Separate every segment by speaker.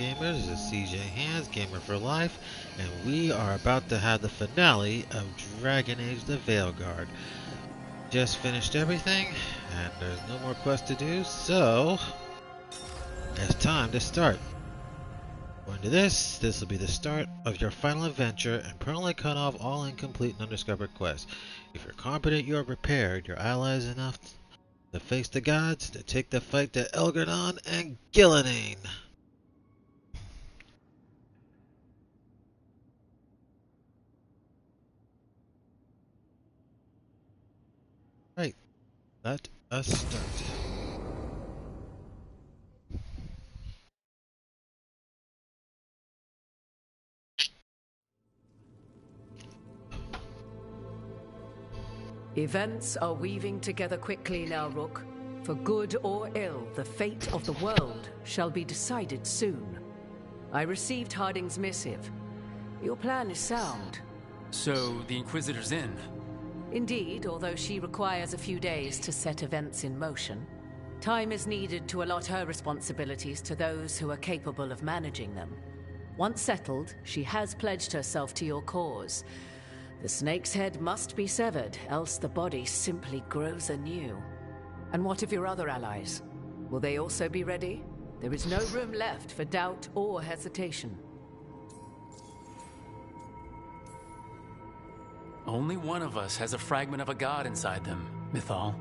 Speaker 1: gamers? This is CJ Hands, Gamer for Life, and we are about to have the finale of Dragon Age the Veilguard. Just finished everything, and there's no more quest to do, so it's time to start. According to this will be the start of your final adventure and permanently cut off all incomplete and undiscovered quests. If you're competent, you are prepared, your allies enough to face the gods, to take the fight to Elgardon and Gillenane. Right, let us start.
Speaker 2: Events are weaving together quickly now, Rook. For good or ill, the fate of the world shall be decided soon. I received Harding's missive. Your plan is sound.
Speaker 3: So, the Inquisitor's in?
Speaker 2: Indeed, although she requires a few days to set events in motion. Time is needed to allot her responsibilities to those who are capable of managing them. Once settled, she has pledged herself to your cause. The snake's head must be severed, else the body simply grows anew. And what of your other allies? Will they also be ready? There is no room left for doubt or hesitation.
Speaker 3: Only one of us has a fragment of a god inside them, Mythal.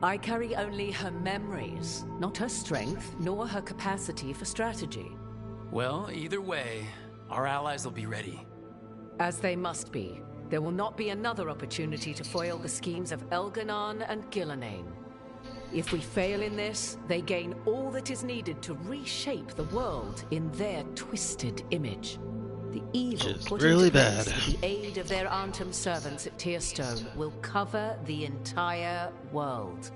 Speaker 2: I carry only her memories, not her strength, nor her capacity for strategy.
Speaker 3: Well, either way, our allies will be ready.
Speaker 2: As they must be. There will not be another opportunity to foil the schemes of Elgardon and Gillenane. If we fail in this, they gain all that is needed to reshape the world in their twisted image. The evil put
Speaker 1: really
Speaker 2: into place
Speaker 1: bad.
Speaker 2: with the aid of their Arntem servants at Tearstone will cover the entire world.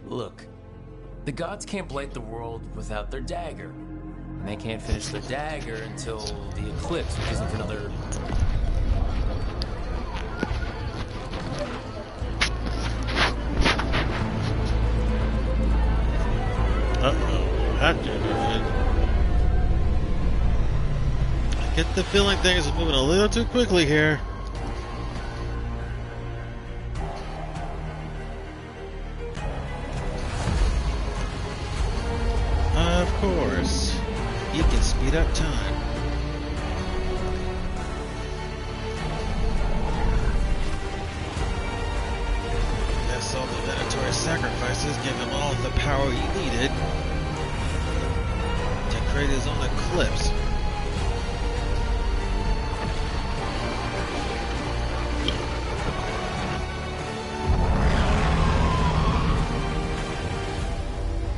Speaker 3: Look, the gods can't blight the world without their dagger. And they can't finish their dagger until the eclipse, which isn't for another...
Speaker 1: Uh-oh, that did it. I get the feeling things are moving a little too quickly here. Of course, he can speed up time. Guess all the mandatory sacrifices gave him all of the power he needed to create his own eclipse.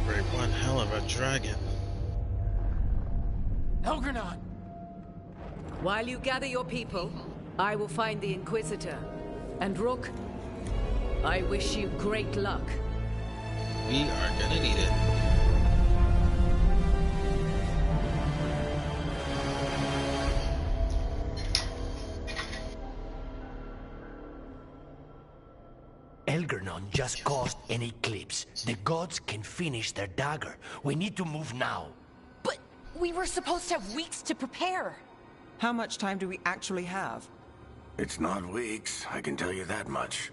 Speaker 1: Great, one hell of a dragon.
Speaker 3: Elgardon!
Speaker 2: While you gather your people, I will find the Inquisitor. And Rook, I wish you great luck.
Speaker 1: We are gonna need it.
Speaker 4: Elgardon just caused an eclipse. The gods can finish their dagger. We need to move now.
Speaker 5: But we were supposed to have weeks to prepare.
Speaker 6: How much time do we actually have?
Speaker 7: It's not weeks, I can tell you that much.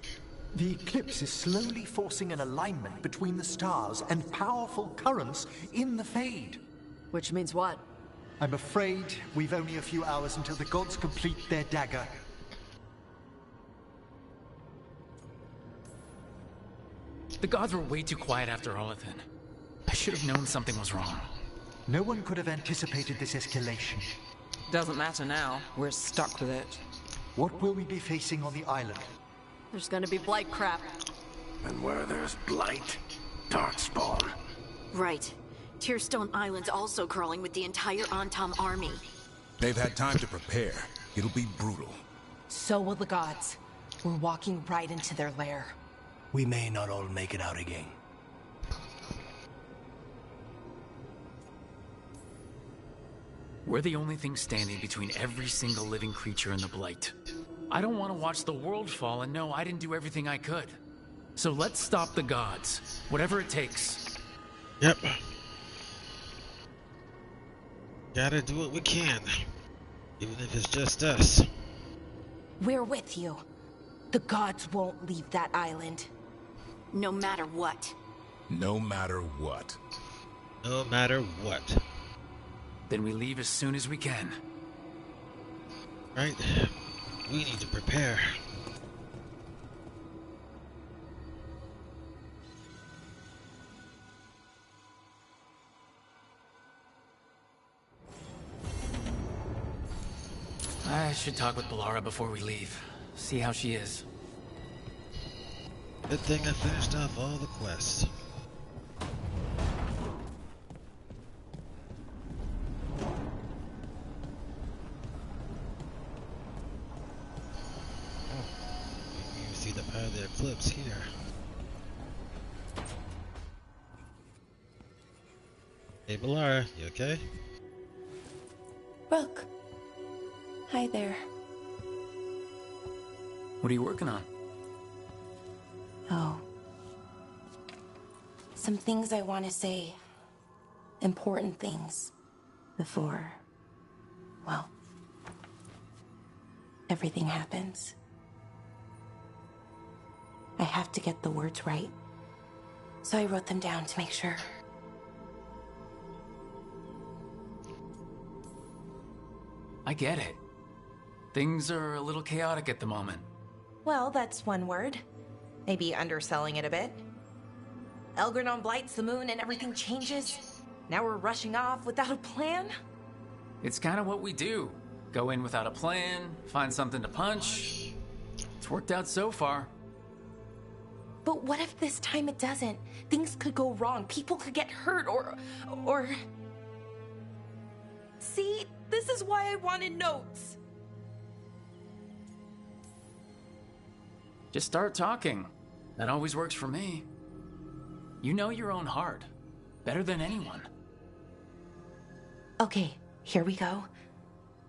Speaker 8: The eclipse is slowly forcing an alignment between the stars and powerful currents in the Fade.
Speaker 2: Which means what?
Speaker 8: I'm afraid we've only a few hours until the gods complete their dagger.
Speaker 3: The gods were way too quiet after Olathan. I should have known something was wrong.
Speaker 8: No one could have anticipated this escalation.
Speaker 6: Doesn't matter now. We're stuck with it.
Speaker 8: What will we be facing on the island?
Speaker 5: There's gonna be blight crap.
Speaker 7: And where there's blight, darkspawn.
Speaker 5: Right. Tearstone Island's also crawling with the entire Antam army.
Speaker 9: They've had time to prepare. It'll be brutal.
Speaker 5: So will the gods. We're walking right into their lair.
Speaker 4: We may not all make it out again.
Speaker 3: We're the only thing standing between every single living creature and the Blight. I don't want to watch the world fall and know I didn't do everything I could. So let's stop the gods, whatever it takes.
Speaker 1: Yep. Gotta do what we can, even if it's just us.
Speaker 10: We're with you. The gods won't leave that island.
Speaker 5: No matter what.
Speaker 9: No matter what.
Speaker 1: No matter what.
Speaker 3: Then we leave as soon as we can.
Speaker 1: Right? We need to prepare.
Speaker 3: I should talk with Bellara before we leave. See how she is.
Speaker 1: Good thing I finished off all the quests. You see the power of the eclipse here. Hey Bellara, you okay?
Speaker 10: Rook. Hi there.
Speaker 3: What are you working on?
Speaker 10: Oh. Some things I want to say. Important things. Before, well, everything happens. I have to get the words right. So I wrote them down to make sure.
Speaker 3: I get it. Things are a little chaotic at the moment.
Speaker 10: Well, that's one word. Maybe underselling it a bit. Elgranon blights the moon and everything changes. Now we're rushing off without a plan?
Speaker 3: It's kind of what we do. Go in without a plan, find something to punch. It's worked out so far.
Speaker 10: But what if this time it doesn't? Things could go wrong. People could get hurt or... See? This is why I wanted notes.
Speaker 3: Just start talking. That always works for me. You know your own heart. Better than anyone.
Speaker 10: Okay, here we go.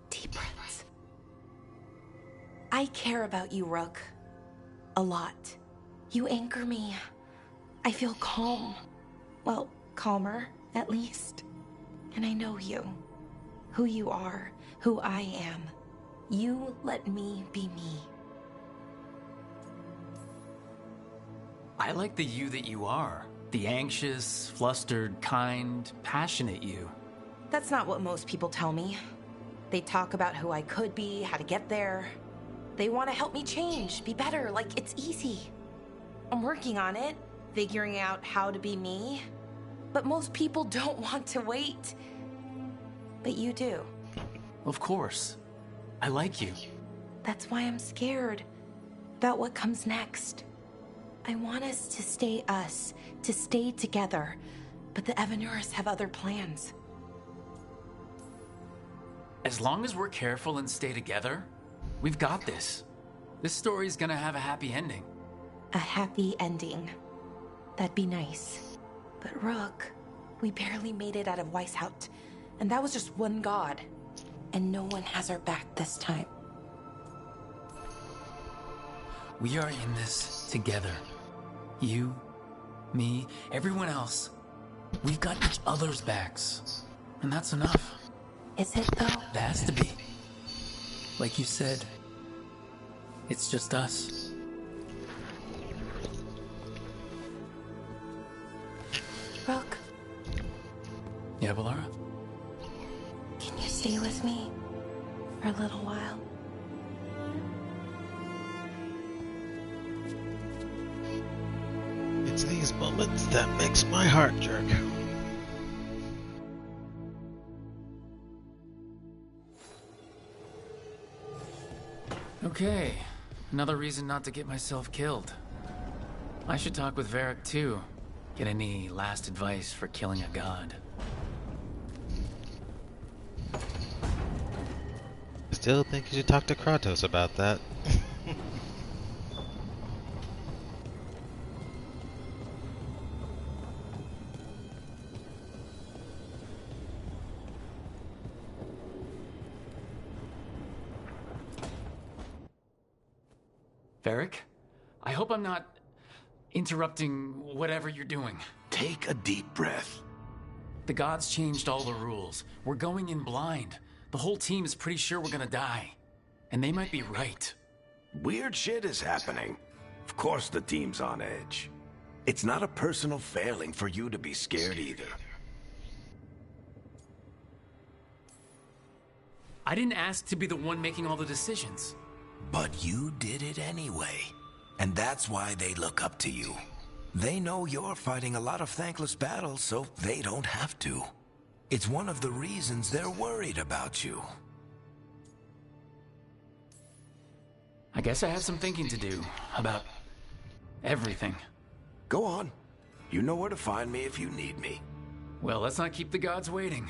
Speaker 10: Deep breaths. I care about you, Rook. A lot. You anchor me. I feel calm. Well, calmer, at least. And I know you. Who you are. Who I am. You let me be me.
Speaker 3: I like the you that you are. The anxious, flustered, kind, passionate you.
Speaker 10: That's not what most people tell me. They talk about who I could be, how to get there. They want to help me change, be better, like it's easy. I'm working on it, figuring out how to be me. But most people don't want to wait. But you do.
Speaker 3: Of course. I like you.
Speaker 10: That's why I'm scared about what comes next. I want us to stay together, but the Evanurs have other plans.
Speaker 3: As long as we're careful and stay together, we've got this. This story's gonna have a happy ending.
Speaker 10: A happy ending. That'd be nice. But Rook, we barely made it out of Weishaupt, and that was just one god. And no one has our back this time.
Speaker 3: We are in this together. You, me, everyone else. We've got each other's backs. And that's enough.
Speaker 10: Is it though?
Speaker 3: It has to be. Like you said, it's just us.
Speaker 10: Rook,
Speaker 3: Yeah, Bellara?
Speaker 10: can you stay with me for a little while?
Speaker 1: It's these moments that makes my heart jerk.
Speaker 3: Okay, another reason not to get myself killed. I should talk with Varric too. Get any last advice for killing a god.
Speaker 1: Still think you should talk to Kratos about that.
Speaker 3: Varric? I hope I'm not interrupting whatever you're doing.
Speaker 7: Take a deep breath.
Speaker 3: The gods changed all the rules. We're going in blind. The whole team is pretty sure we're gonna die. And they might be right.
Speaker 7: Weird shit is happening. Of course the team's on edge. It's not a personal failing for you to be scared either.
Speaker 3: I didn't ask to be the one making all the decisions.
Speaker 7: But you did it anyway. And that's why they look up to you. They know you're fighting a lot of thankless battles, so they don't have to. It's one of the reasons they're worried about you.
Speaker 3: I guess I have some thinking to do about everything.
Speaker 7: Go on. You know where to find me if you need me.
Speaker 3: Well, let's not keep the gods waiting.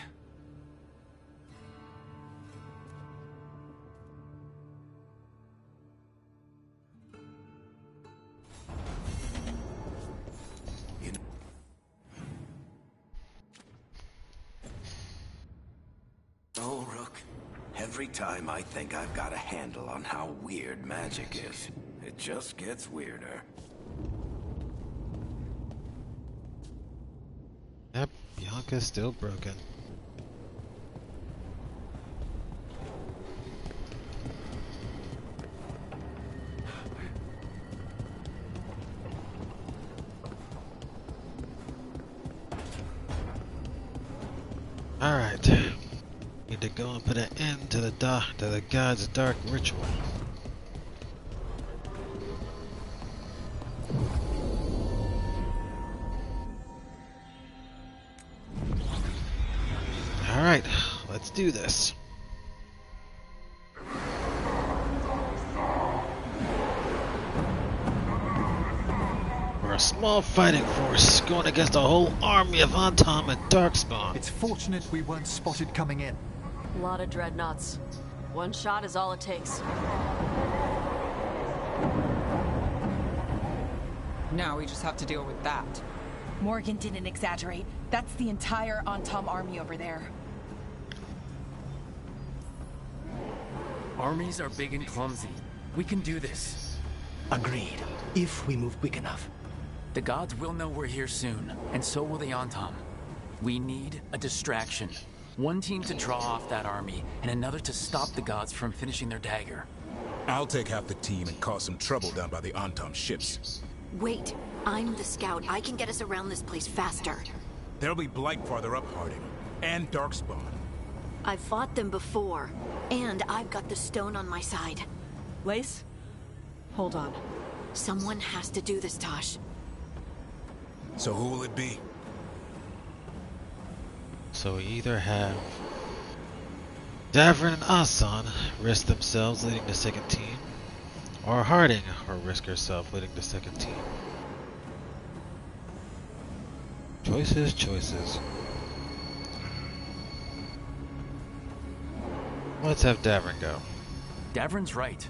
Speaker 7: Oh, Rook. Every time I think I've got a handle on how weird magic is, it just gets weirder.
Speaker 1: Yep, Bianca's still broken. Alright. Need to go and put an end to the god's dark ritual. Alright, let's do this. We're a small fighting force going against a whole army of Antom and Darkspawn.
Speaker 8: It's fortunate we weren't spotted coming in.
Speaker 11: A lot of dreadnoughts. One shot is all it takes.
Speaker 6: Now we just have to deal with that.
Speaker 10: Morgan didn't exaggerate. That's the entire Antom army over there.
Speaker 3: Armies are big and clumsy. We can do this.
Speaker 4: Agreed, if we move quick enough.
Speaker 3: The gods will know we're here soon, and so will the Antom. We need a distraction. One team to draw off that army, and another to stop the gods from finishing their dagger.
Speaker 9: I'll take half the team and cause some trouble down by the Antom ships.
Speaker 5: Wait, I'm the scout. I can get us around this place faster.
Speaker 9: There'll be Blight farther up, Harding. And Darkspawn.
Speaker 5: I've fought them before, and I've got the stone on my side.
Speaker 6: Lace? Hold on.
Speaker 5: Someone has to do this, Tosh.
Speaker 9: So who will it be?
Speaker 1: So we either have Davrin and Asan risk themselves leading the second team, or Harding will risk herself leading the second team. Choices, choices. Let's have Davrin go.
Speaker 3: Davrin's right.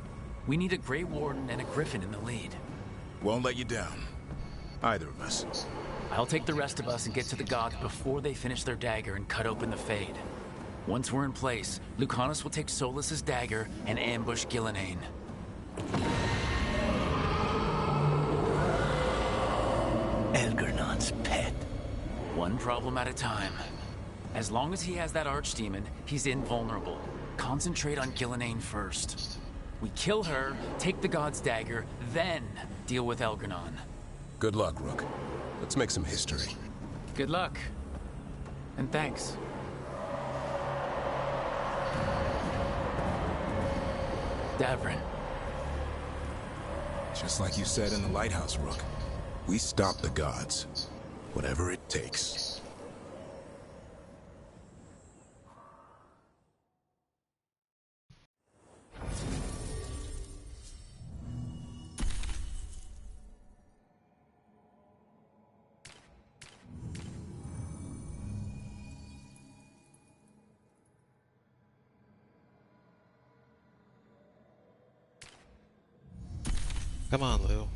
Speaker 3: We need a Grey Warden and a Griffin in the lead.
Speaker 9: Won't let you down. Either of us.
Speaker 3: I'll take the rest of us and get to the gods before they finish their dagger and cut open the Fade. Once we're in place, Lucanus will take Solus's dagger and ambush Gillenane.
Speaker 4: Elgernon's pet.
Speaker 3: One problem at a time. As long as he has that archdemon, he's invulnerable. Concentrate on Gillenane first. We kill her, take the god's dagger, then deal with Elgernon.
Speaker 9: Good luck, Rook. Let's make some history.
Speaker 3: Good luck. And thanks. Davrin.
Speaker 9: Just like you said in the lighthouse, Rook. We stop the gods. Whatever it takes.
Speaker 1: Come on, Lou.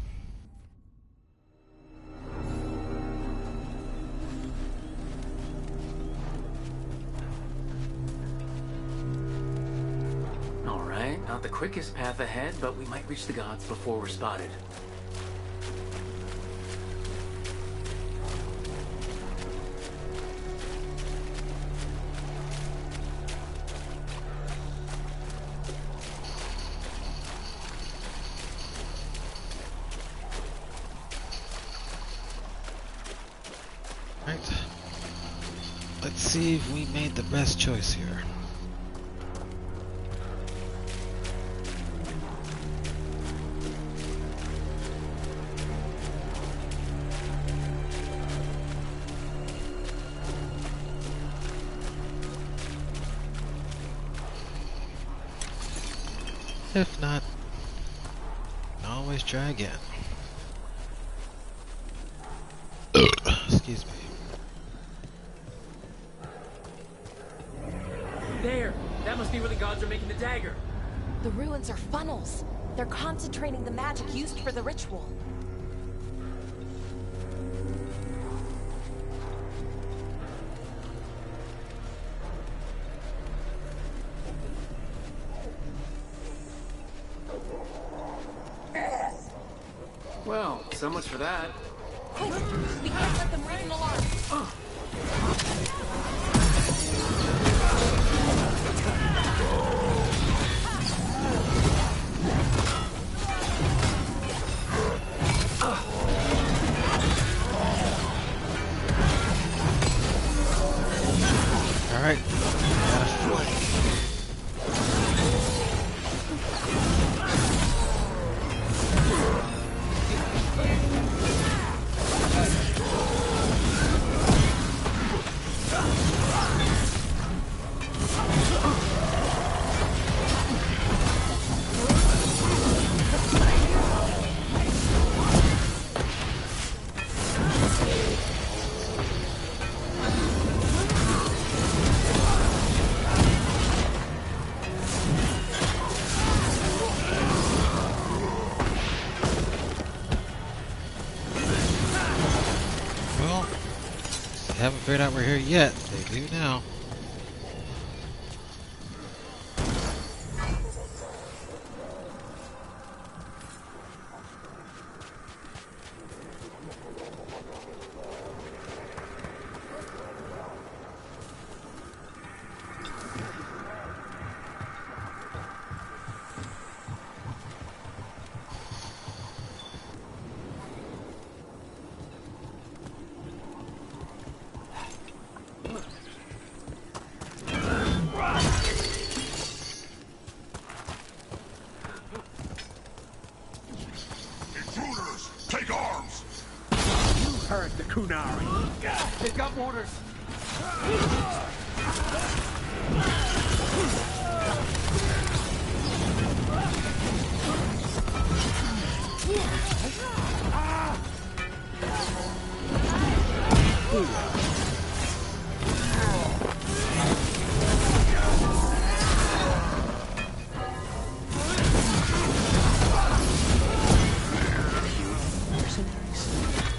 Speaker 3: Alright, not the quickest path ahead, but we might reach the gods before we're spotted.
Speaker 1: see if we made the best choice here. If not, always try again. Excuse me.
Speaker 3: There! That must be where the gods are making the dagger.
Speaker 10: The ruins are funnels. They're concentrating the magic used for the ritual.
Speaker 3: Well, so much for that.
Speaker 10: Quick! We can't let them raise an alarm!
Speaker 1: Alright, got a flank. Well, they haven't figured out we're here yet. They do now.
Speaker 4: Heard the Kunari.
Speaker 3: They've got mortars.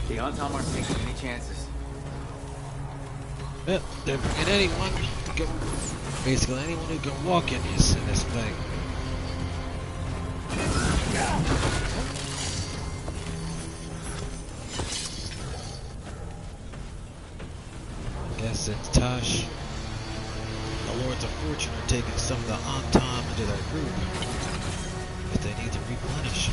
Speaker 3: The Antom aren't taking any chances.
Speaker 1: Yep, they're bringing anyone to go. Basically, anyone who can walk in this thing. Guess it's Tosh. The Lords of Fortune are taking some of the Antom into their group. If they need to replenish.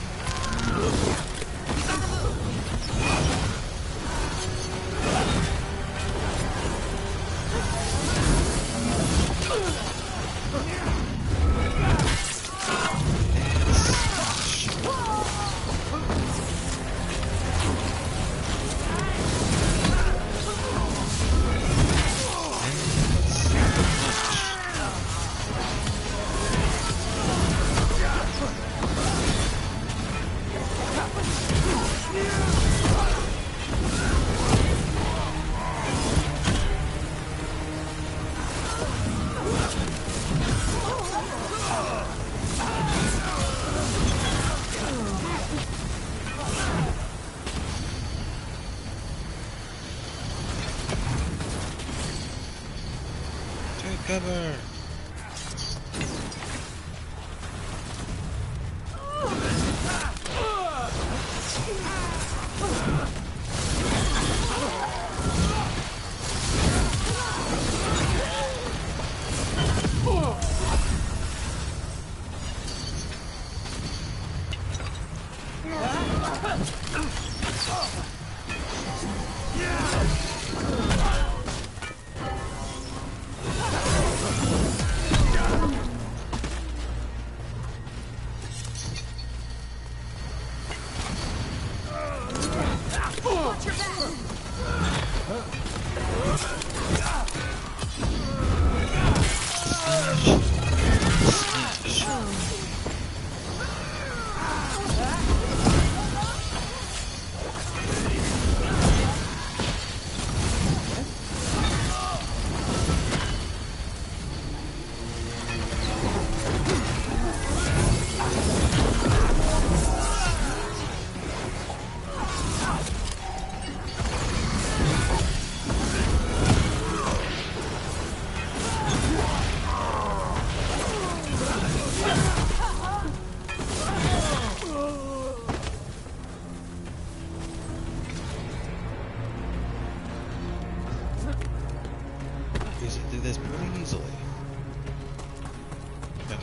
Speaker 1: Cover.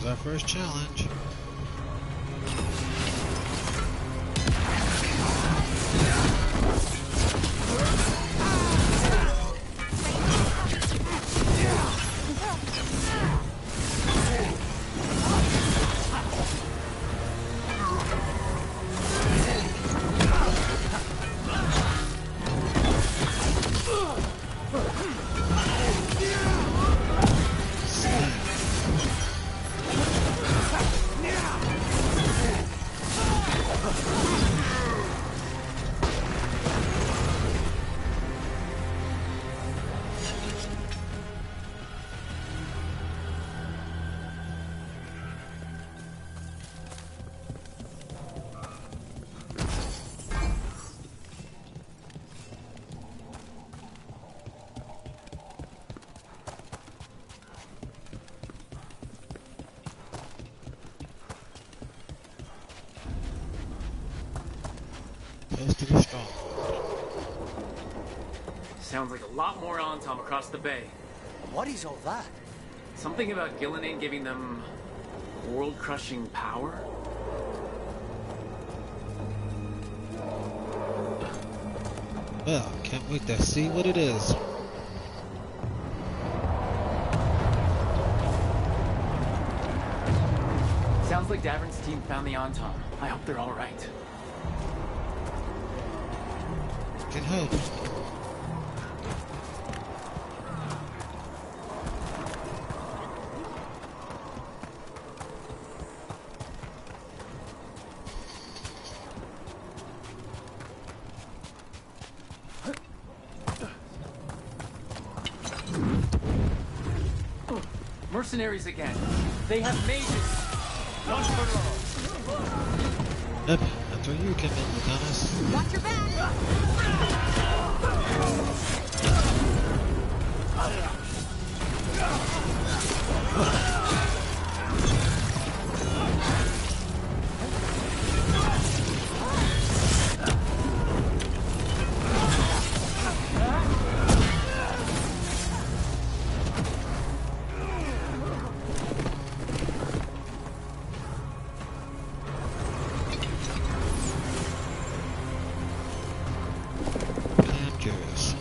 Speaker 1: Here's our first challenge. Close to the stronghold.
Speaker 3: Sounds like a lot more Antom across the bay.
Speaker 8: What is all that?
Speaker 3: Something about Gillinan giving them world-crushing power?
Speaker 1: Well, can't wait to see what it is.
Speaker 3: Sounds like Davern's team found the Antom. I hope they're all right.
Speaker 1: Can hope.
Speaker 3: Mercenaries again. They have mages. None for all.
Speaker 1: Yep, that's where you come in, Lucanus.
Speaker 5: Watch your back!
Speaker 1: I'm curious.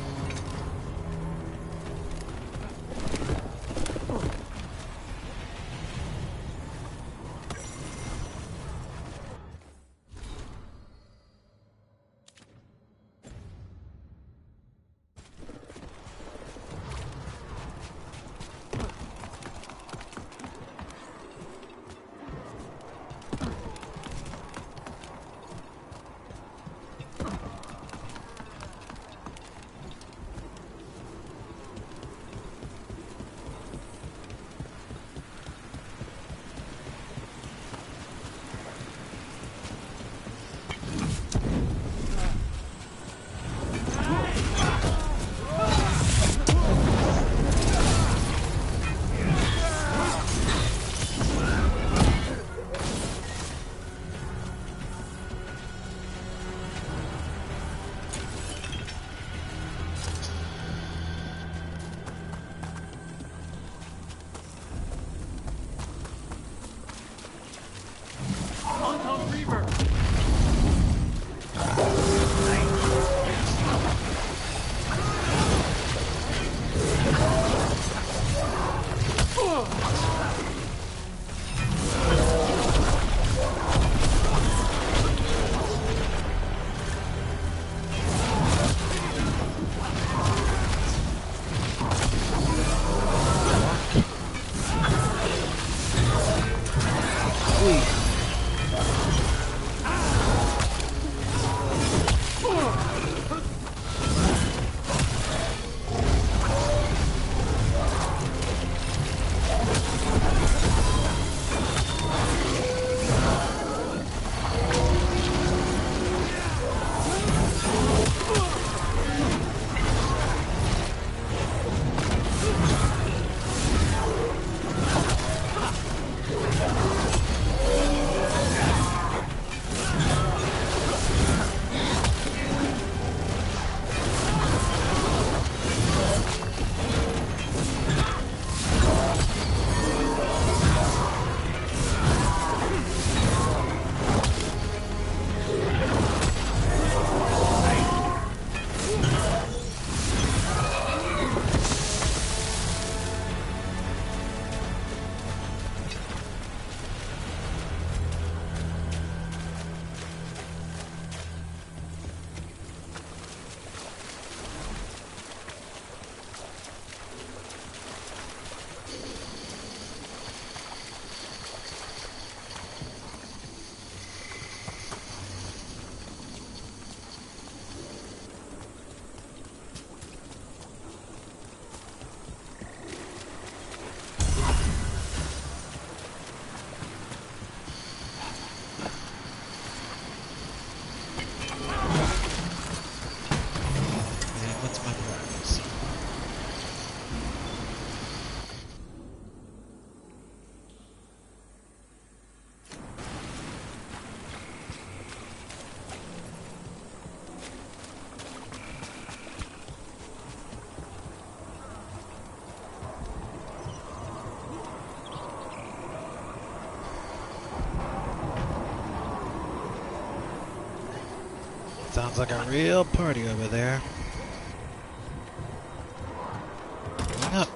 Speaker 3: Antom Reaver.
Speaker 1: Sounds like a real party over there. Going up.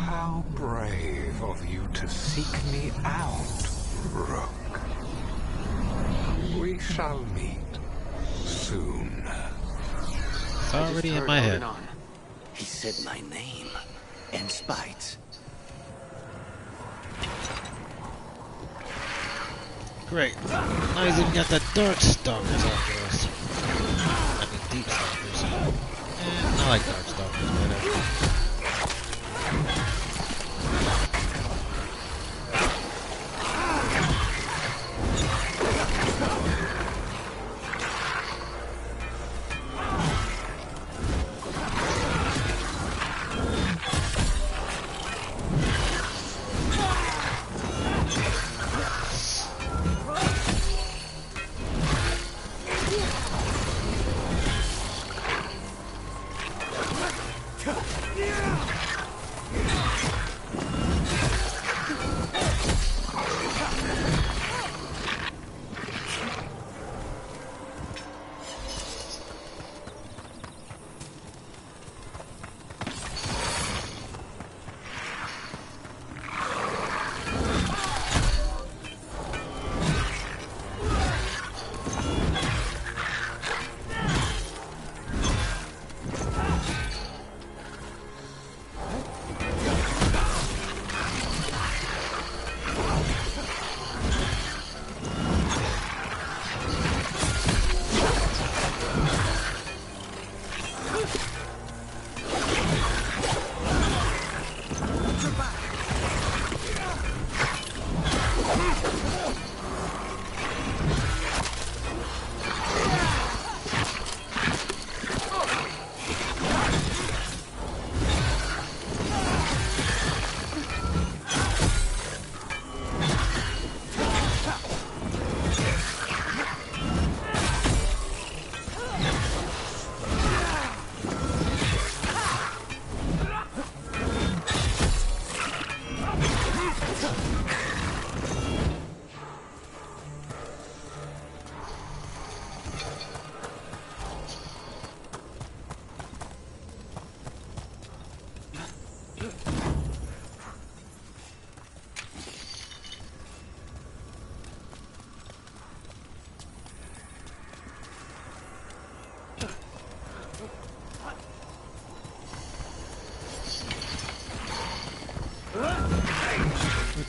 Speaker 12: How brave of you to seek me out, Rook. We shall meet soon.
Speaker 1: It's already in my head.
Speaker 4: He said my name and spite.
Speaker 1: Great. Now he's even got the Dark Stalkers after us. I mean, Deep Stalkers. I like Dark Stalkers better.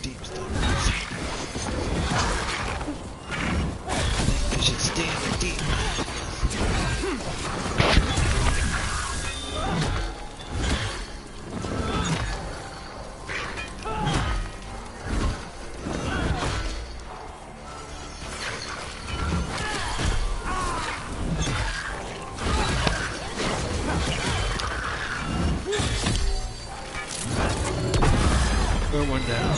Speaker 1: Deep Stalkers. I think we should stay in the deep. We're one down.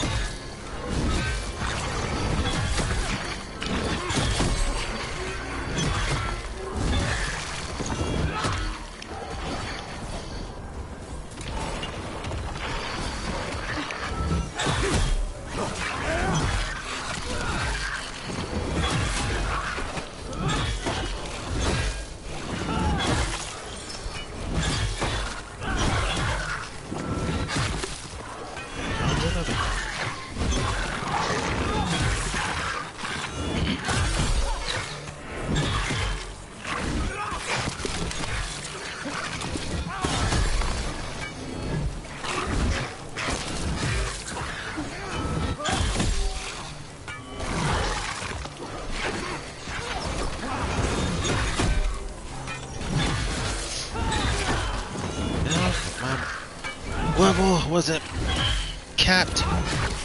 Speaker 1: Level wasn't capped,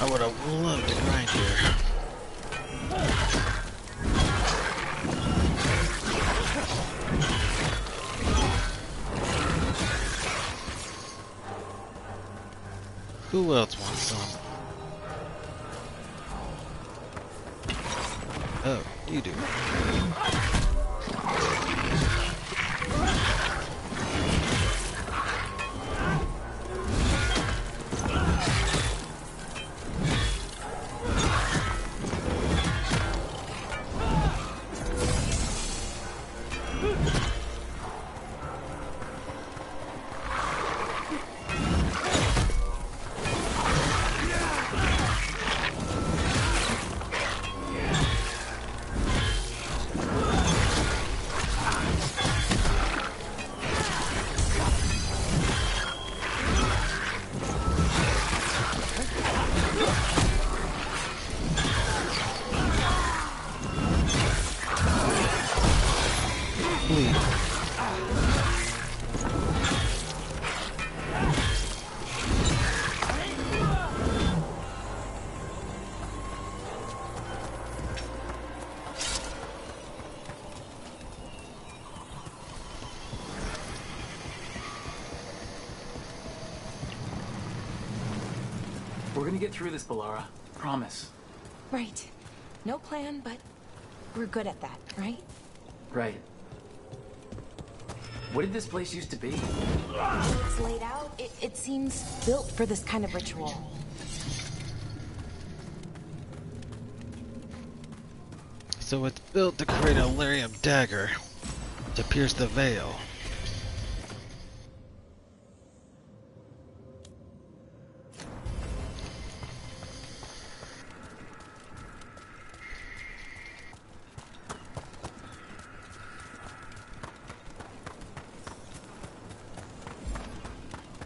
Speaker 1: I would have loved to grind here. Who else wants some? Oh, you do.
Speaker 3: We're gonna get through this, Balara. Promise.
Speaker 10: Right. No plan, but we're good at that, right?
Speaker 3: Right. What did this place used to be?
Speaker 10: It's laid out. It seems built for this kind of ritual.
Speaker 1: So it's built to create a lyrium dagger to pierce the veil.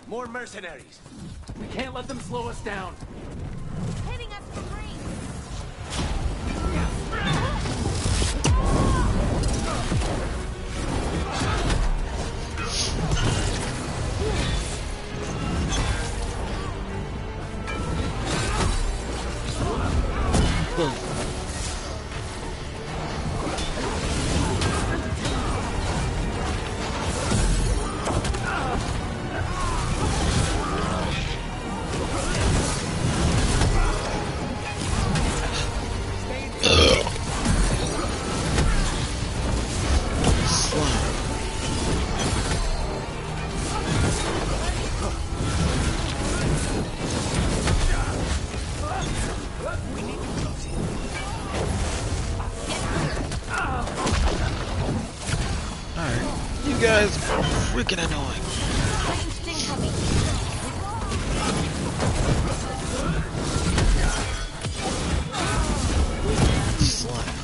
Speaker 4: More mercenaries.
Speaker 3: We can't let them slow us down.
Speaker 10: Hitting us from range.
Speaker 1: Boom. You guys are freaking annoying. Slime.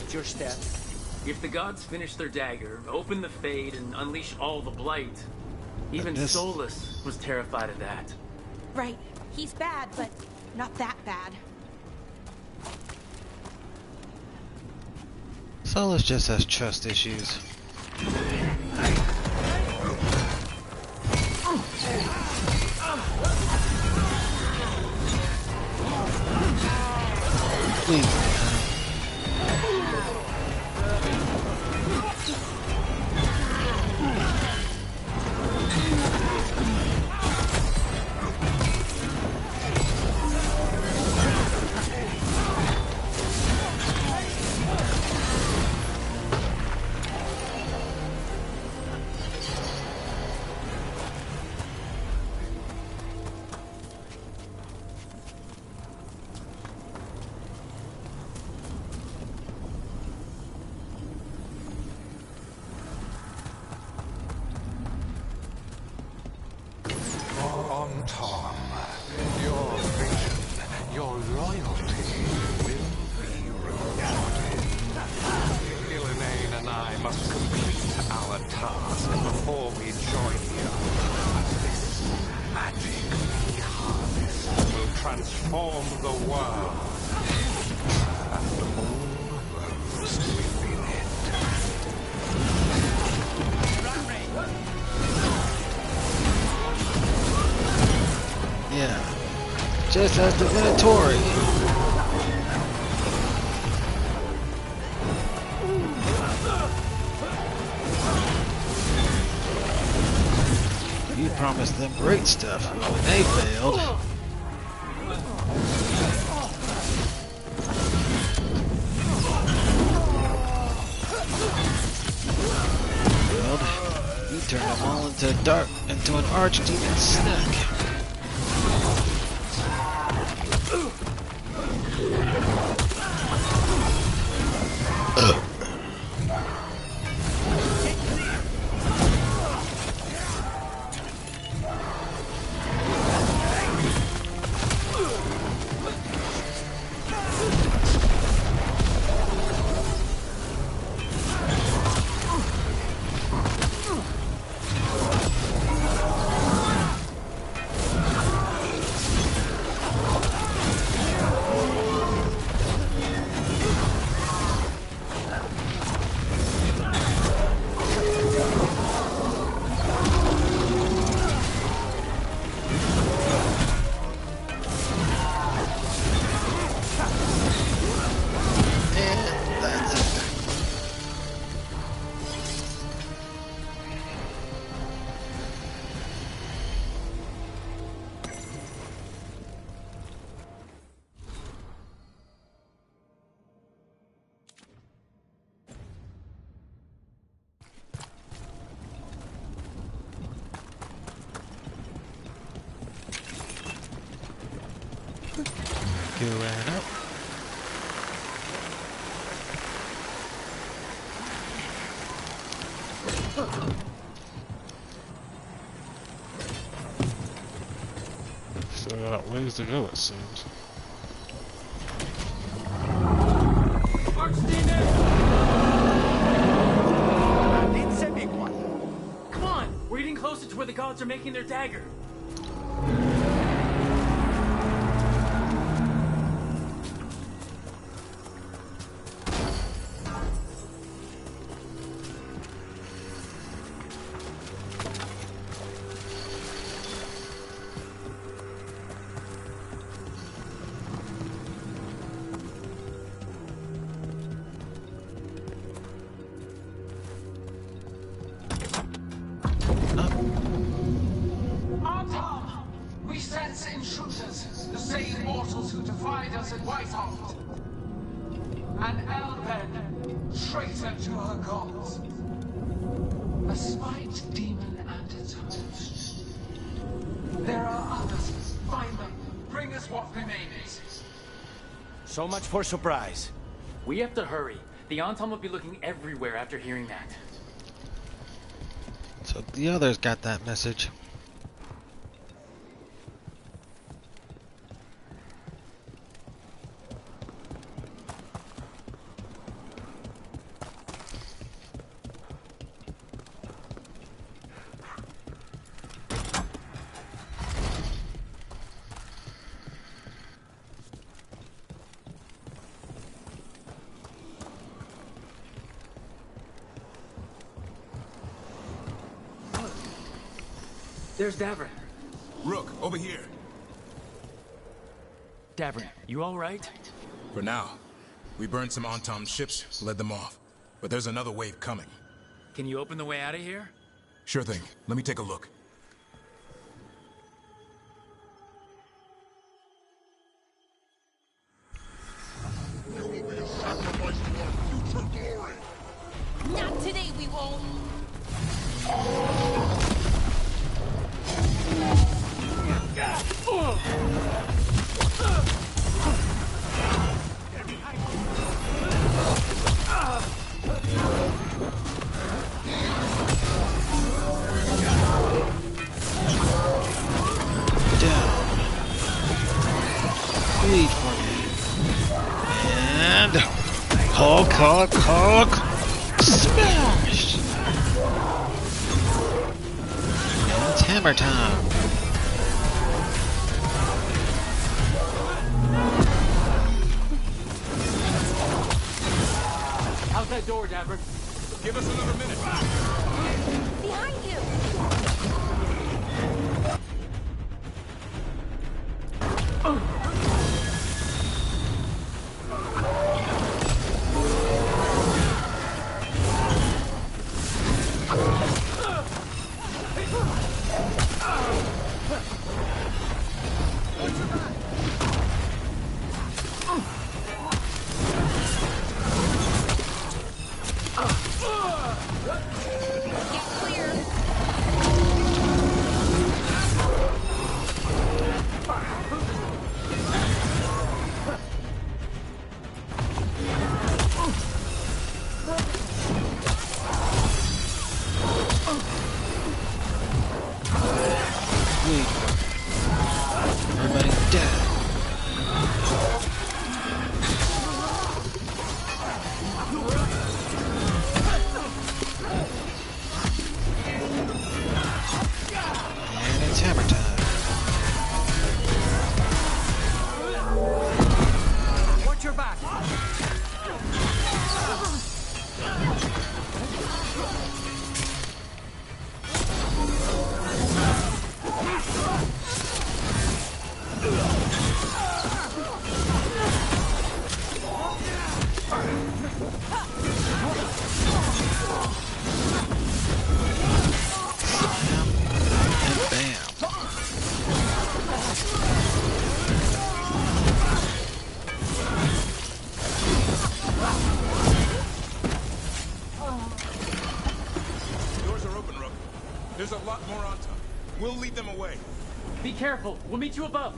Speaker 4: Watch your step.
Speaker 3: If the gods finish their dagger, open the Fade, and unleash all the blight, even
Speaker 1: this-
Speaker 3: Solus was terrified of that.
Speaker 10: Right. He's bad, but not that bad.
Speaker 1: Solus just has trust issues. Please.
Speaker 12: On Tom, your vision, your loyalty will be rewarded. Gillenane and I must complete our task before we join you. This magic we harness will transform the world and all those within it.
Speaker 1: Yeah, just as the Minotauri. You promised them great stuff when they failed. Failed. You turned them all into an archdemon snack. Go right up.
Speaker 13: So got ways to go, it seems.
Speaker 3: It's a big one. Come on, we're getting closer to where the gods are making their dagger.
Speaker 14: Intruders, the same mortals who defied us at Whitehall. An Elven, traitor to her gods. A spite demon and its host. There are others. Find them. Bring us what remains.
Speaker 4: So much for surprise.
Speaker 3: We have to hurry. The Anton will be looking everywhere after hearing that.
Speaker 1: So the others got that message.
Speaker 3: There's Davrin.
Speaker 9: Rook, over here.
Speaker 3: Davrin, you all right?
Speaker 9: For now. We burned some Antom ships, led them off. But there's another wave coming.
Speaker 3: Can you open the way out of here?
Speaker 9: Sure thing. Let me take a look.
Speaker 15: There will be a sacrifice to our future glory!
Speaker 10: Not today, we won't!
Speaker 1: Bleed for me. And Hulk, smash! And it's hammer time.
Speaker 3: How's that door, Davrin?
Speaker 9: Give us another minute.
Speaker 10: Behind you!
Speaker 1: Everybody dead. And it's hammer time.
Speaker 3: Watch your back!
Speaker 9: Doors are open, Rook. There's a lot more on top. We'll lead them away.
Speaker 3: Be careful. We'll meet you above.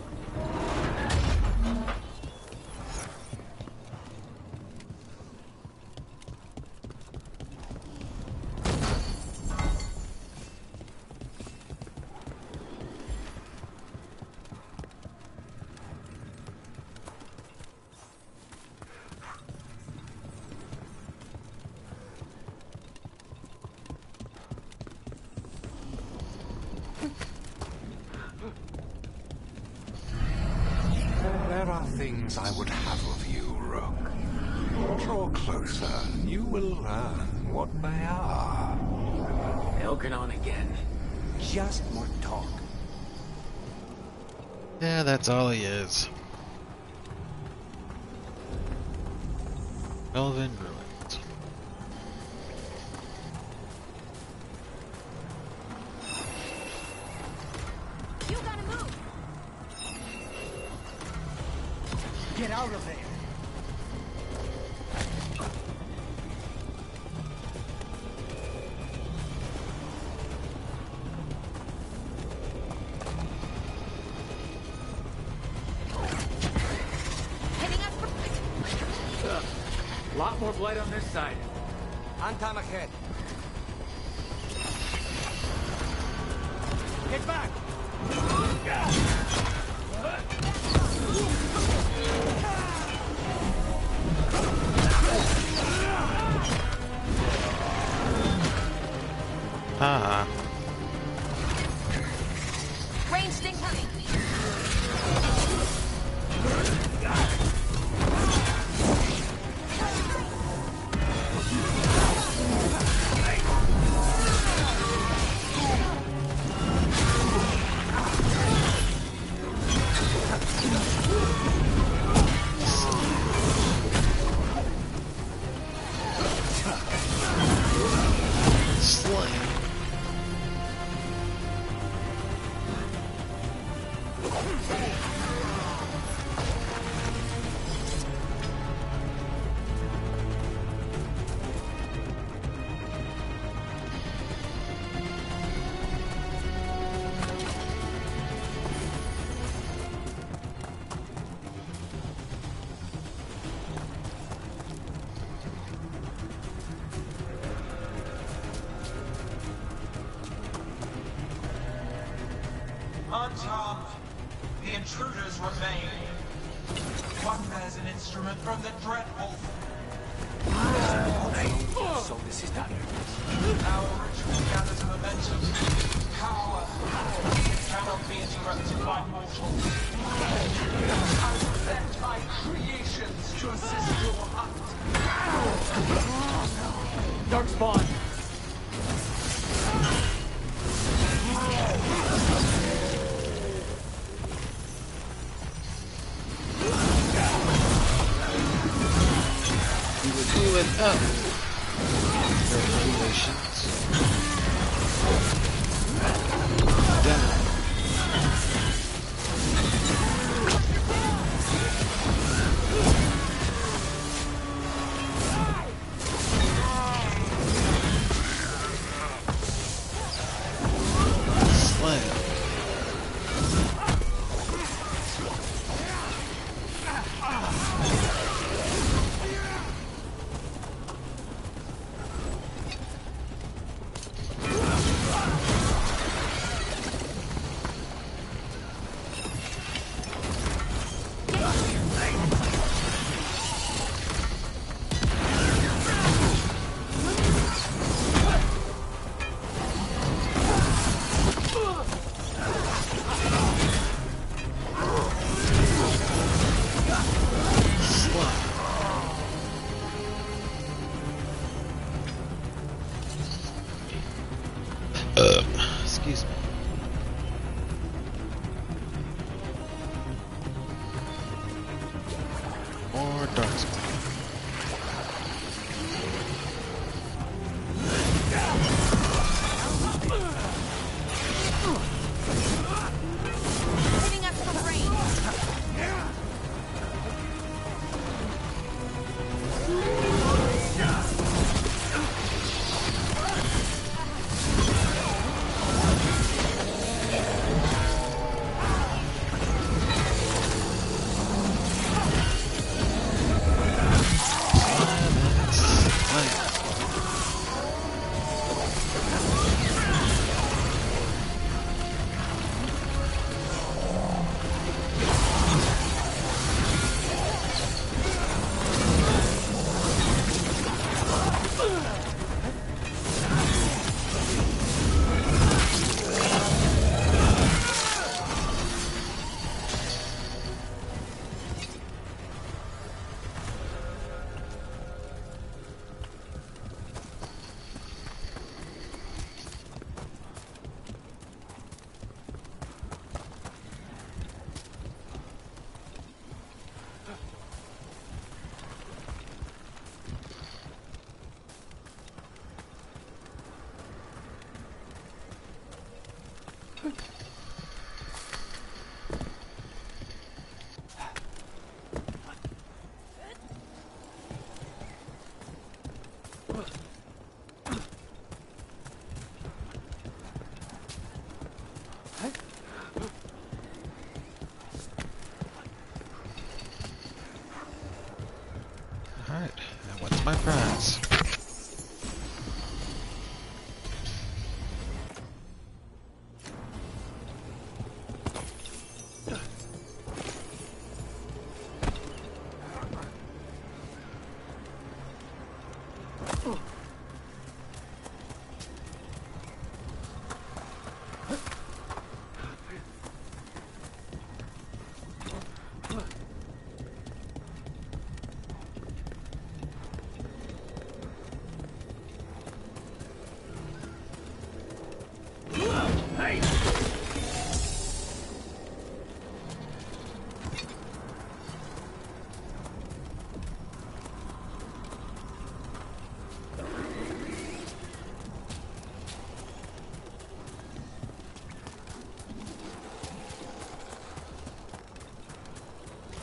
Speaker 12: There are things I would have of you, Rook. Draw closer. You will learn what they are.
Speaker 3: Elgin again.
Speaker 4: Just more talk.
Speaker 1: Yeah, that's all he is. Elven Ruins.
Speaker 10: You gotta move!
Speaker 4: Get out of there!
Speaker 10: Hitting us for...
Speaker 3: Lot more blood on this side.
Speaker 4: On time ahead. Get back!
Speaker 1: Ah.
Speaker 10: Range incoming!
Speaker 14: intruders remain. One bears an instrument from the Dreadwolf.
Speaker 4: So this is done.
Speaker 14: Our ritual gathers momentum. Power. It cannot be interrupted by mortals. I will send my creations to assist your hunt.
Speaker 3: Darkspawn!
Speaker 1: We would do it up. Regulations. Down. Slam. Excuse me. More darkspawn.
Speaker 10: Hitting us from range.
Speaker 1: Alright, and what's my prize?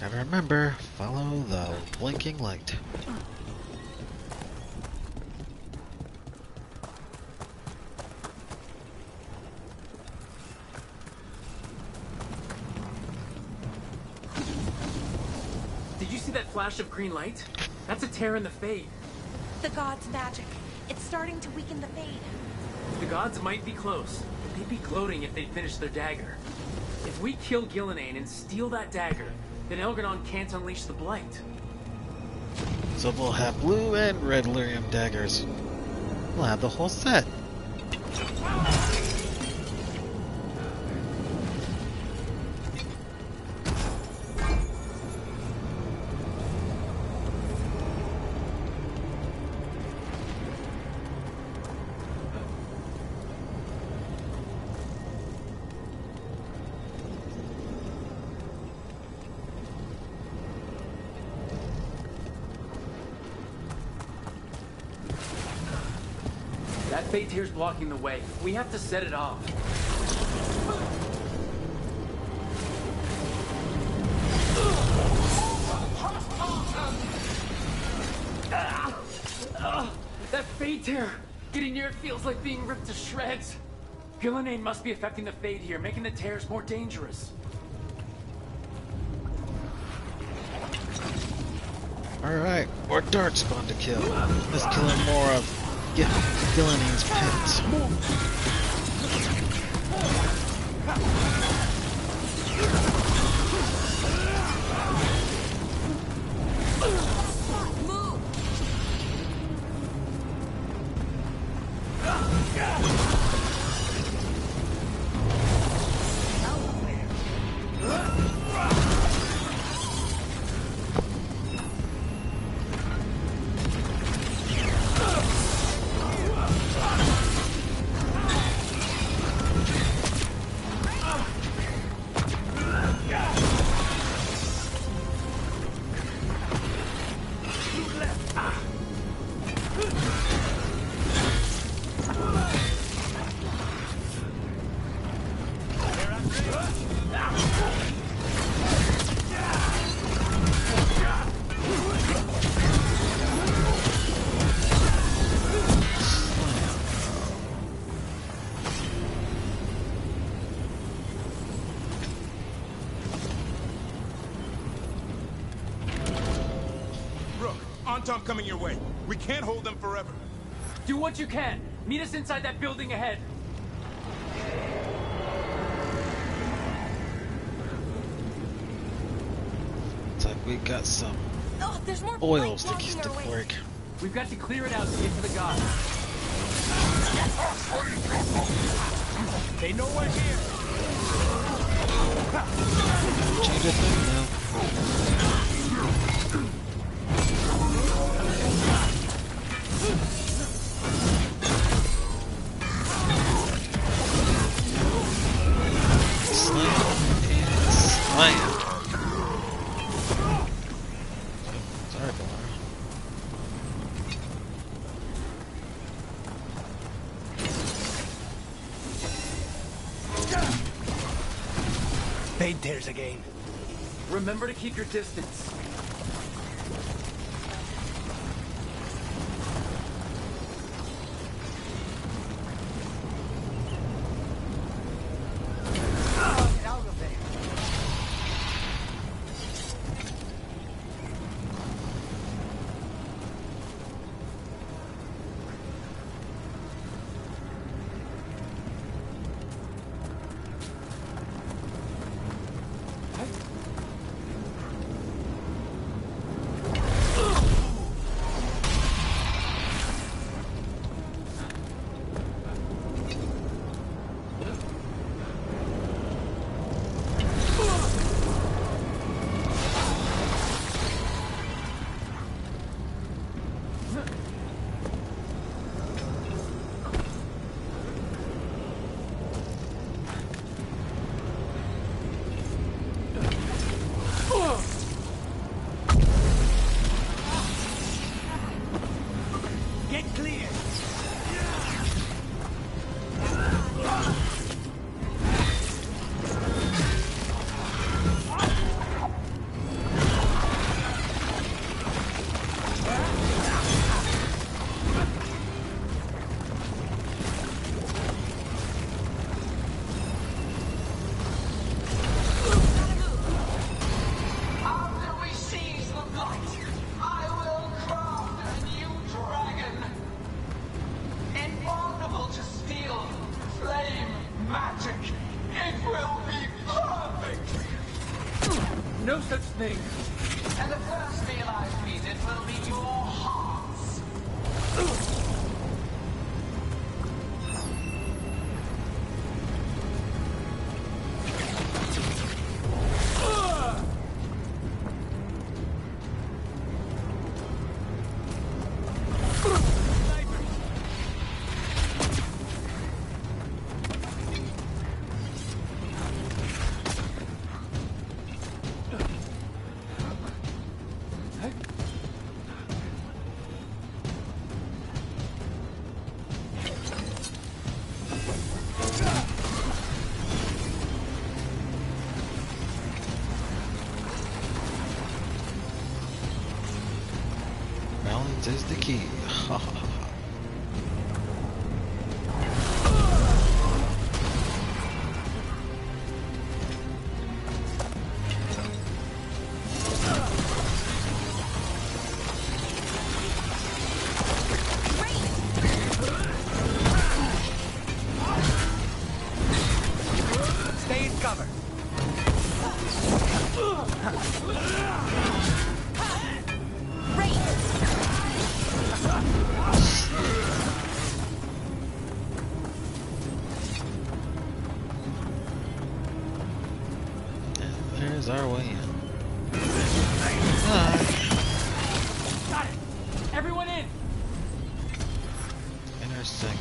Speaker 1: Gotta remember, follow the blinking light.
Speaker 3: Did you see that flash of green light? That's a tear in the Fade.
Speaker 10: The god's magic. It's starting to weaken the Fade.
Speaker 3: The gods might be close, but they'd be gloating if they'd finished their dagger. If we kill Gillenane and steal that dagger, then Elgar'non can't unleash the Blight.
Speaker 1: So we'll have blue and red lyrium daggers. We'll have the whole set.
Speaker 3: That Fate Tear's blocking the way. We have to set it off. That Fate Tear! Getting near it feels like being ripped to shreds. Gillenane must be affecting the Fate here, making the tears more dangerous.
Speaker 1: Alright, more darkspawn to kill. Let's kill more of Gillenane's pets.
Speaker 9: Tom coming your way. We can't hold them forever.
Speaker 3: Do what you can. Meet us inside that building ahead.
Speaker 1: Looks like we got some
Speaker 10: there's more
Speaker 1: oils to keep the work.
Speaker 3: We've got to clear it out to get to the gods.
Speaker 4: They know we're here.
Speaker 1: Change a thing now. Slam. Sorry, Bella.
Speaker 4: Fade tears again.
Speaker 3: Remember to keep your distance.
Speaker 14: me. And the first meal I feed it will be your hearts.
Speaker 1: Balance is the key.
Speaker 4: Stay in cover.
Speaker 1: There's our way in.
Speaker 3: Got it! Everyone in!
Speaker 1: Intersect.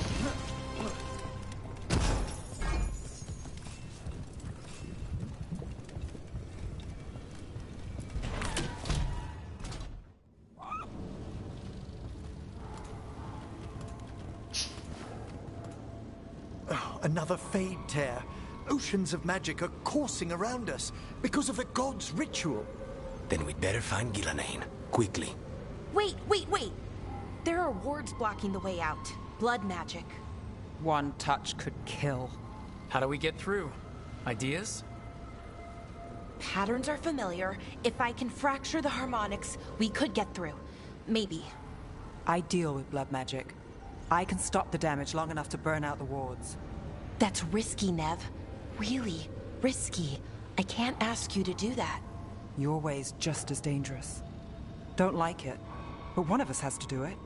Speaker 8: Another fade tear. Oceans of magic are coursing around us because of the god's ritual.
Speaker 4: Then we'd better find Gillenane. Quickly.
Speaker 10: Wait. There are wards blocking the way out. Blood magic.
Speaker 6: One touch could kill.
Speaker 3: How do we get through? Ideas?
Speaker 10: Patterns are familiar. If I can fracture the harmonics, we could get through. Maybe.
Speaker 6: I deal with blood magic. I can stop the damage long enough to burn out the wards.
Speaker 10: That's risky, Nev. Really risky. I can't ask you to do that.
Speaker 6: Your way's just as dangerous. Don't like it, but one of us has to do it.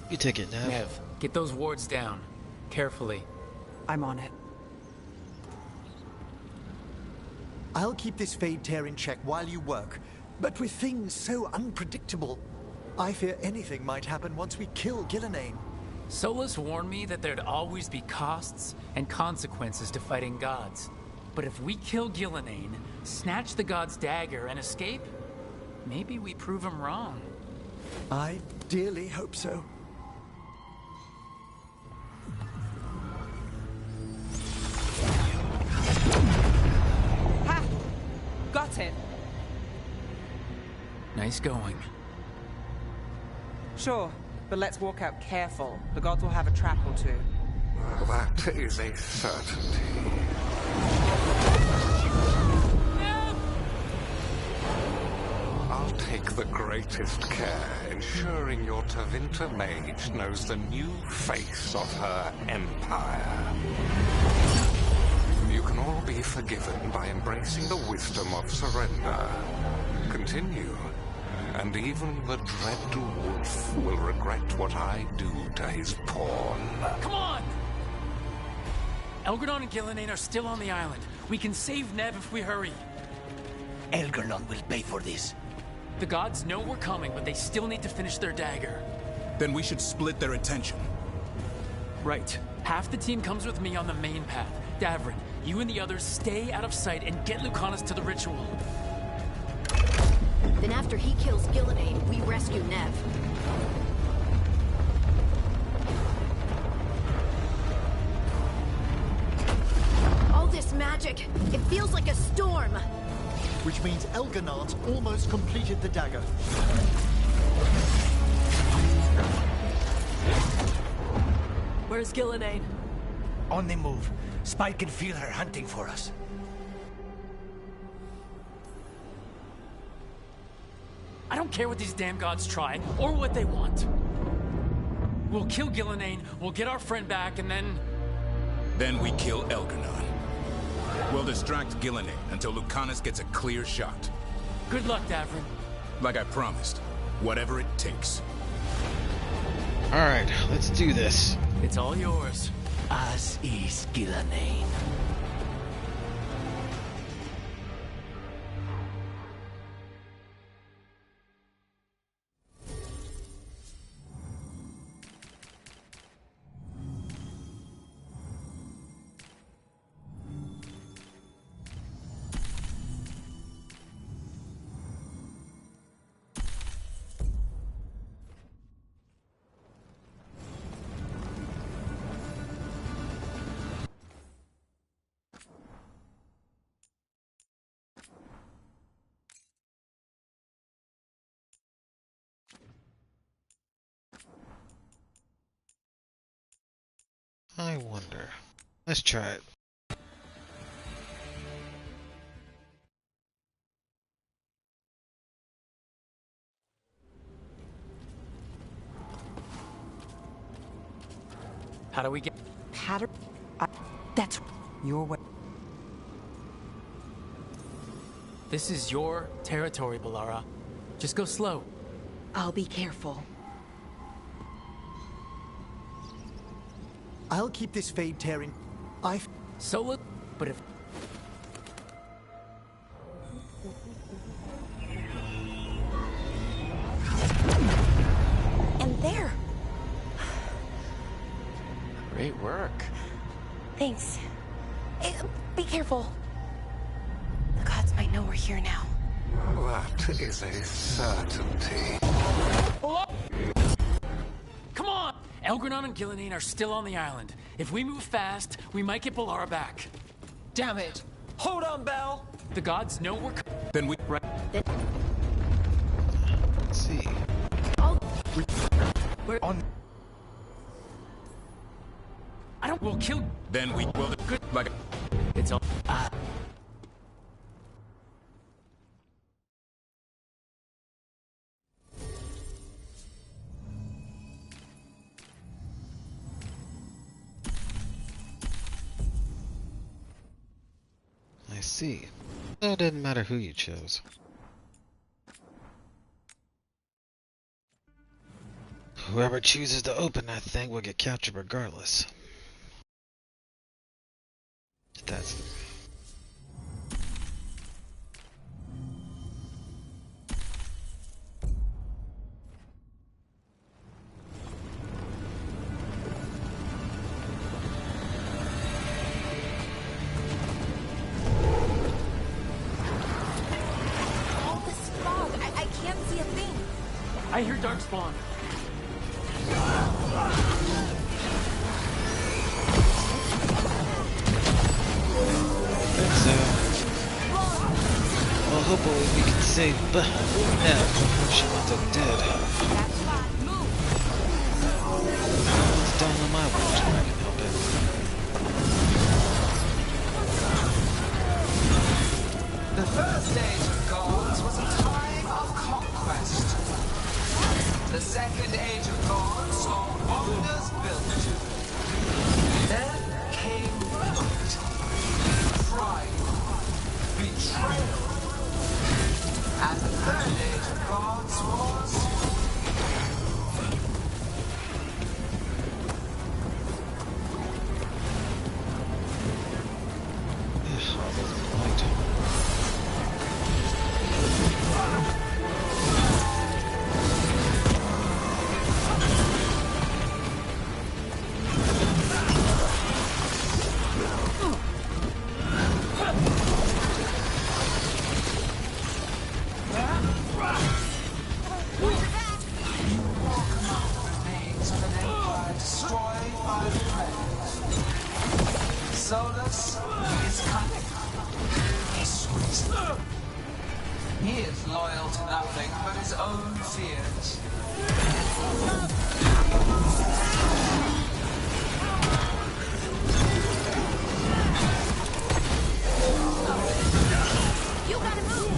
Speaker 1: You take it, Nev.
Speaker 3: Nev, get those wards down. Carefully.
Speaker 6: I'm on it.
Speaker 8: I'll keep this fade tear in check while you work, but with things so unpredictable, I fear anything might happen once we kill Gillenane.
Speaker 3: Solus warned me that there'd always be costs and consequences to fighting gods. But if we kill Gillenane, snatch the god's dagger, and escape, maybe we prove him wrong.
Speaker 8: I dearly hope so.
Speaker 6: Ha! Got it.
Speaker 3: Nice going.
Speaker 6: Sure, but let's walk out careful. The gods will have a trap or two.
Speaker 12: That is a certainty. I'll take the greatest care, ensuring your Tevinter mage knows the new face of her empire. You can all be forgiven by embracing the wisdom of surrender. Continue, and even the dread wolf will regret what I do to his pawn.
Speaker 3: Come on! Elgradon and Gillenane are still on the island. We can save Nev if we hurry.
Speaker 4: Elgradon will pay for this.
Speaker 3: The gods know we're coming, but they still need to finish their dagger.
Speaker 16: Then we should split their attention.
Speaker 3: Right. Half the team comes with me on the main path. Davrin, you and the others stay out of sight and get Lucanus to the ritual.
Speaker 5: Then after he kills Gillenane, we rescue Nev. All this magic, it feels like a storm.
Speaker 8: Which means Elganat almost completed the dagger.
Speaker 11: Where's Gillenane?
Speaker 4: On the move. Spike can feel her hunting for us.
Speaker 3: I don't care what these damn gods try, or what they want. We'll kill Gillenane, we'll get our friend back, and then...
Speaker 16: Then we kill Elgernon. We'll distract Gillenane until Lucanus gets a clear shot.
Speaker 3: Good luck, Davrin.
Speaker 16: Like I promised, whatever it takes.
Speaker 1: Alright, let's do this.
Speaker 3: It's all yours.
Speaker 4: As is Gillenane.
Speaker 1: I wonder. Let's try it.
Speaker 3: How do we get...
Speaker 6: Pattern? That's your way.
Speaker 3: This is your territory, Balara. Just go slow.
Speaker 10: I'll be careful.
Speaker 8: I'll keep this fade tearing.
Speaker 3: Solo, but if...
Speaker 10: And there!
Speaker 3: Great work.
Speaker 10: Thanks. Be careful. The gods might know we're here now.
Speaker 12: That is a certainty.
Speaker 3: Come on! Elgernon and Gillenane are still on the island. If we move fast, we might get Balara back.
Speaker 17: Damn it! Hold on, Belle!
Speaker 3: The gods know we're...
Speaker 16: Then we...
Speaker 1: Let's see.
Speaker 3: We're on... I don't... We'll kill...
Speaker 16: Then we will...
Speaker 3: Good...
Speaker 16: Like...
Speaker 3: It's all...
Speaker 1: I see. So it didn't matter who you chose. Whoever chooses to open that thing will get captured regardless. That's...
Speaker 10: All this fog, I can't see a thing.
Speaker 3: I hear Darkspawn.
Speaker 1: Well, hopefully we can save Nev before she winds up dead. It's done on my watch if I can help it.
Speaker 14: The first age of gods was a time of conquest. The second age of gods saw wonders built. Then came guilt, pride, betrayal. And the third age of gods was... Solus is cunning. Sweet. He is loyal to nothing but his own fears.
Speaker 10: You gotta move!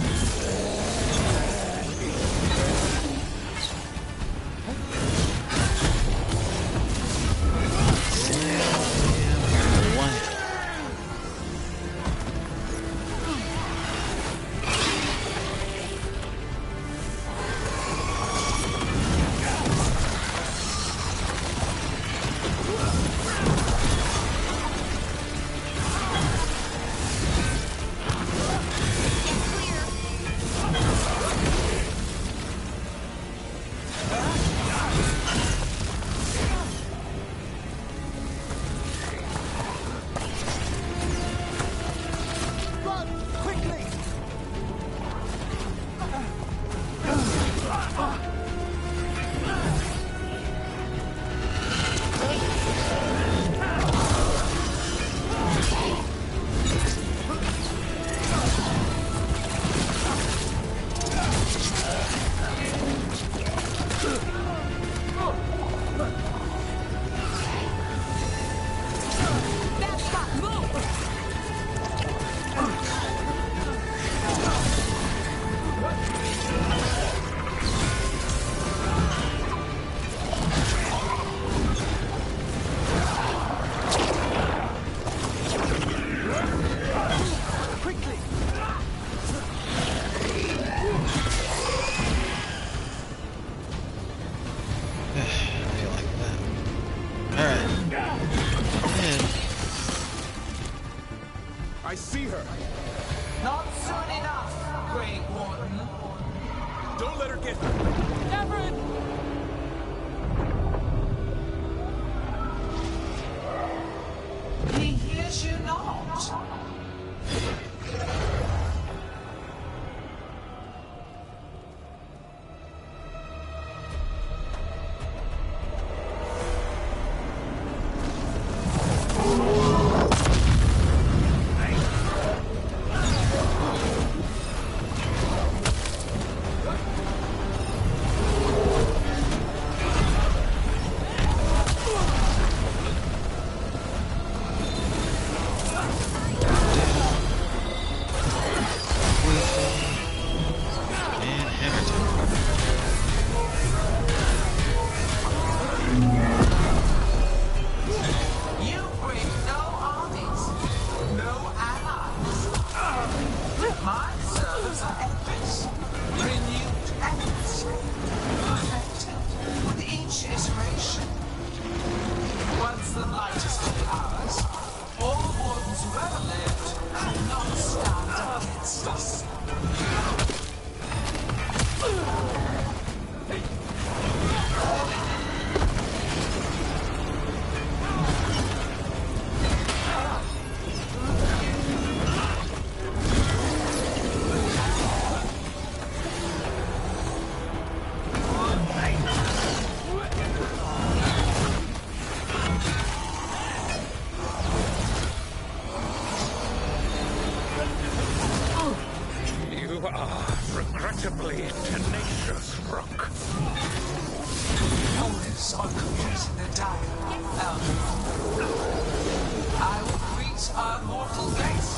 Speaker 1: Alright. And
Speaker 16: I see her.
Speaker 14: Not soon enough, Great Warden.
Speaker 16: Don't let her get
Speaker 17: Everett!
Speaker 14: He hears you not. You bring no armies, no allies. My servants are efforts, renewed efforts, perfected with each iteration. Once the light is fully ours, all wardens who ever lived cannot stand against us.
Speaker 12: You are regrettably tenacious, Rook.
Speaker 14: Orders on completing the dial, Elder. I will greet our mortal guest.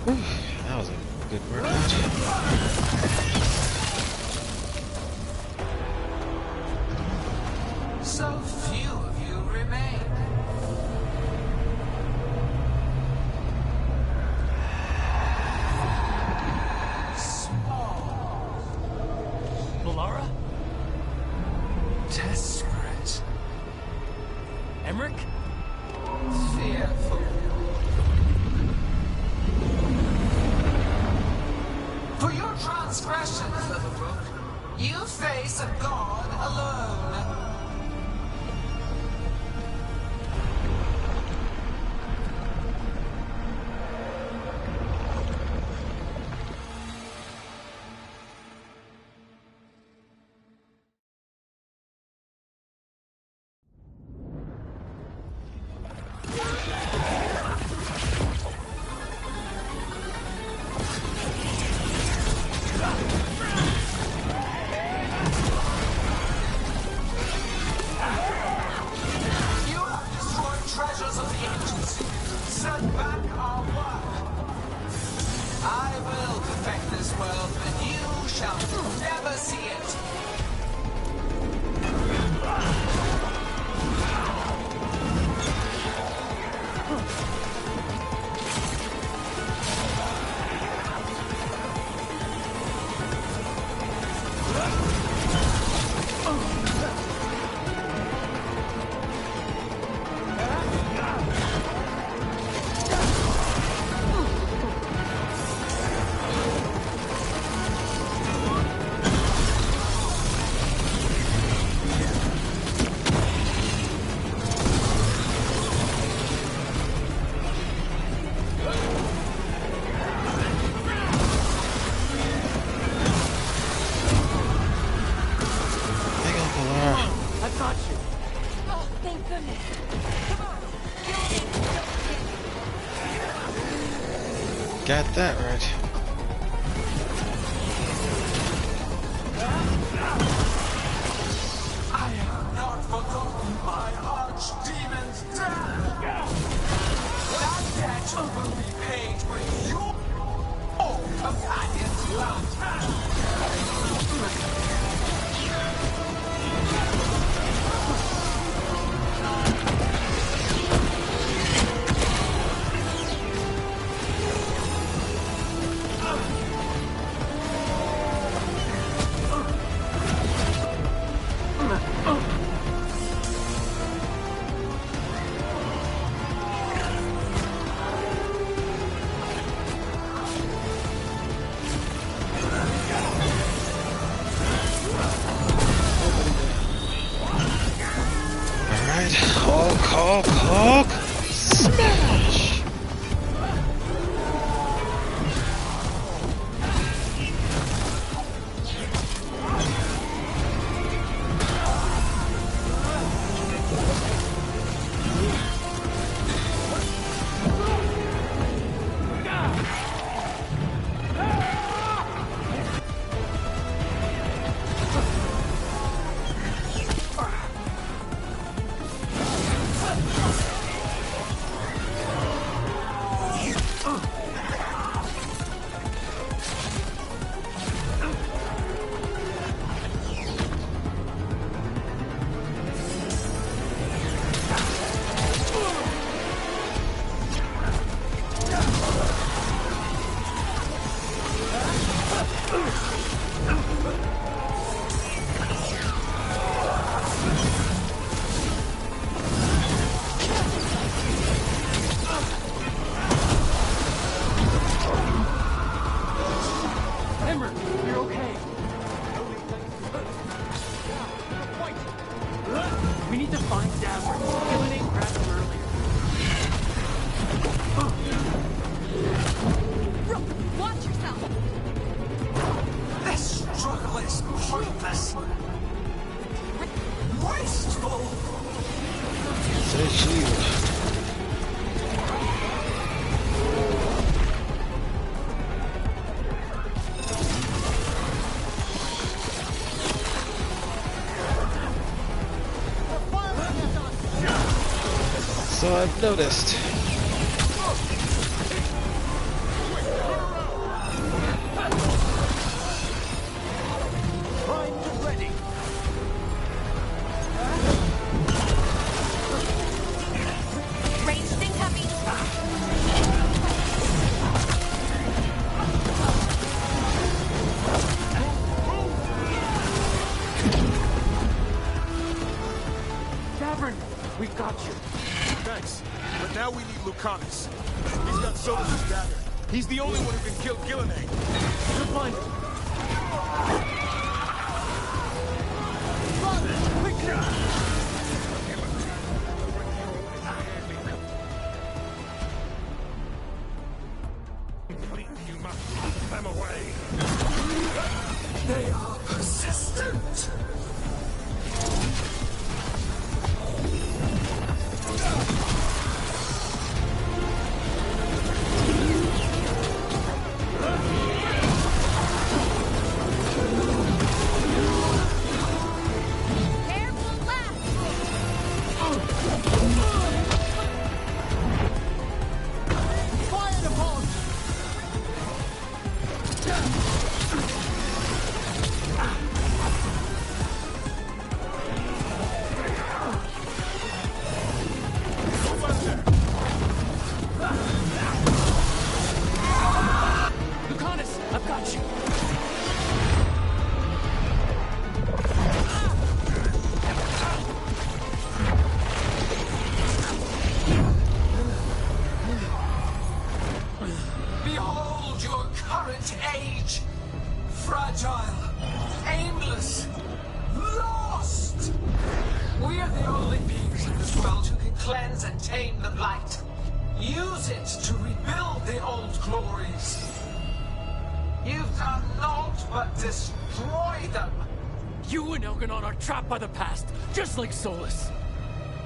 Speaker 1: Whew, that was a good workout.
Speaker 14: So few of you remain. Small.
Speaker 17: Laura?
Speaker 14: Desperate.
Speaker 17: Emmerich?
Speaker 14: Fearful. For your transgressions, little book, you face a god alone.
Speaker 1: Got that right.
Speaker 14: I have not forgotten my archdemon's death. That debt will be paid with your companion's blood.
Speaker 1: Hulk, smash!
Speaker 17: We need to find Dazzler. Gillenane grabbed him earlier.
Speaker 5: Watch yourself!
Speaker 14: This struggle is pointless. Wasteful.
Speaker 1: Say shield. So I've noticed.
Speaker 18: Lucanus. He's got Solus's dagger. He's the only one who can kill Gillenane.
Speaker 17: You'll find him.
Speaker 15: You must keep them away.
Speaker 14: They are persistent.
Speaker 17: Lucanus, I've got you.
Speaker 14: Behold your current age. Fragile, aimless, lost. We are the only beings in this world who can cleanse and tame the blight. Use it to rebuild the old glories. You've done naught but destroy them.
Speaker 17: You and Elganon are trapped by the past, just like Solus.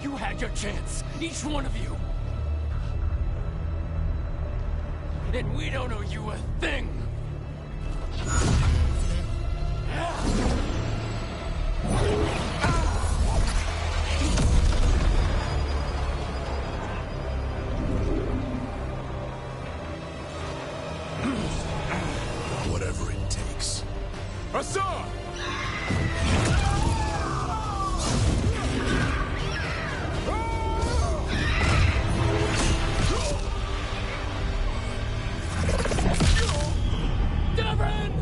Speaker 17: You had your chance, each one of you. And we don't owe you a thing.
Speaker 9: Whatever it takes.
Speaker 18: Assad!
Speaker 17: Devin!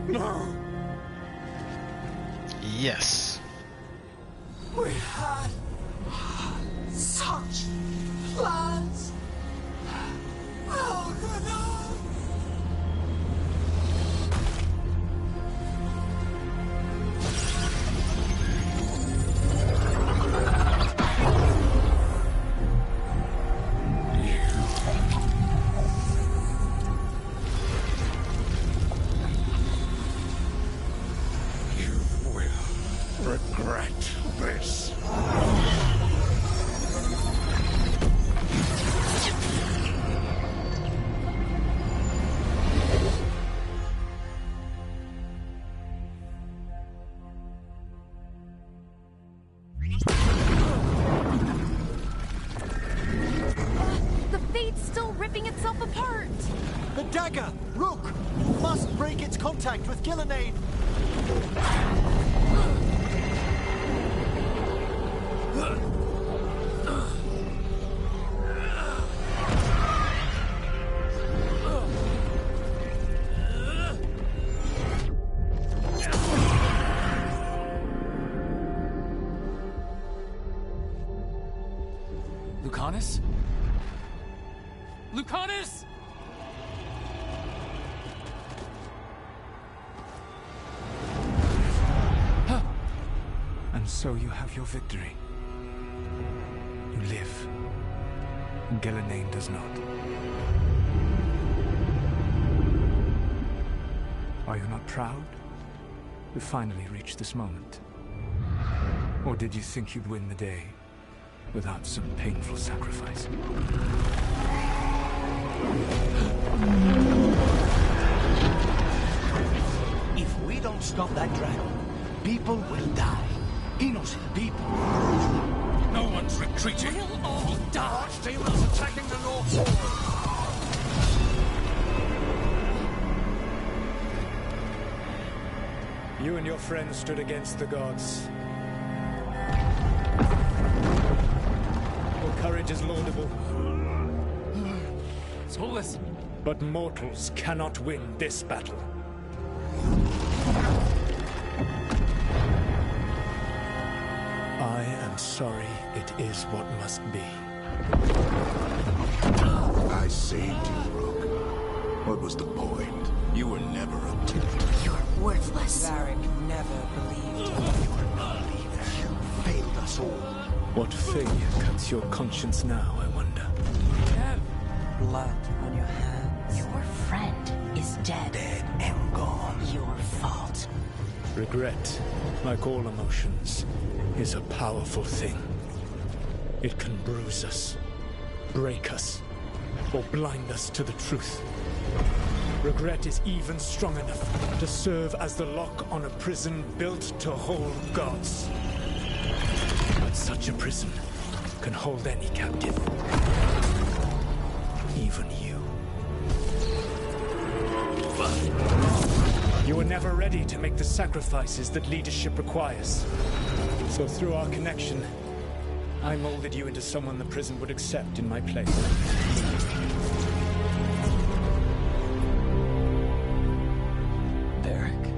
Speaker 18: No!
Speaker 1: Yes.
Speaker 14: We had such plans. Elganon! You will regret this.
Speaker 10: The Fate's still ripping itself apart.
Speaker 8: The dagger! Rook! You must break its contact with Gillenane!
Speaker 3: Lucanus? Lucanus!
Speaker 19: And so you have your victory. You live. Ghilanane does not. Are you not proud? You finally reached this moment. Or did you think you'd win the day without some painful sacrifice?
Speaker 4: If we don't stop that dragon, people will die. Innocent people.
Speaker 16: No one's retreating.
Speaker 14: We'll all die. Archdemons attacking the North Wall.
Speaker 19: You and your friends stood against the gods. Your courage is laudable.
Speaker 17: Solus.
Speaker 19: But mortals cannot win this battle. I am sorry, it is what must be.
Speaker 9: I saved you, Rook. What was the point?
Speaker 16: You were never a team.
Speaker 5: You're worthless.
Speaker 6: Varric never believed.
Speaker 4: You are not a leader. You failed us all.
Speaker 19: What failure cuts your conscience now, I wonder?
Speaker 6: Blood on your hands.
Speaker 5: Your friend is dead.
Speaker 4: Dead and gone.
Speaker 5: Your fault.
Speaker 19: Regret, like all emotions, is a powerful thing. It can bruise us, break us, or blind us to the truth. Regret is even strong enough to serve as the lock on a prison built to hold gods. But such a prison can hold any captive. Even you. You were never ready to make the sacrifices that leadership requires. So through our connection, I molded you into someone the prison would accept in my place.
Speaker 3: Varric.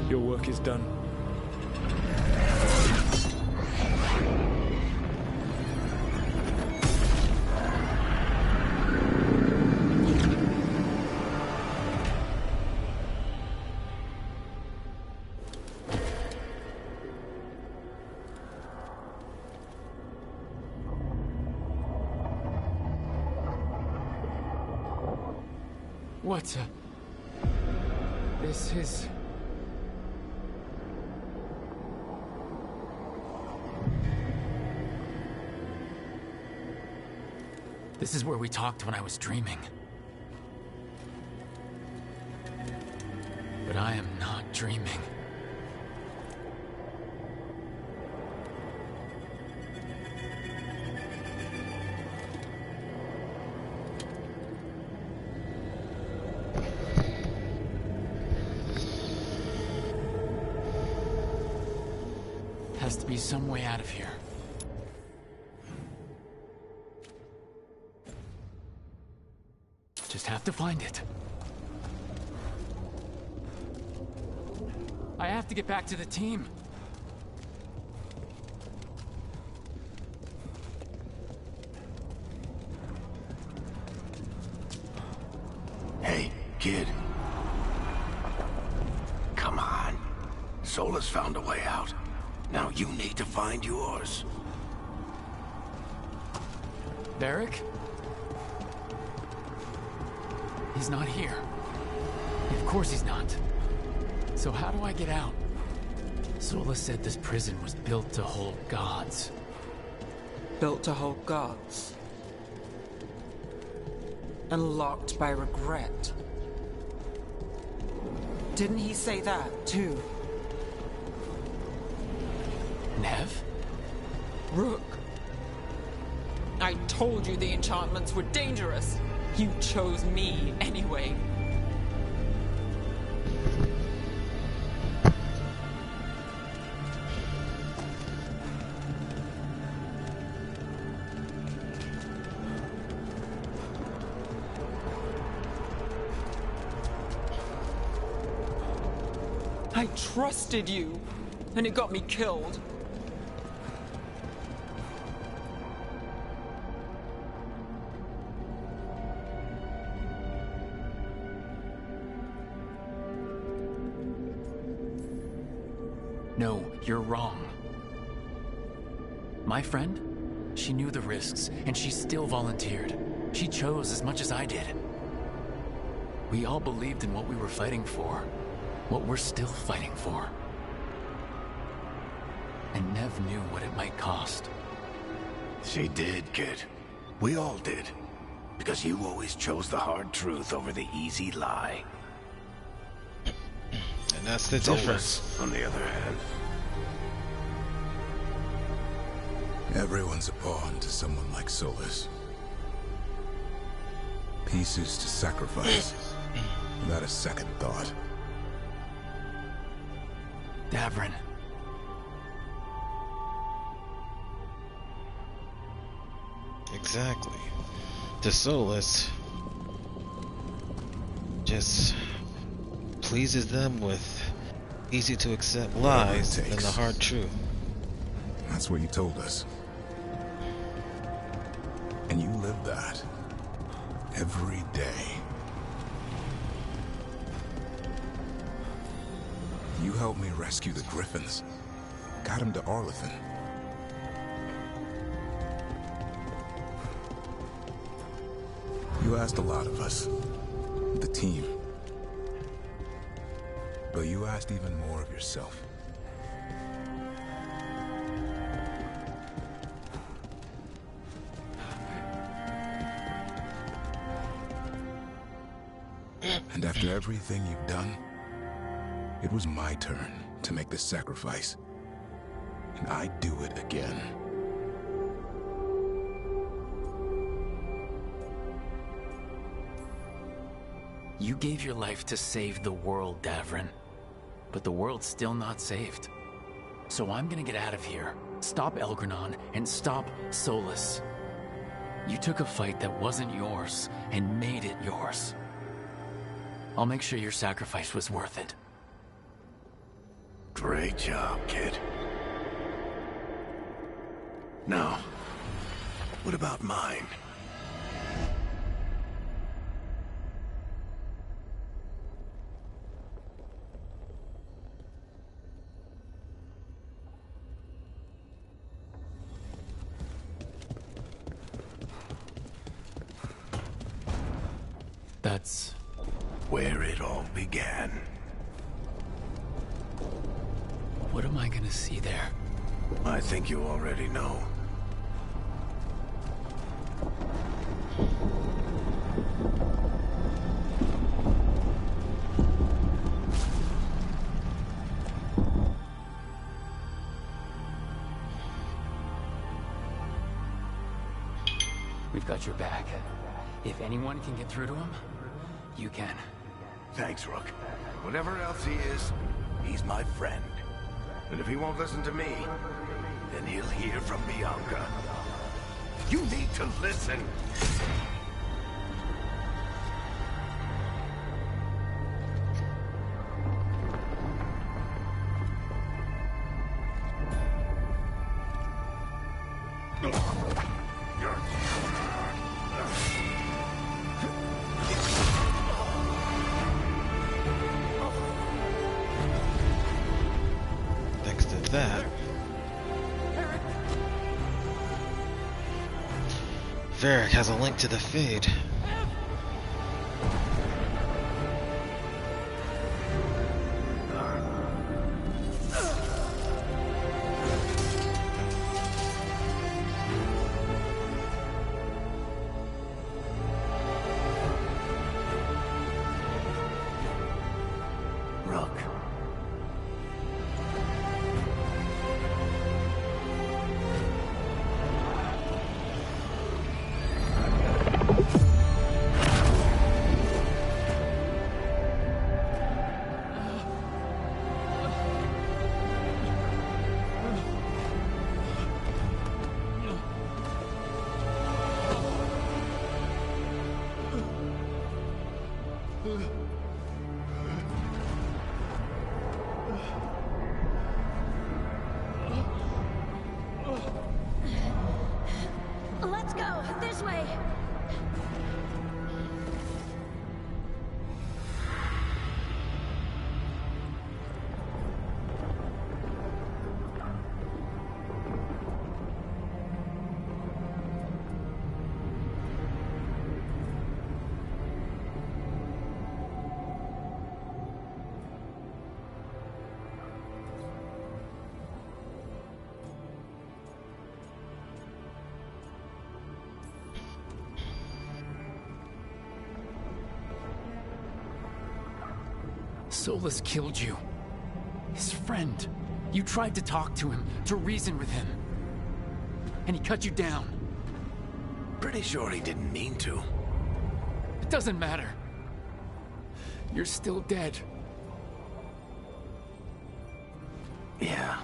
Speaker 19: Your work is done.
Speaker 17: What? This is...
Speaker 3: This is where we talked when I was dreaming. But I am not dreaming. Has to be some way out of here. Just have to find it. I have to get back to the team.
Speaker 4: Hey, kid. Come on. Solus found a way out. Now you need to find yours.
Speaker 3: Varric? He's not here. Of course he's not. So how do I get out? Solus said this prison was built to hold gods.
Speaker 6: Built to hold gods. And locked by regret. Didn't he say that, too?
Speaker 3: Nev?
Speaker 6: Rook. I told you the enchantments were dangerous. You chose me anyway. I trusted you, and it got me killed.
Speaker 3: No, you're wrong. My friend, she knew the risks, and she still volunteered. She chose as much as I did. We all believed in what we were fighting for, what we're still fighting for. And Nev knew what it might cost.
Speaker 4: She did, kid. We all did. Because you always chose the hard truth over the easy lie.
Speaker 1: And that's the difference.
Speaker 4: On the other hand.
Speaker 9: Everyone's a pawn to someone like Solus. Pieces to sacrifice, without a second thought.
Speaker 3: Davrin.
Speaker 1: Exactly. To Solus just pleases them with easy to accept lies than the hard truth.
Speaker 9: That's what you told us. And you live that every day. You helped me rescue the Griffins. Got him to Arlethan. You asked a lot of us, the team. But you asked even more of yourself. And after everything you've done, it was my turn to make the sacrifice. And I'd do it again.
Speaker 3: You gave your life to save the world, Davrin. But the world's still not saved. So I'm gonna get out of here, stop Elgranon, and stop Solus. You took a fight that wasn't yours, and made it yours. I'll make sure your sacrifice was worth it.
Speaker 4: Great job, kid. Now, what about mine?
Speaker 3: That's
Speaker 4: where it all began.
Speaker 3: What am I gonna see there?
Speaker 4: I think you already know.
Speaker 3: We've got your back. If anyone can get through to him, you can.
Speaker 4: Thanks, Rook. Whatever else he is, he's my friend. And if he won't listen to me, then he'll hear from Bianca. You need to listen!
Speaker 1: Varric has a link to the Fade.
Speaker 20: Let's go! This way!
Speaker 3: Solus killed you. His friend. You tried to talk to him, to reason with him. And he cut you down.
Speaker 4: Pretty sure he didn't mean to.
Speaker 3: It doesn't matter. You're still dead.
Speaker 4: Yeah.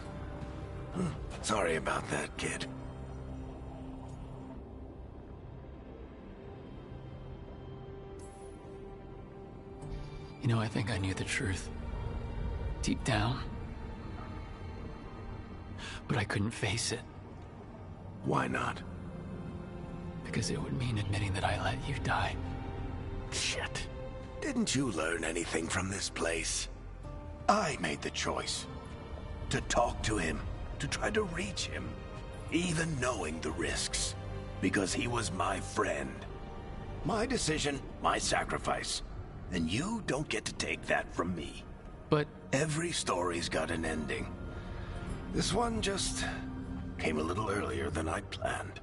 Speaker 4: Sorry about that, kid.
Speaker 3: You know, I think I knew the truth. Deep down. But I couldn't face it.
Speaker 4: Why not?
Speaker 3: Because it would mean admitting that I let you die.
Speaker 4: Shit. Didn't you learn anything from this place? I made the choice. To talk to him. To try to reach him. Even knowing the risks. Because he was my friend. My decision, my sacrifice. And you don't get to take that from me.
Speaker 3: But
Speaker 4: every story's got an ending. This one just came a little earlier than I'd planned.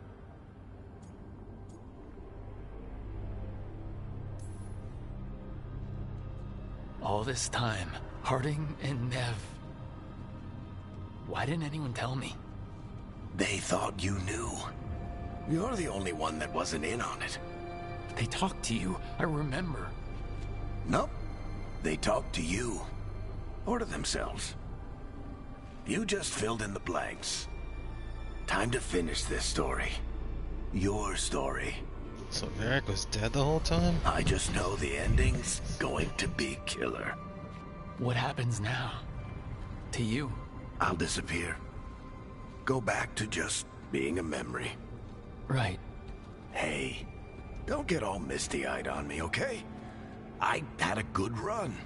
Speaker 3: All this time, Harding and Nev. Why didn't anyone tell me?
Speaker 4: They thought you knew. You're the only one that wasn't in on it.
Speaker 3: They talked to you, I remember.
Speaker 4: Nope. They talked to you. Or to themselves. You just filled in the blanks. Time to finish this story. Your story.
Speaker 1: So Varric was dead the whole time?
Speaker 4: I just know the ending's going to be killer.
Speaker 3: What happens now? To you?
Speaker 4: I'll disappear. Go back to just being a memory.
Speaker 3: Right.
Speaker 4: Hey, don't get all misty-eyed on me, okay? I had a good run,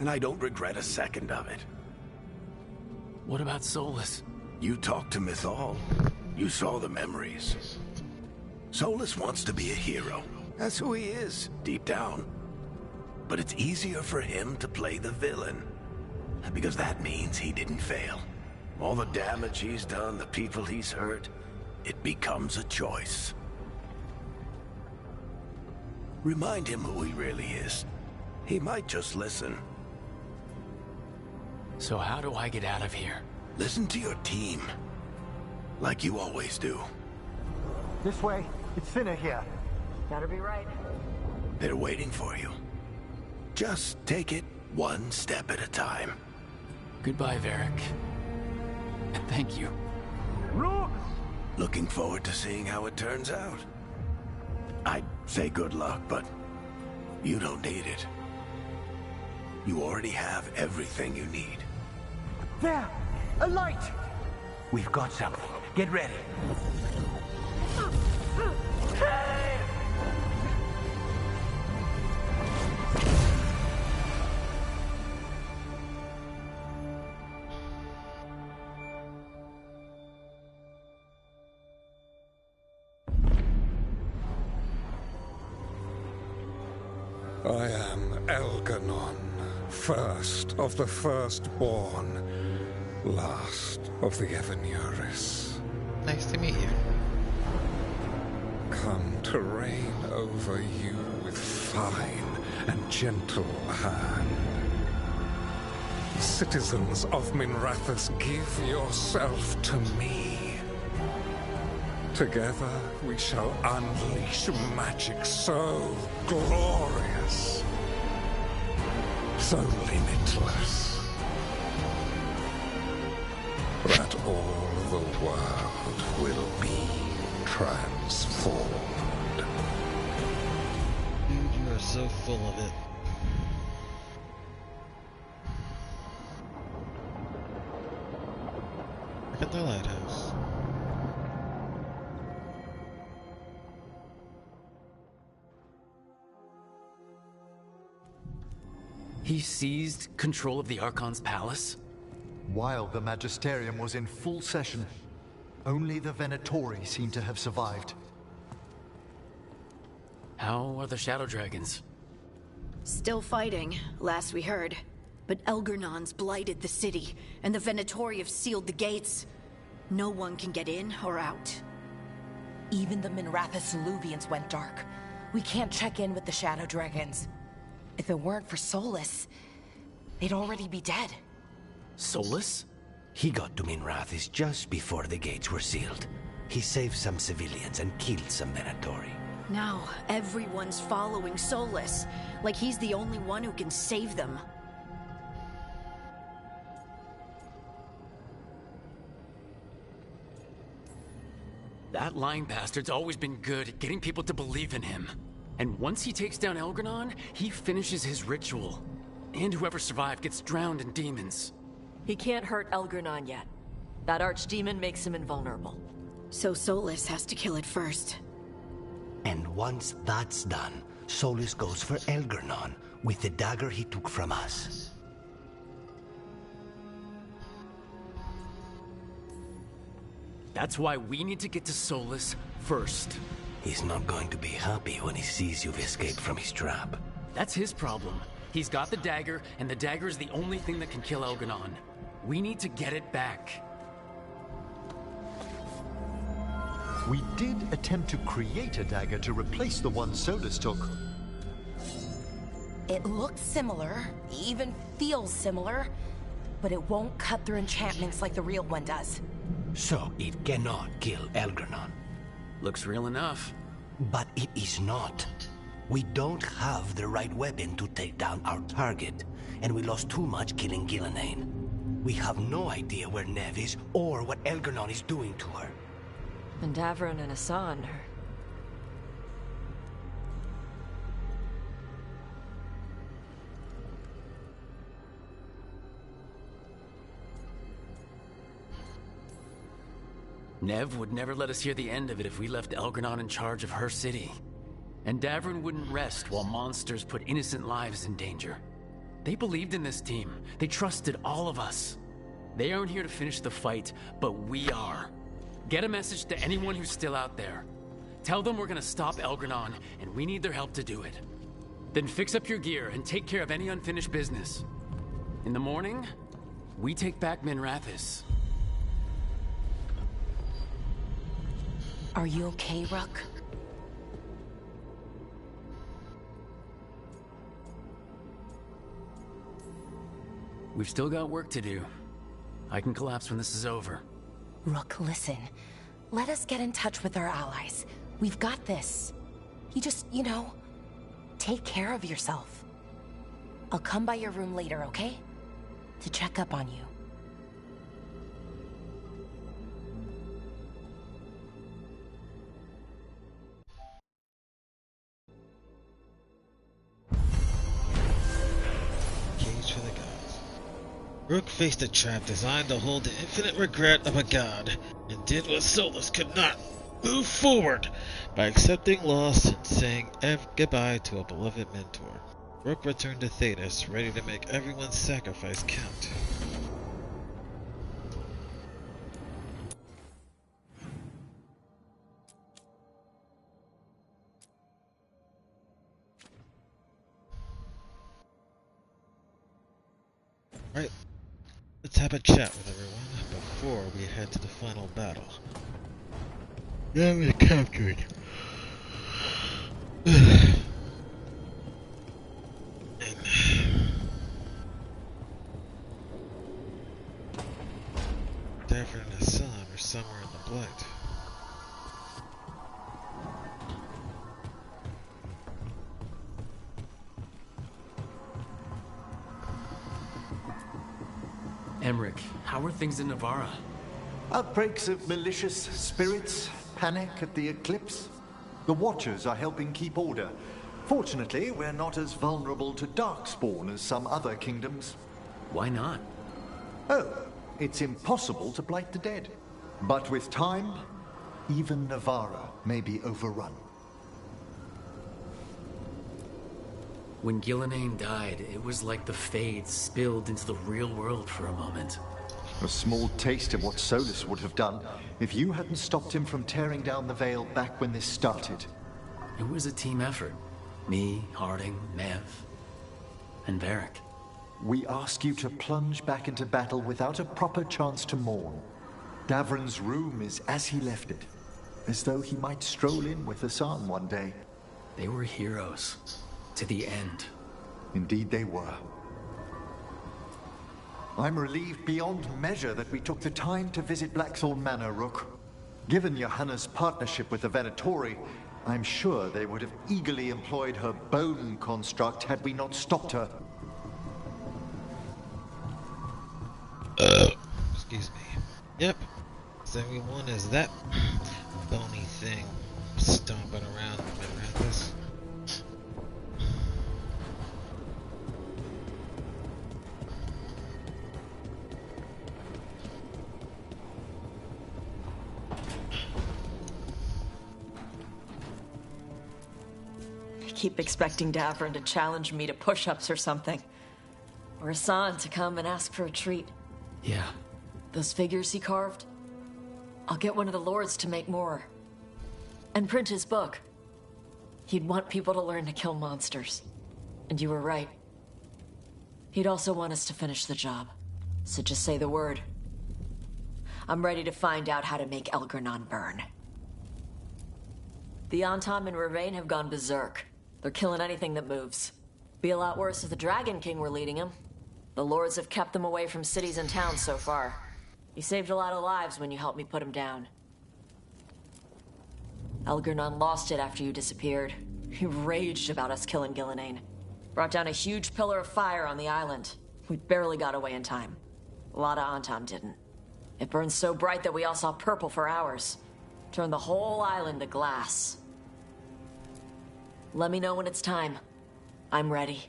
Speaker 4: and I don't regret a second of it.
Speaker 3: What about Solus?
Speaker 4: You talked to Mythal. You saw the memories. Solus wants to be a hero. That's who he is, deep down. But it's easier for him to play the villain. Because that means he didn't fail. All the damage he's done, the people he's hurt, it becomes a choice. Remind him who he really is. He might just listen.
Speaker 3: So how do I get out of here?
Speaker 4: Listen to your team. Like you always do.
Speaker 8: This way. It's thinner here.
Speaker 11: Better be right.
Speaker 4: They're waiting for you. Just take it one step at a time.
Speaker 3: Goodbye, Varric. And thank you.
Speaker 8: Rook!
Speaker 4: Looking forward to seeing how it turns out. I'd say good luck, but you don't need it. You already have everything you need.
Speaker 8: There! A light! We've got something. Get ready.
Speaker 12: I am Elganon, first of the firstborn, last of the Evanuris.
Speaker 1: Nice to meet you.
Speaker 12: Come to reign over you with fine and gentle hand. Citizens of Minrathous, give yourself to me. Together we shall unleash magic so glorious, so limitless, that all the world will be transformed.
Speaker 1: Dude, you are so full of it. Look at the lighthouse.
Speaker 3: He seized control of the Archon's palace?
Speaker 8: While the Magisterium was in full session, only the Venatori seem to have survived.
Speaker 3: How are the Shadow Dragons?
Speaker 5: Still fighting, last we heard. But Elgernon's blighted the city, and the Venatori have sealed the gates. No one can get in or out.
Speaker 10: Even the Minrathous Illuvians went dark. We can't check in with the Shadow Dragons. If it weren't for Solus... they'd already be dead.
Speaker 3: Solus?
Speaker 21: He got to Minrathis just before the gates were sealed. He saved some civilians and killed some Venatori.
Speaker 5: Now, everyone's following Solus, like he's the only one who can save them.
Speaker 3: That lying bastard's always been good at getting people to believe in him. And once he takes down Elgranon, he finishes his ritual. And whoever survived gets drowned in demons.
Speaker 11: He can't hurt Elgranon yet. That archdemon makes him invulnerable.
Speaker 5: So Solus has to kill it first.
Speaker 21: And once that's done, Solus goes for Elgranon with the dagger he took from us.
Speaker 3: That's why we need to get to Solus first.
Speaker 21: He's not going to be happy when he sees you've escaped from his trap.
Speaker 3: That's his problem. He's got the dagger, and the dagger is the only thing that can kill Elgranon. We need to get it back.
Speaker 8: We did attempt to create a dagger to replace the one Solus took.
Speaker 10: It looks similar, even feels similar, but it won't cut through enchantments like the real one does.
Speaker 21: So it cannot kill Elgranon.
Speaker 3: Looks real enough.
Speaker 21: But it is not. We don't have the right weapon to take down our target, and we lost too much killing Gillenane. We have no idea where Neve is or what Elgranon is doing to her.
Speaker 11: And Davron and Hassan are...
Speaker 3: Nev would never let us hear the end of it if we left Elgranon in charge of her city. And Davron wouldn't rest while monsters put innocent lives in danger. They believed in this team. They trusted all of us. They aren't here to finish the fight, but we are. Get a message to anyone who's still out there. Tell them we're gonna stop Elgranon, and we need their help to do it. Then fix up your gear and take care of any unfinished business. In the morning, we take back Minrathis.
Speaker 10: Are you okay, Rook?
Speaker 3: We've still got work to do. I can collapse when this is over.
Speaker 10: Rook, listen. Let us get in touch with our allies. We've got this. You just, take care of yourself. I'll come by your room later, okay? To check up on you.
Speaker 1: Cage for the gods. Rook faced a trap designed to hold the infinite regret of a god, and did what Solus could not: move forward by accepting loss and saying goodbye to a beloved mentor. Rook returned to Thedas, ready to make everyone's sacrifice count. Right, let's have a chat with everyone before we head to the final battle. Enemy captured. Davron and Hassan are somewhere in the Blight.
Speaker 3: Emmerich, how are things in Navarra?
Speaker 8: Outbreaks of malicious spirits, panic at the eclipse. The Watchers are helping keep order. Fortunately, we're not as vulnerable to Darkspawn as some other kingdoms.
Speaker 3: Why not?
Speaker 8: Oh, it's impossible to blight the dead. But with time, even Navarra may be overrun.
Speaker 3: When Gillenane died, it was like the Fades spilled into the real world for a moment.
Speaker 8: A small taste of what Solus would have done if you hadn't stopped him from tearing down the Veil back when this started.
Speaker 3: It was a team effort. Me, Harding, Nev, and Varric.
Speaker 8: We ask you to plunge back into battle without a proper chance to mourn. Davron's room is as he left it, as though he might stroll in with Hassan one day.
Speaker 3: They were heroes. To the end.
Speaker 8: Indeed they were. I'm relieved beyond measure that we took the time to visit Blackthorn Manor, Rook. Given Johanna's partnership with the Venatori, I'm sure they would have eagerly employed her bone construct had we not stopped her.
Speaker 1: Excuse me. Yep. 71 is that bony thing stomping around this.
Speaker 11: I keep expecting Davrin to challenge me to push-ups or something. Or Hassan to come and ask for a treat.
Speaker 3: Yeah.
Speaker 11: Those figures he carved? I'll get one of the lords to make more. And print his book. He'd want people to learn to kill monsters. And you were right. He'd also want us to finish the job. So just say the word. I'm ready to find out how to make Elgernon burn. The Antam and Ravain have gone berserk. They're killing anything that moves. Be a lot worse if the Dragon King were leading them. The lords have kept them away from cities and towns so far. You saved a lot of lives when you helped me put him down. Elgernon lost it after you disappeared. He raged about us killing Gillenane. Brought down a huge pillar of fire on the island. We barely got away in time. A lot of Antam didn't. It burned so bright that we all saw purple for hours. Turned the whole island to glass. Let me know when it's time. I'm ready.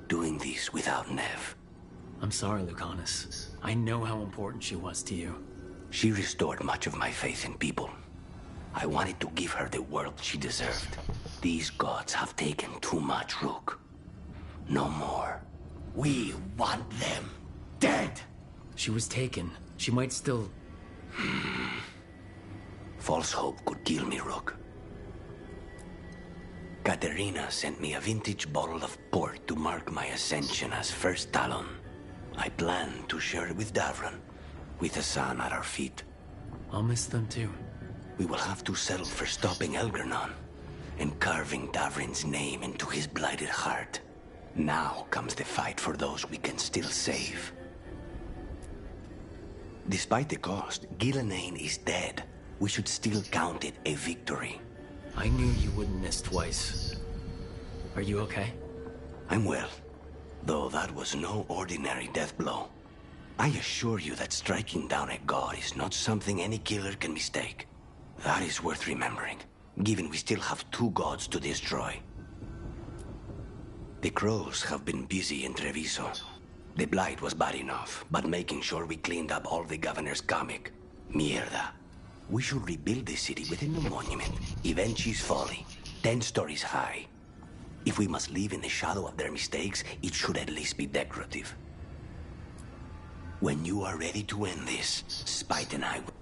Speaker 21: Doing this without Nev.
Speaker 3: I'm sorry, Lucanus. I know how important she was to you.
Speaker 21: She restored much of my faith in people. I wanted to give her the world she deserved. These gods have taken too much, Rook. No more. We want them dead.
Speaker 3: She was taken. She might still...
Speaker 21: False hope could kill me, Rook. Katerina sent me a vintage bottle of port to mark my ascension as First Talon. I plan to share it with Davrin, with Hassan at our feet.
Speaker 3: I'll miss them too.
Speaker 21: We will have to settle for stopping Elgernon and carving Davrin's name into his blighted heart. Now comes the fight for those we can still save. Despite the cost, Gillenane is dead. We should still count it a victory.
Speaker 3: I knew you wouldn't miss twice. Are you okay?
Speaker 21: I'm well, though that was no ordinary death blow. I assure you that striking down a god is not something any killer can mistake. That is worth remembering, given we still have 2 gods to destroy. The crows have been busy in Treviso. The blight was bad enough, but making sure we cleaned up all the governor's comic. Mierda. We should rebuild the city within the monument, Evenchi's Folly, 10 stories high. If we must live in the shadow of their mistakes, it should at least be decorative. When you are ready to end this, Spite and I will...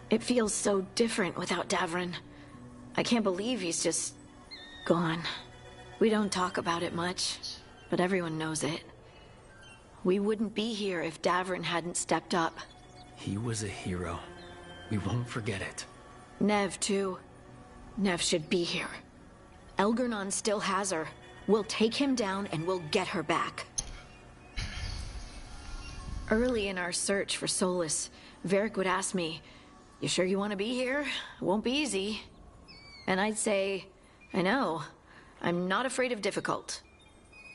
Speaker 5: It feels so different without Davrin. I can't believe he's just... gone. We don't talk about it much, but everyone knows it. We wouldn't be here if Davrin hadn't stepped up.
Speaker 3: He was a hero. We won't forget it.
Speaker 5: Nev, too. Nev should be here. Elgernon still has her. We'll take him down and we'll get her back. Early in our search for Solus, Varric would ask me, "You sure you want to be here? It won't be easy." And I'd say, "I know. I'm not afraid of difficult."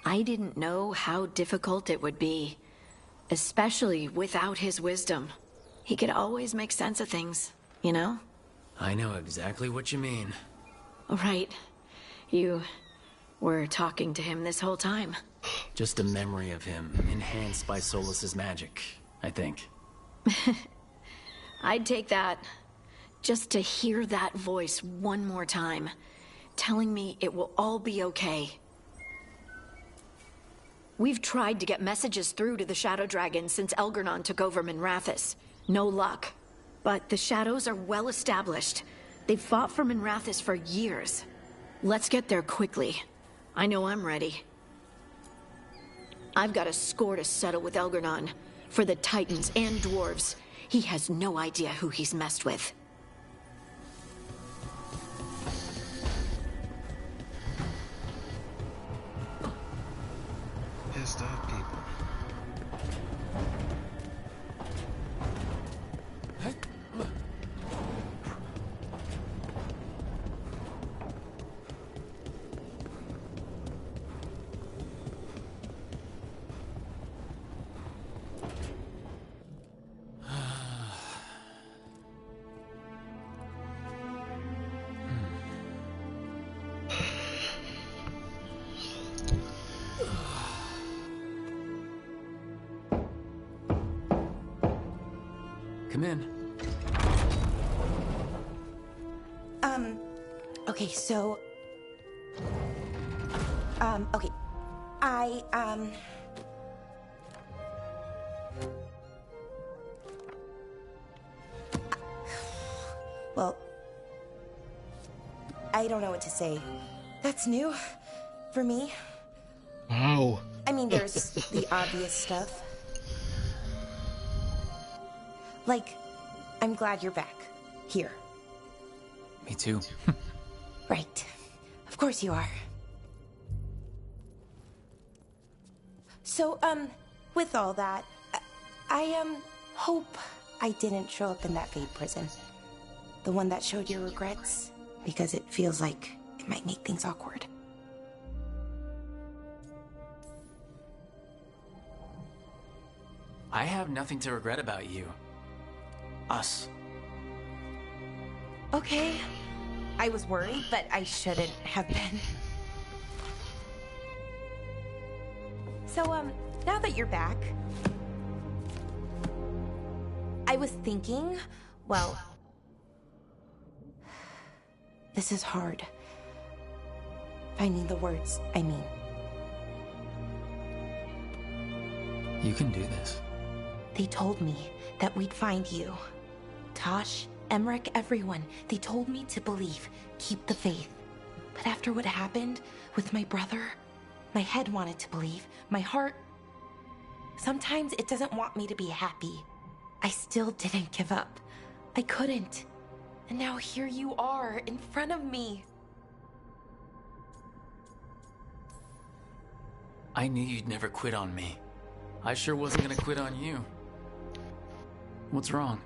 Speaker 5: I didn't know how difficult it would be, especially without his wisdom. He could always make sense of things, you know?
Speaker 3: I know exactly what you mean.
Speaker 5: Right. You were talking to him this whole time.
Speaker 3: Just a memory of him, enhanced by Solus's magic, I think.
Speaker 5: I'd take that. Just to hear that voice one more time, telling me it will all be okay. We've tried to get messages through to the Shadow Dragon since Elgernon took over Minrathous. No luck. But the Shadows are well established. They've fought for Minrathous for years. Let's get there quickly. I know I'm ready. I've got a score to settle with Elgernon. For the Titans and Dwarves. He has no idea who he's messed with.
Speaker 1: Pissed off people.
Speaker 3: Come in.
Speaker 10: Okay, so... okay. Well... I don't know what to say. That's new. For me.
Speaker 1: Wow.
Speaker 10: I mean, there's the obvious stuff. Like, I'm glad you're back. Here.
Speaker 3: Me too.
Speaker 10: Right. Of course you are. So, with all that, I hope I didn't show up in that Fade prison. The one that showed your regrets, because it feels like it might make things awkward.
Speaker 3: I have nothing to regret about you. Us.
Speaker 10: Okay. I was worried, but I shouldn't have been. So, now that you're back, I was thinking, well, this is hard. Finding the words, I mean.
Speaker 3: You can do this.
Speaker 10: They told me that we'd find you. Tosh, Emmerich, everyone. They told me to believe, keep the faith. But after what happened with my brother, my head wanted to believe. My heart... Sometimes it doesn't want me to be happy. I still didn't give up. I couldn't. And now here you are, in front of me.
Speaker 3: I knew you'd never quit on me. I sure wasn't gonna quit on you. What's wrong?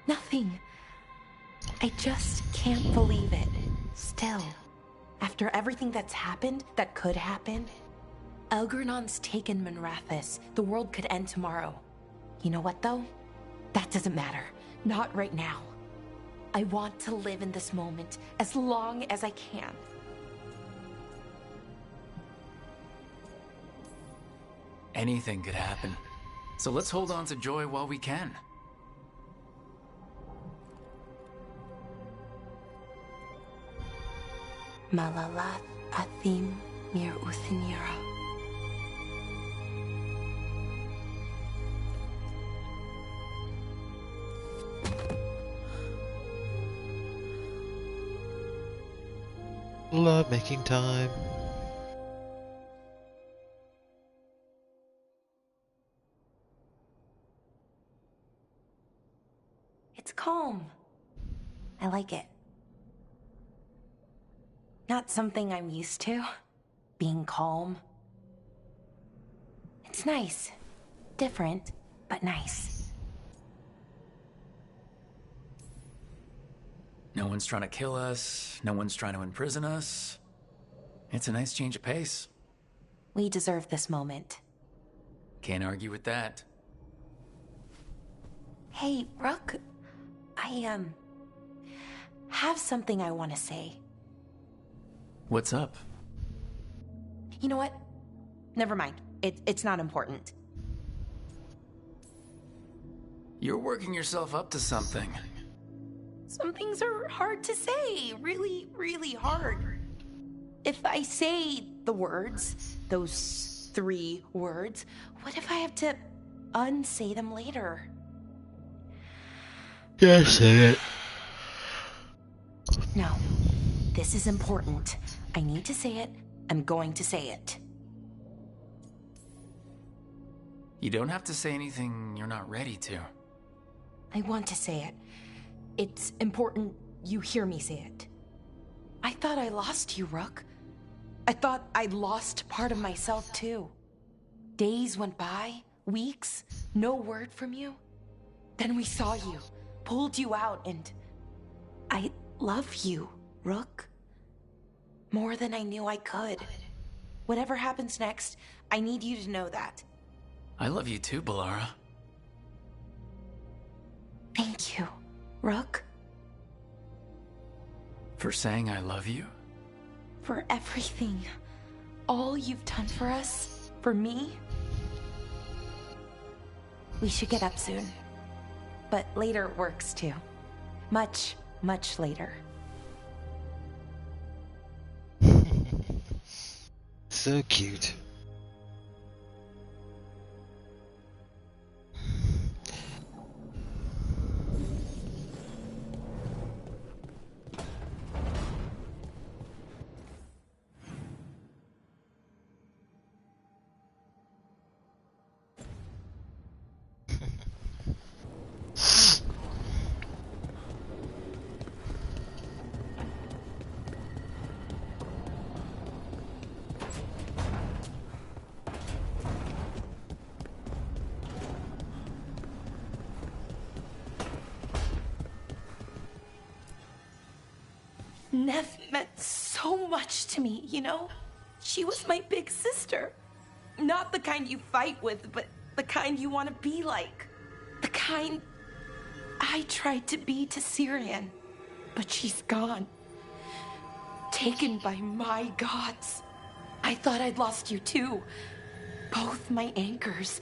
Speaker 10: Nothing. I just can't believe it. Still. After everything that's happened, that could happen, Elgernon's taken Minrathous. The world could end tomorrow. You know what, though? That doesn't matter. Not right now. I want to live in this moment as long as I can.
Speaker 3: Anything could happen. So let's hold on to joy while we can.
Speaker 10: Malalath Athim Mir Uthinira.
Speaker 1: Love making time.
Speaker 10: It's calm. I like it. Not something I'm used to. Being calm. It's nice. Different, but nice.
Speaker 3: No one's trying to kill us. No one's trying to imprison us. It's a nice change of pace.
Speaker 10: We deserve this moment.
Speaker 3: Can't argue with that.
Speaker 10: Hey, Rook. I, have something I want to say.
Speaker 3: What's up?
Speaker 10: You know what? Never mind. It's not important.
Speaker 3: You're working yourself up to something.
Speaker 10: Some things are hard to say. Really, really hard. If I say the words, those 3 words, what if I have to unsay them later?
Speaker 1: Just say it.
Speaker 10: No. This is important. I need to say it. I'm going to say it.
Speaker 3: You don't have to say anything you're not ready to.
Speaker 10: I want to say it. It's important you hear me say it. I thought I lost you, Rook. I thought I'd lost part of myself, too. Days went by, weeks, no word from you. Then we saw you, pulled you out, and I love you, Rook. More than I knew I could. Whatever happens next, I need you to know that.
Speaker 3: I love you too, Bellara.
Speaker 10: Thank you, Rook.
Speaker 3: For saying I love you?
Speaker 10: For everything. All you've done for us. For me. We should get up soon. But later works too. Much, much later.
Speaker 1: So cute.
Speaker 10: Nev meant so much to me, you know? She was my big sister. Not the kind you fight with, but the kind you want to be like. The kind I tried to be to Syrian. But she's gone. Taken by my gods. I thought I'd lost you too. Both my anchors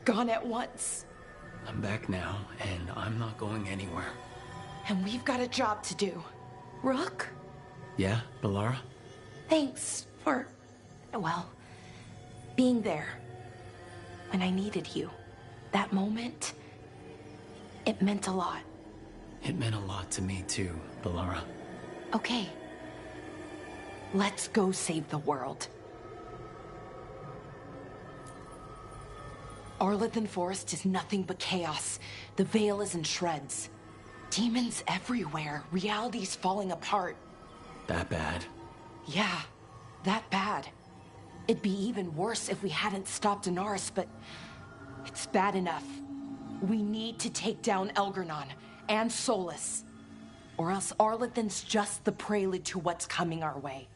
Speaker 10: gone at once.
Speaker 3: I'm back now, and I'm not going anywhere.
Speaker 10: And we've got a job to do. Rook?
Speaker 3: Yeah, Bellara?
Speaker 10: Thanks for, well, being there when I needed you. That moment, it meant a lot.
Speaker 3: It meant a lot to me too, Bellara.
Speaker 10: Okay. Let's go save the world. Arlathan Forest is nothing but chaos. The Veil is in shreds. Demons everywhere. Reality's falling apart.
Speaker 3: That bad?
Speaker 10: Yeah, that bad. It'd be even worse if we hadn't stopped Anaris, but it's bad enough. We need to take down Elgernon and Solus, or else Arlathan's just the prelude to what's coming our way.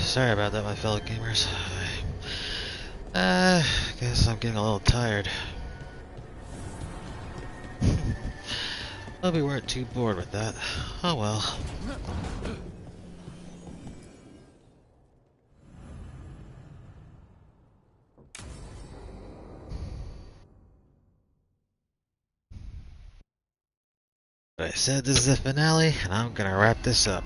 Speaker 1: Sorry about that, my fellow gamers. Guess I'm getting a little tired. Hope we weren't too bored with that. Oh well. But I said this is the finale, and I'm gonna wrap this up.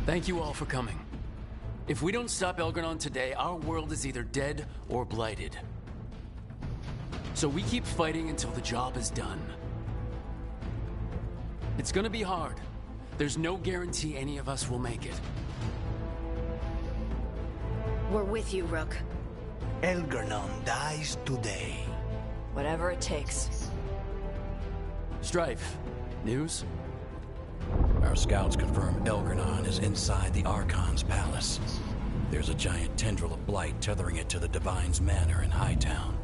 Speaker 3: Thank you all for coming. If we don't stop Elgarnon today, our world is either dead or blighted. So we keep fighting until the job is done. It's gonna be hard. There's no guarantee any of us will make it.
Speaker 5: We're with you, Rook.
Speaker 21: Elgarnon dies today.
Speaker 11: Whatever it takes.
Speaker 3: Strife, news?
Speaker 2: Our scouts confirm Elgarnon is inside the Archon's palace. There's a giant tendril of blight tethering it to the Divine's manor in Hightown.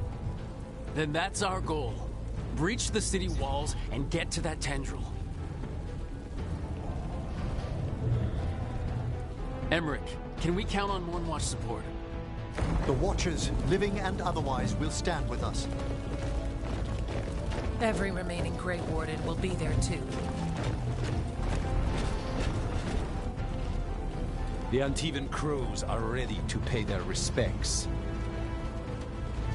Speaker 3: Then that's our goal. Breach the city walls and get to that tendril. Emmerich, can we count on Mornwatch support?
Speaker 8: The Watchers, living and otherwise, will stand with us.
Speaker 22: Every remaining Grey Warden will be there too.
Speaker 23: The Antivan crows are ready to pay their respects.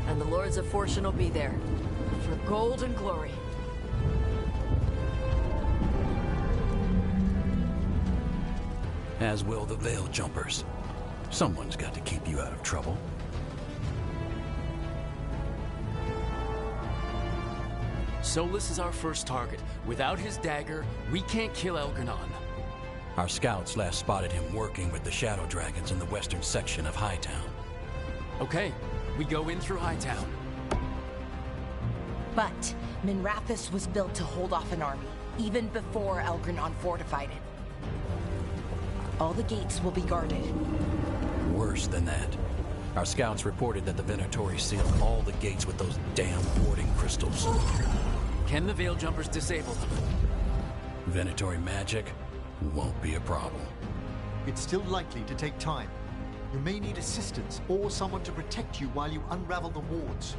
Speaker 11: And the Lords of Fortune will be there. For gold and glory.
Speaker 2: As will the Veil Jumpers. Someone's got to keep you out of trouble.
Speaker 3: Solus is our first target. Without his dagger, we can't kill Elgarnon.
Speaker 2: Our scouts last spotted him working with the Shadow Dragons in the western section of Hightown.
Speaker 3: Okay, we go in through Hightown.
Speaker 10: But Minrathous was built to hold off an army, even before Elgarnon fortified it. All the gates will be guarded.
Speaker 2: Worse than that. Our scouts reported that the Venatori sealed all the gates with those damn warding crystals.
Speaker 3: Can the Veil Jumpers disable them?
Speaker 2: Venatori magic won't be a problem.
Speaker 8: It's still likely to take time. You may need assistance or someone to protect you while you unravel the wards.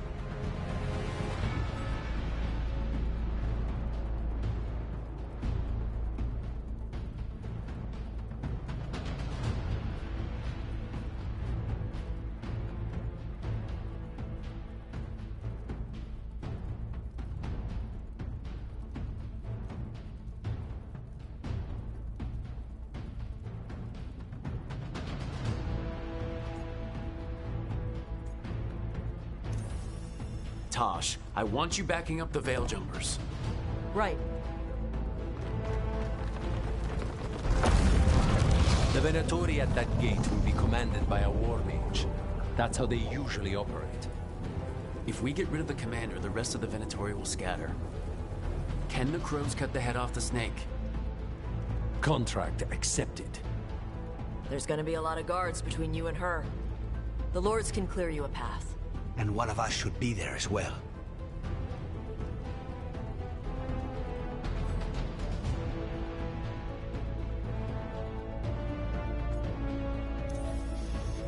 Speaker 3: Tosh, I want you backing up the Veil Jumpers.
Speaker 11: Right.
Speaker 23: The Venatori at that gate will be commanded by a war mage. That's how they usually operate.
Speaker 3: If we get rid of the commander, the rest of the Venatori will scatter. Can the crows cut the head off the snake?
Speaker 23: Contract accepted.
Speaker 11: There's gonna be a lot of guards between you and her. The Lords can clear you a path.
Speaker 21: And one of us should be there as well.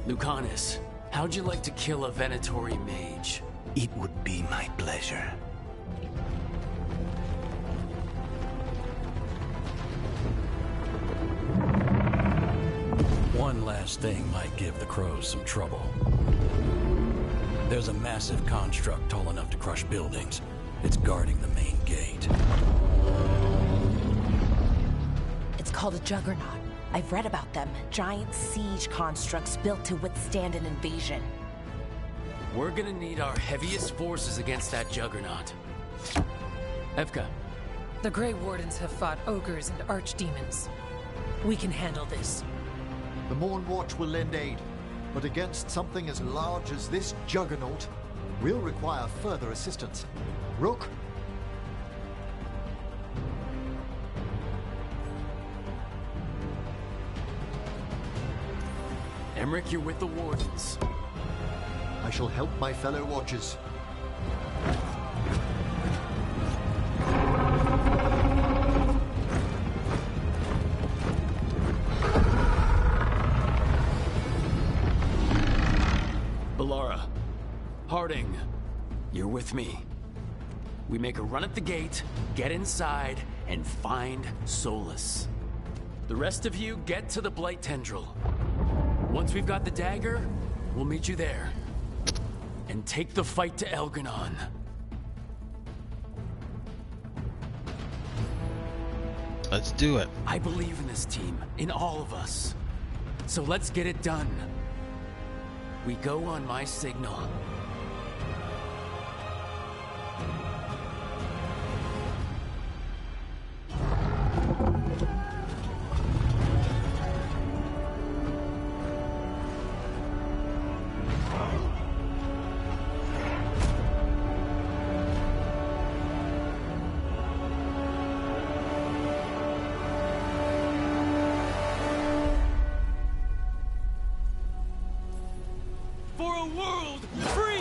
Speaker 3: Lucanus, how'd you like to kill a Venatori mage?
Speaker 21: It would be my pleasure.
Speaker 2: One last thing might give the crows some trouble. There's a massive construct tall enough to crush buildings. It's guarding the main gate.
Speaker 10: It's called a Juggernaut. I've read about them. Giant siege constructs built to withstand an invasion.
Speaker 3: We're gonna need our heaviest forces against that Juggernaut. Evka.
Speaker 22: The Grey Wardens have fought ogres and archdemons. We can handle this.
Speaker 8: The Morn Watch will lend aid, but against something as large as this Juggernaut, We'll require further assistance. Rook?
Speaker 3: Emmerich, you're with the Wardens.
Speaker 8: I shall help my fellow Watchers.
Speaker 3: Balara, Harding, you're with me. We make a run at the gate, get inside, and find Solus. The rest of you get to the Blight Tendril. Once we've got the dagger, we'll meet you there. And take the fight to Elganon.
Speaker 1: Let's do it.
Speaker 3: I believe in this team, in all of us. So let's get it done. We go on my signal.
Speaker 17: For a world free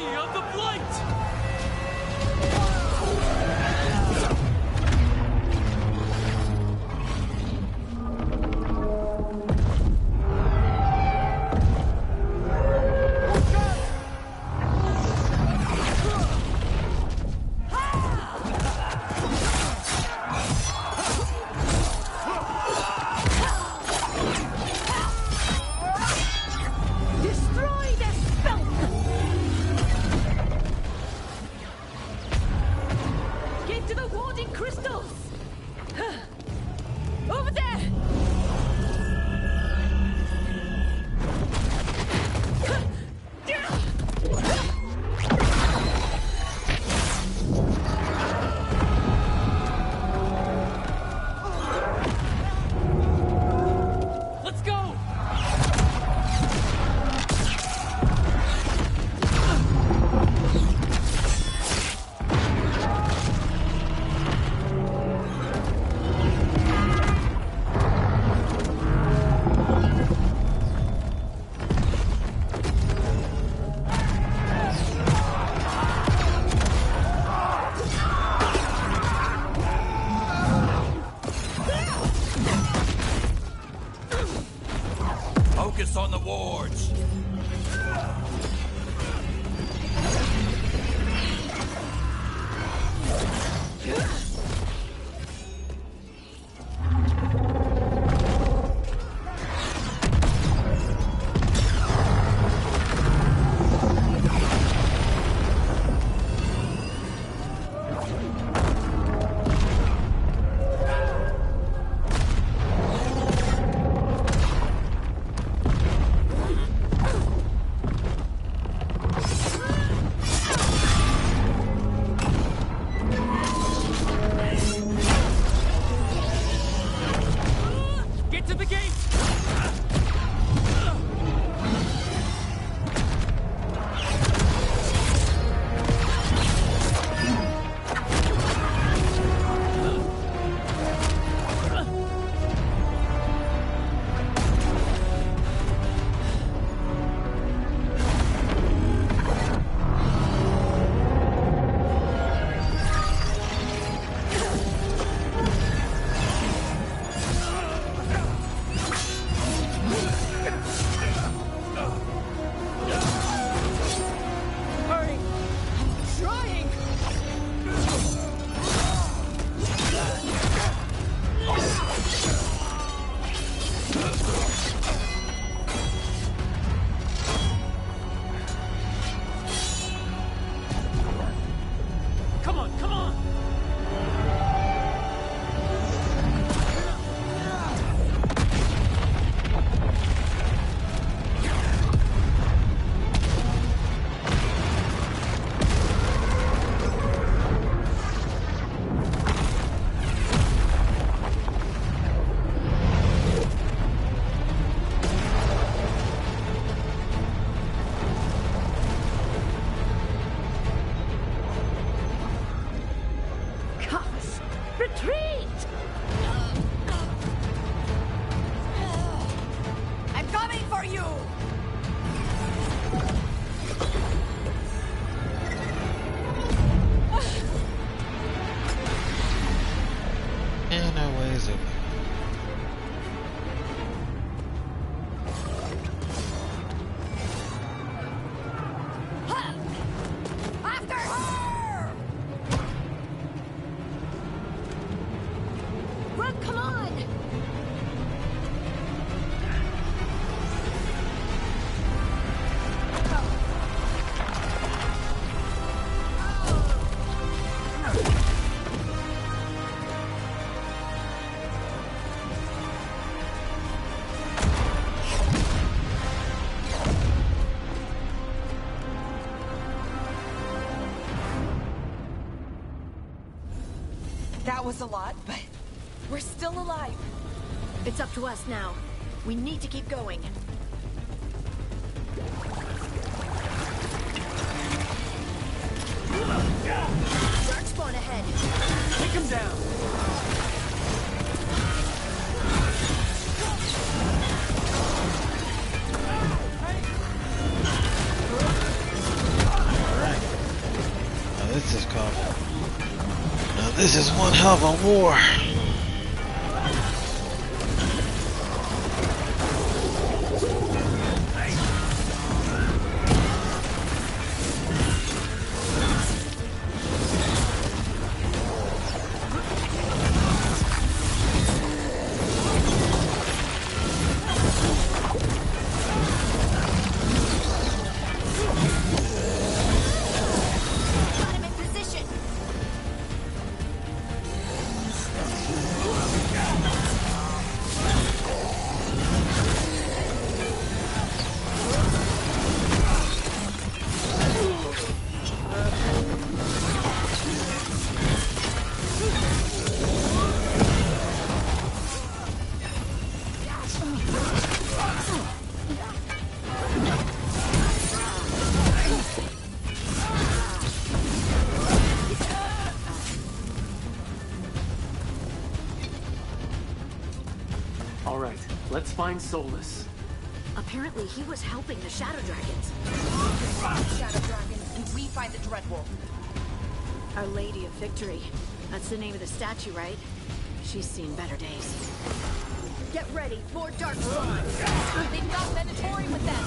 Speaker 10: That was a lot, but we're still alive.
Speaker 20: It's up to us now. We need to keep going. Dark spawn ahead.
Speaker 17: Take him down.
Speaker 1: Now this is called. Now this is one hell of a war.
Speaker 20: Got him in position.
Speaker 17: All right, let's find Solus.
Speaker 20: Apparently he was helping the Shadow Dragons.
Speaker 10: Shadow Dragon, and we fight the Dreadwolf.
Speaker 20: Our Lady of Victory. That's the name of the statue, right? She's seen better days. Get ready, more dark spawn.
Speaker 10: They've got Venatori with them.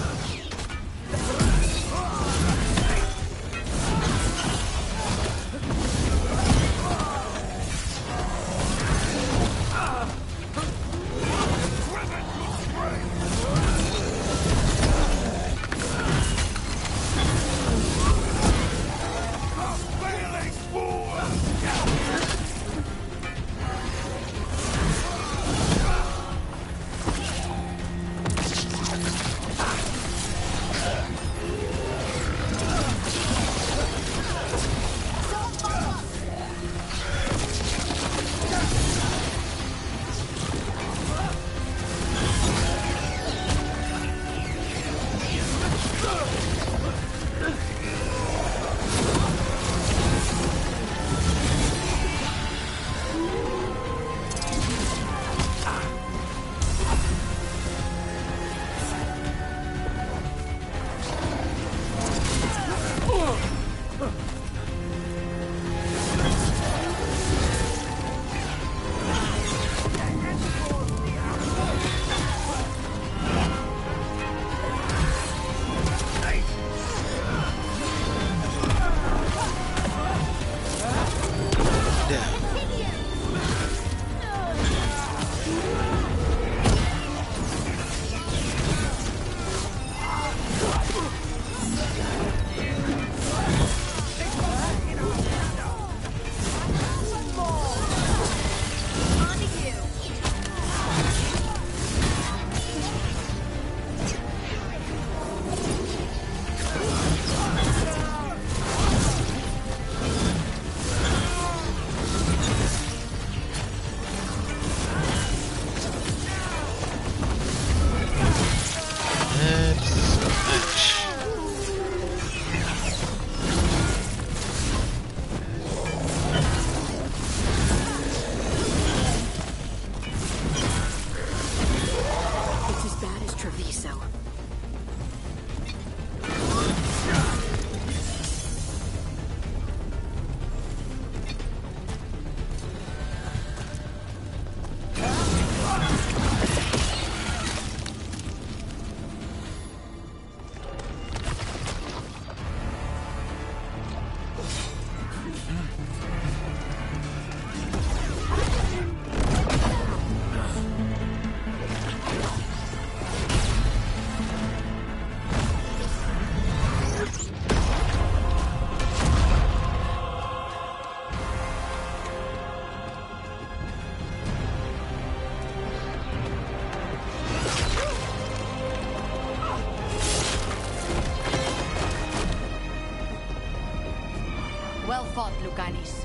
Speaker 20: Well fought, Lucanis.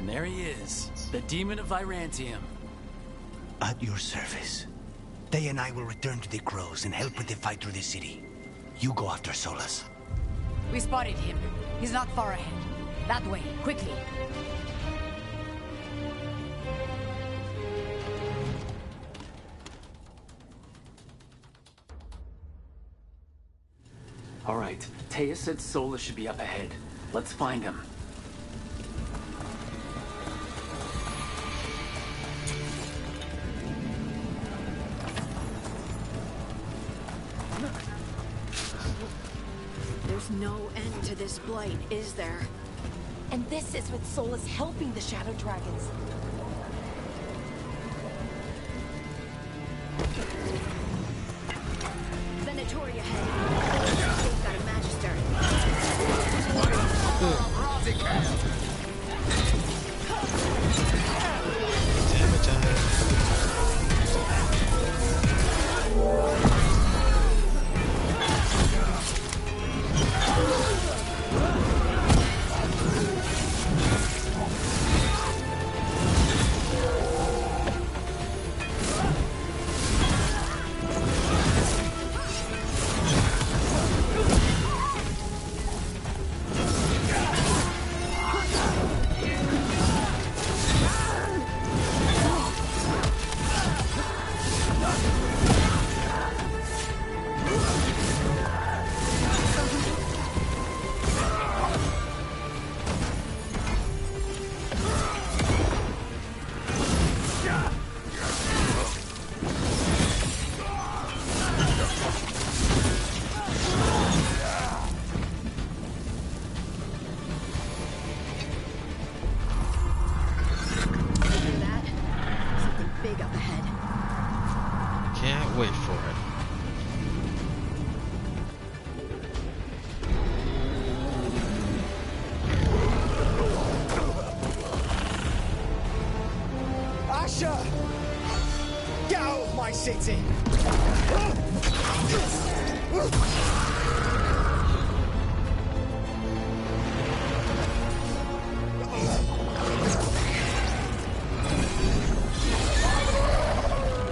Speaker 3: And there he is, the demon of Virantium.
Speaker 21: At your service. They and I will return to the Crows and help with the fight through the city. You go after Solus.
Speaker 20: We spotted him. He's not far ahead. That way, quickly.
Speaker 3: All right, Taya said Solus should be up ahead. Let's find him.
Speaker 20: There's no end to this blight, is there?
Speaker 10: And this is with Solus helping the Shadow Dragons.
Speaker 20: Venatori ahead. They've got a Magister.
Speaker 1: Wait for it.
Speaker 18: Asher! Get out of my city!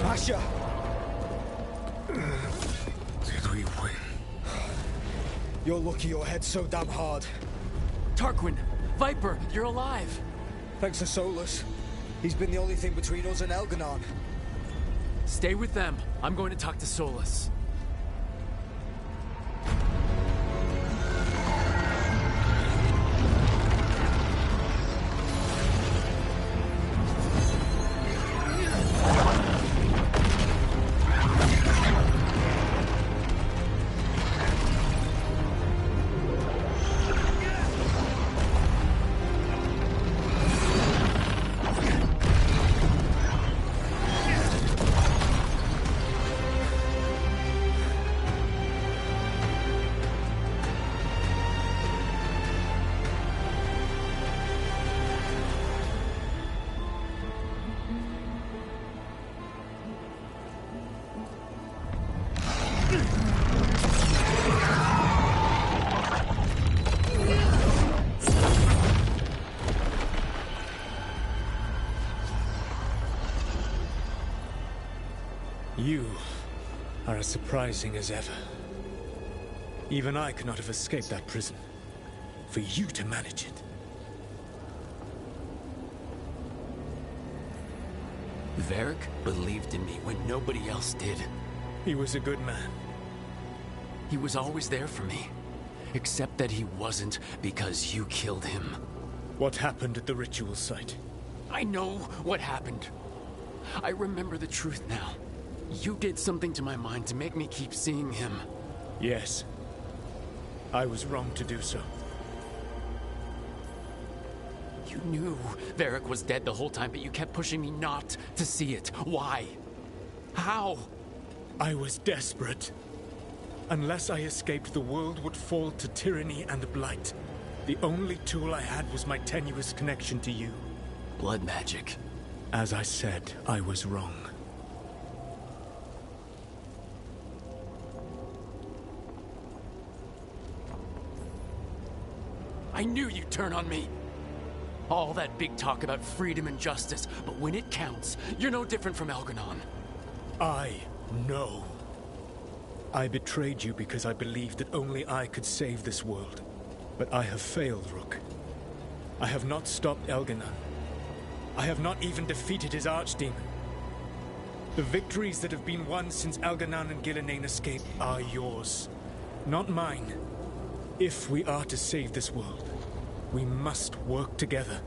Speaker 18: Asher!
Speaker 12: Did we win?
Speaker 18: You're lucky your head's so damn hard.
Speaker 3: Tarquin! Viper, you're alive!
Speaker 18: Thanks to Solus. He's been the only thing between us and Elganon.
Speaker 3: Stay with them. I'm going to talk to Solus.
Speaker 19: You are as surprising as ever. Even I could not have escaped that prison. For you to manage it.
Speaker 3: Varric believed in me when nobody else did.
Speaker 19: He was a good man.
Speaker 3: He was always there for me. Except that he wasn't because you killed him.
Speaker 19: What happened at the ritual site?
Speaker 3: I know what happened. I remember the truth now. You did something to my mind to make me keep seeing him.
Speaker 19: Yes. I was wrong to do so.
Speaker 3: You knew Varric was dead the whole time, but you kept pushing me not to see it. Why? How?
Speaker 19: I was desperate. Unless I escaped, the world would fall to tyranny and blight. The only tool I had was my tenuous connection to you.
Speaker 3: Blood magic.
Speaker 19: As I said, I was wrong.
Speaker 3: I knew you'd turn on me. All that big talk about freedom and justice, but when it counts, you're no different from Elganon.
Speaker 19: I know. I betrayed you because I believed that only I could save this world. But I have failed, Rook. I have not stopped Elganon. I have not even defeated his archdemon. The victories that have been won since Elganon and Gillenane escaped are yours, not mine. If we are to save this world, we must work together.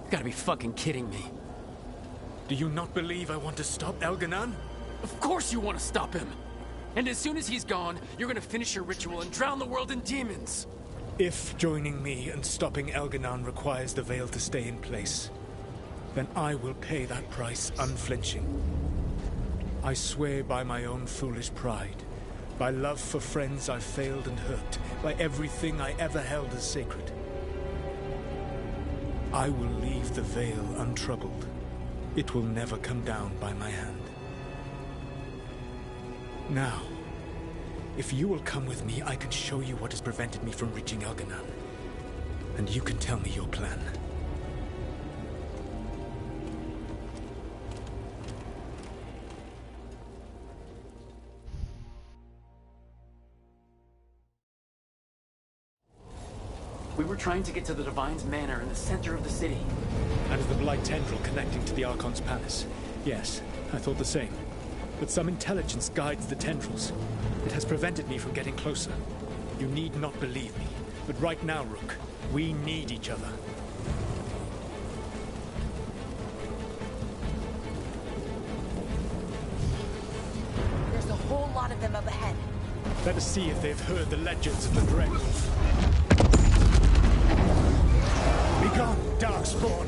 Speaker 3: You gotta be fucking kidding me.
Speaker 19: Do you not believe I want to stop Elganon?
Speaker 3: Of course you want to stop him! And as soon as he's gone, you're gonna finish your ritual and drown the world in demons!
Speaker 19: If joining me and stopping Elganon requires the veil to stay in place, then I will pay that price unflinching. I swear by my own foolish pride, by love for friends I've failed and hurt, by everything I ever held as sacred. I will leave the veil untroubled. It will never come down by my hand. Now, if you will come with me, I can show you what has prevented me from reaching Elganon. And you can tell me your plan.
Speaker 3: We were trying to get to the Divine's Manor in the center of the city.
Speaker 19: And the Blight Tendril connecting to the Archon's Palace. Yes, I thought the same. But some intelligence guides the tendrils. It has prevented me from getting closer. You need not believe me, but right now, Rook, we need each other.
Speaker 10: There's a whole lot of them up ahead.
Speaker 19: Let us see if they've heard the legends of the Dreadwolf. Begone, Darkspawn!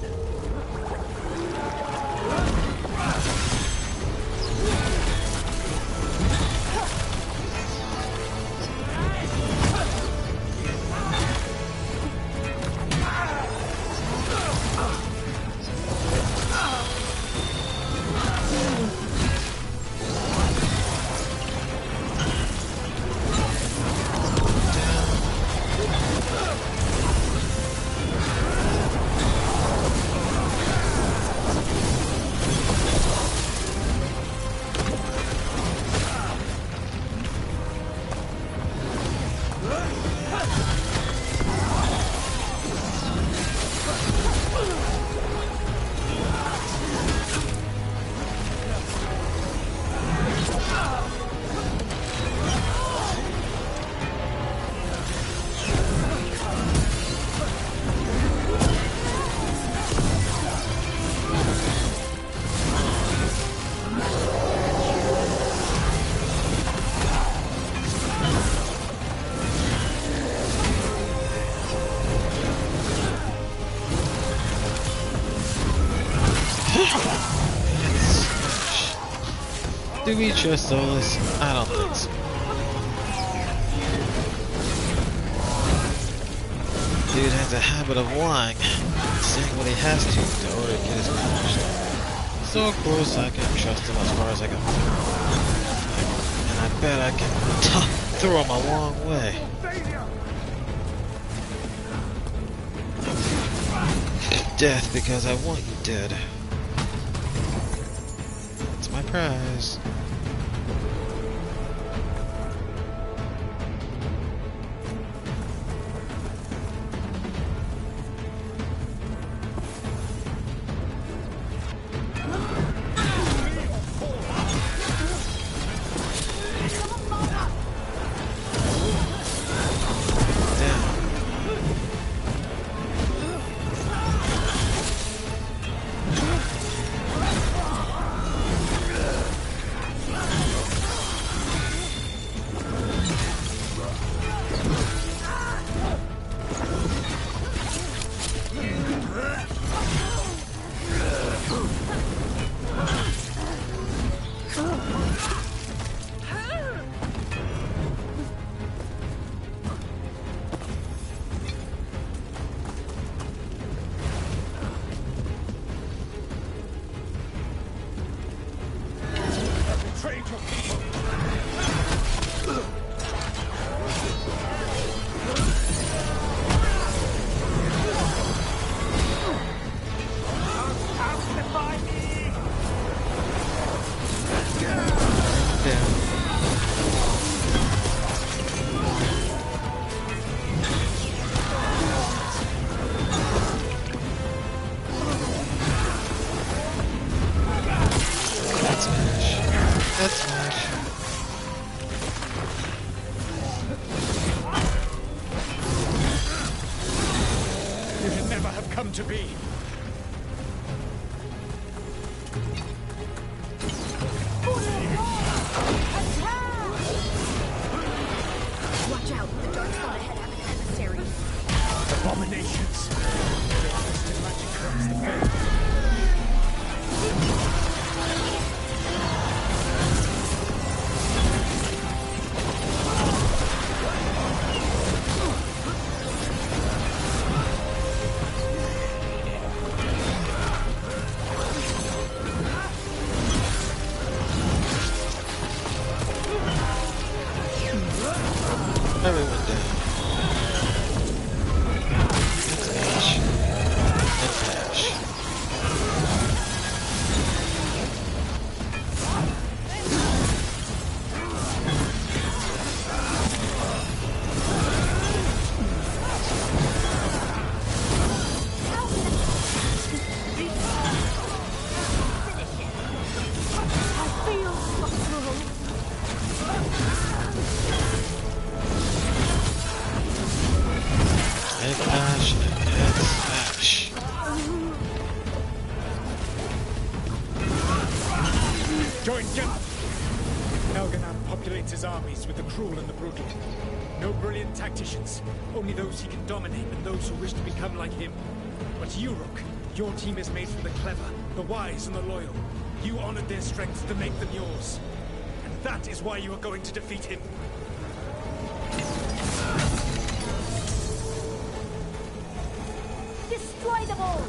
Speaker 1: Do we trust Solus? I don't think so. Dude has a habit of lying, saying what he has to in order to get his powers. So of course I can trust him as far as I can. And I bet I can throw him a long way. Death because I want you dead. That's my prize.
Speaker 19: to be.
Speaker 20: Watch out, the dark spot ahead have an emissary.
Speaker 19: Abominations. Their twisted magic corrupts the faith.
Speaker 1: Everyone down. Dash. And dash. Head dash and head smash.
Speaker 19: Join Gemma. Elganan populates his armies with the cruel and the brutal. No brilliant tacticians, only those he can dominate and those who wish to become like him. But you, Rook, your team is made from the clever, the wise, and the loyal. You honored their strengths to make them yours. And that is why you are going to defeat him.
Speaker 20: Destroy them all!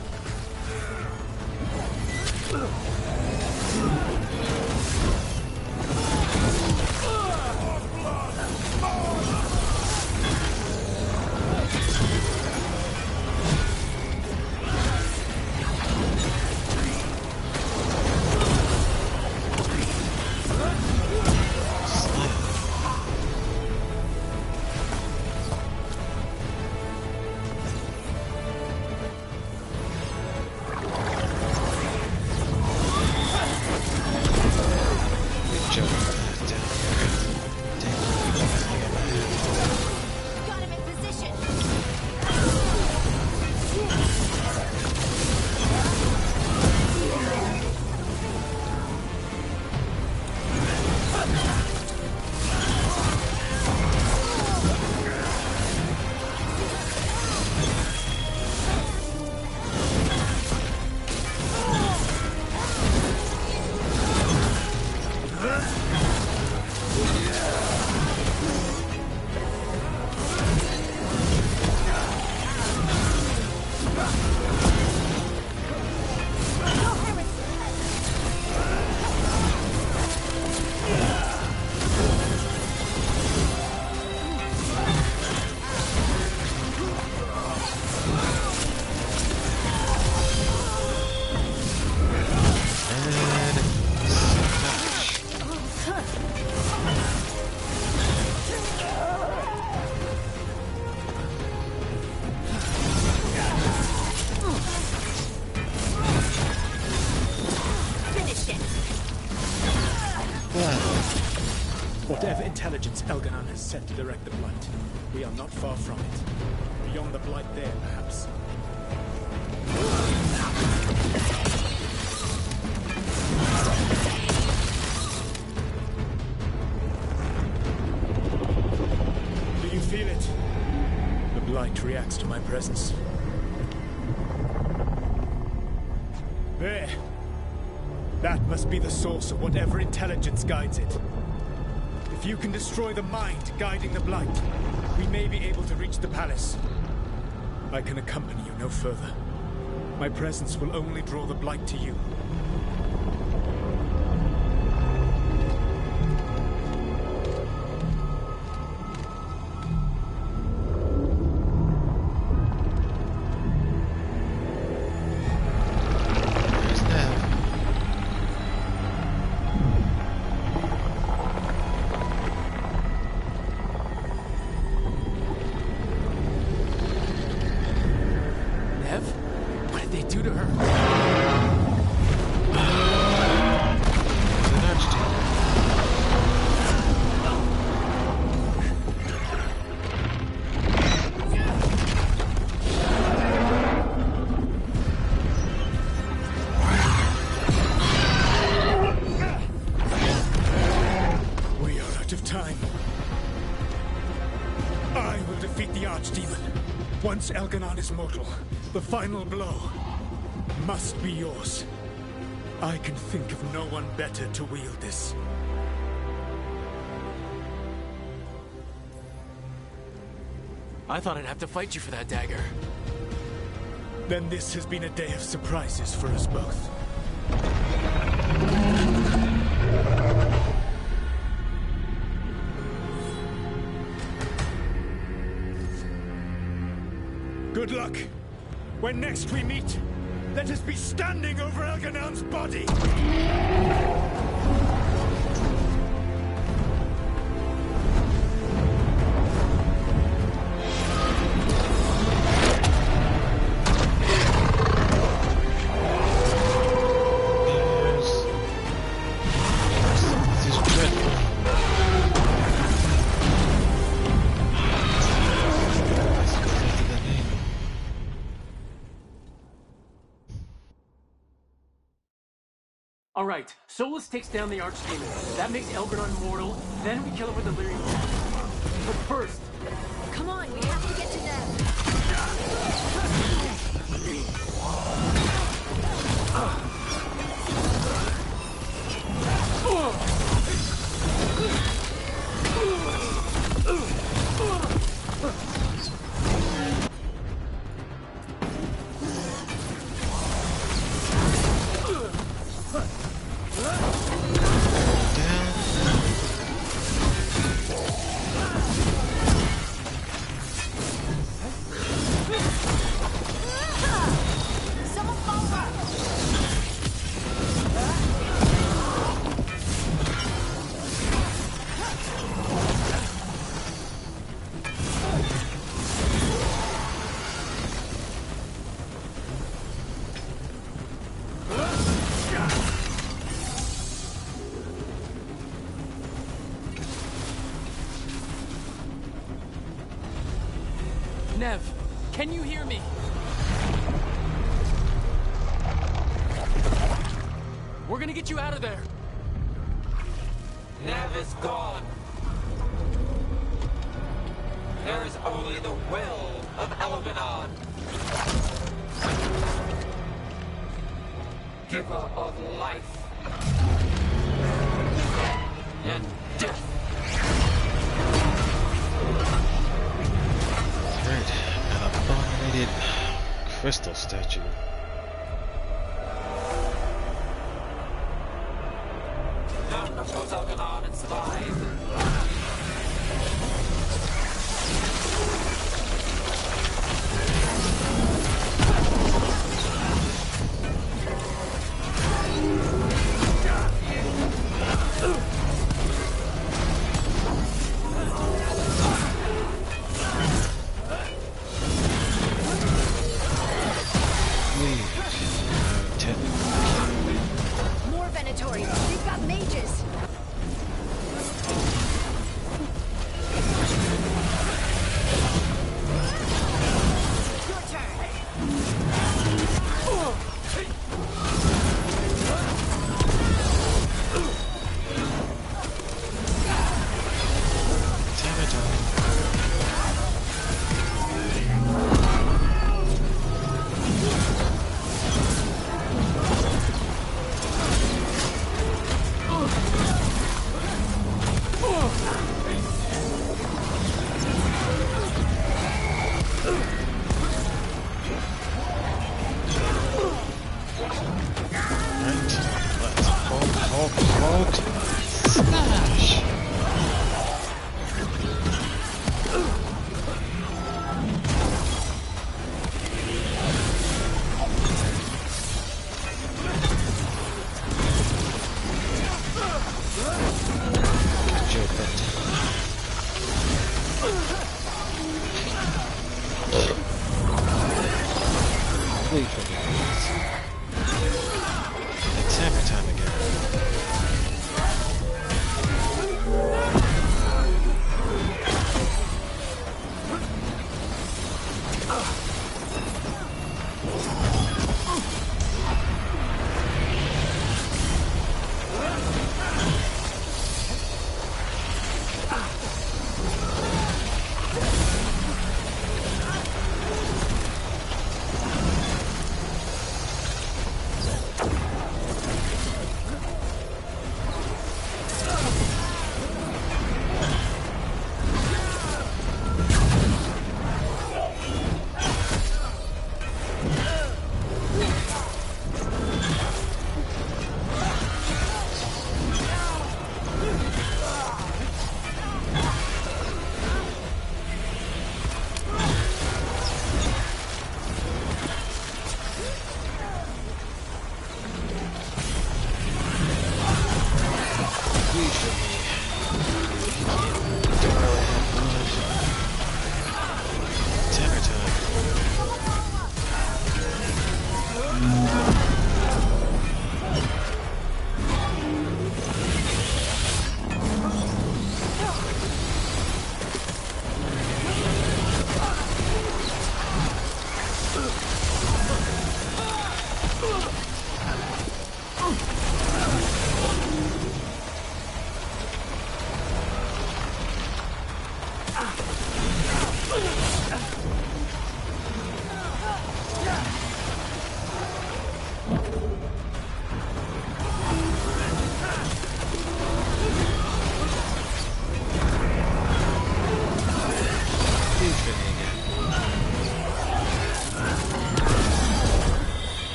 Speaker 20: Got him in position!
Speaker 19: Whatever intelligence Elganan has sent to direct the Blight, we are not far from it. Beyond the Blight there, perhaps. Do you feel it? The Blight reacts to my presence. There. That must be the source of whatever intelligence guides it. If you can destroy the mind guiding the Blight, we may be able to reach the palace. I can accompany you no further. My presence will only draw the Blight to you. I will defeat the Archdemon. Once Elganon is mortal, the final blow must be yours. I can think of no one better to wield this.
Speaker 17: I thought I'd have to fight you for that dagger.
Speaker 19: Then this has been a day of surprises for us both. Good luck. When next we meet, let us be standing over Elganon's body!
Speaker 17: All right, Solus takes down the Archdemon. That makes Elganon mortal. Then we kill him with Delirium. But first...
Speaker 20: Come on, we have to get to them.
Speaker 17: Nev, can you hear me? We're gonna get you out of there.
Speaker 7: Nev is gone. There is only the will of Elganon. Giver of life and death.
Speaker 1: Right, an abominated crystal statue.
Speaker 7: None of those Elganon and survive.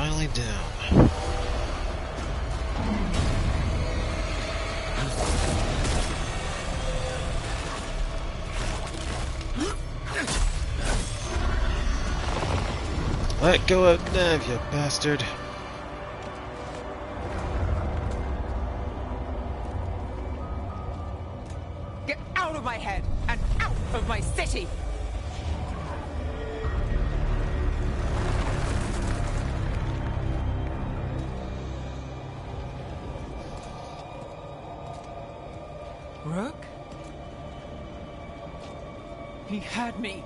Speaker 1: finally down. Let go of Nev, you bastard.
Speaker 6: Get out of my head and out of my city! Rook? He had me.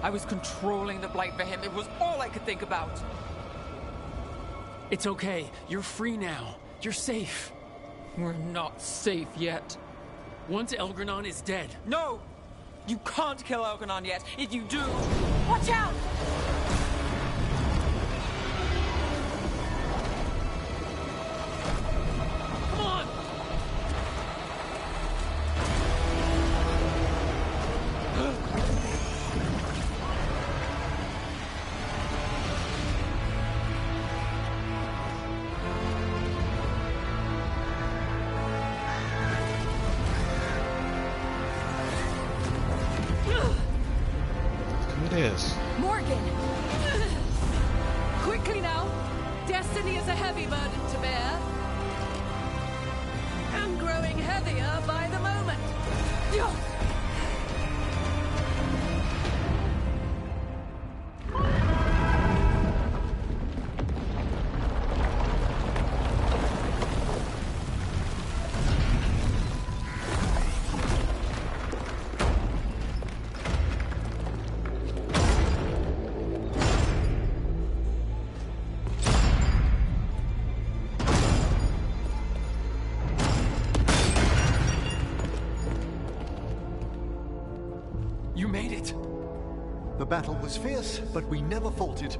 Speaker 6: I was controlling the Blight for him. It was all I could think about.
Speaker 3: It's okay. You're free now. You're safe.
Speaker 6: We're not safe yet.
Speaker 3: Once Elgranon is dead.
Speaker 6: No! You can't kill Elgranon yet. If you do... Watch out!
Speaker 3: Come on!
Speaker 1: Who it is?
Speaker 22: Morgan! Quickly now! Destiny is a heavy burden to bear. And growing heavier by the moment.
Speaker 3: You made it.
Speaker 8: The battle was fierce, but we never faltered.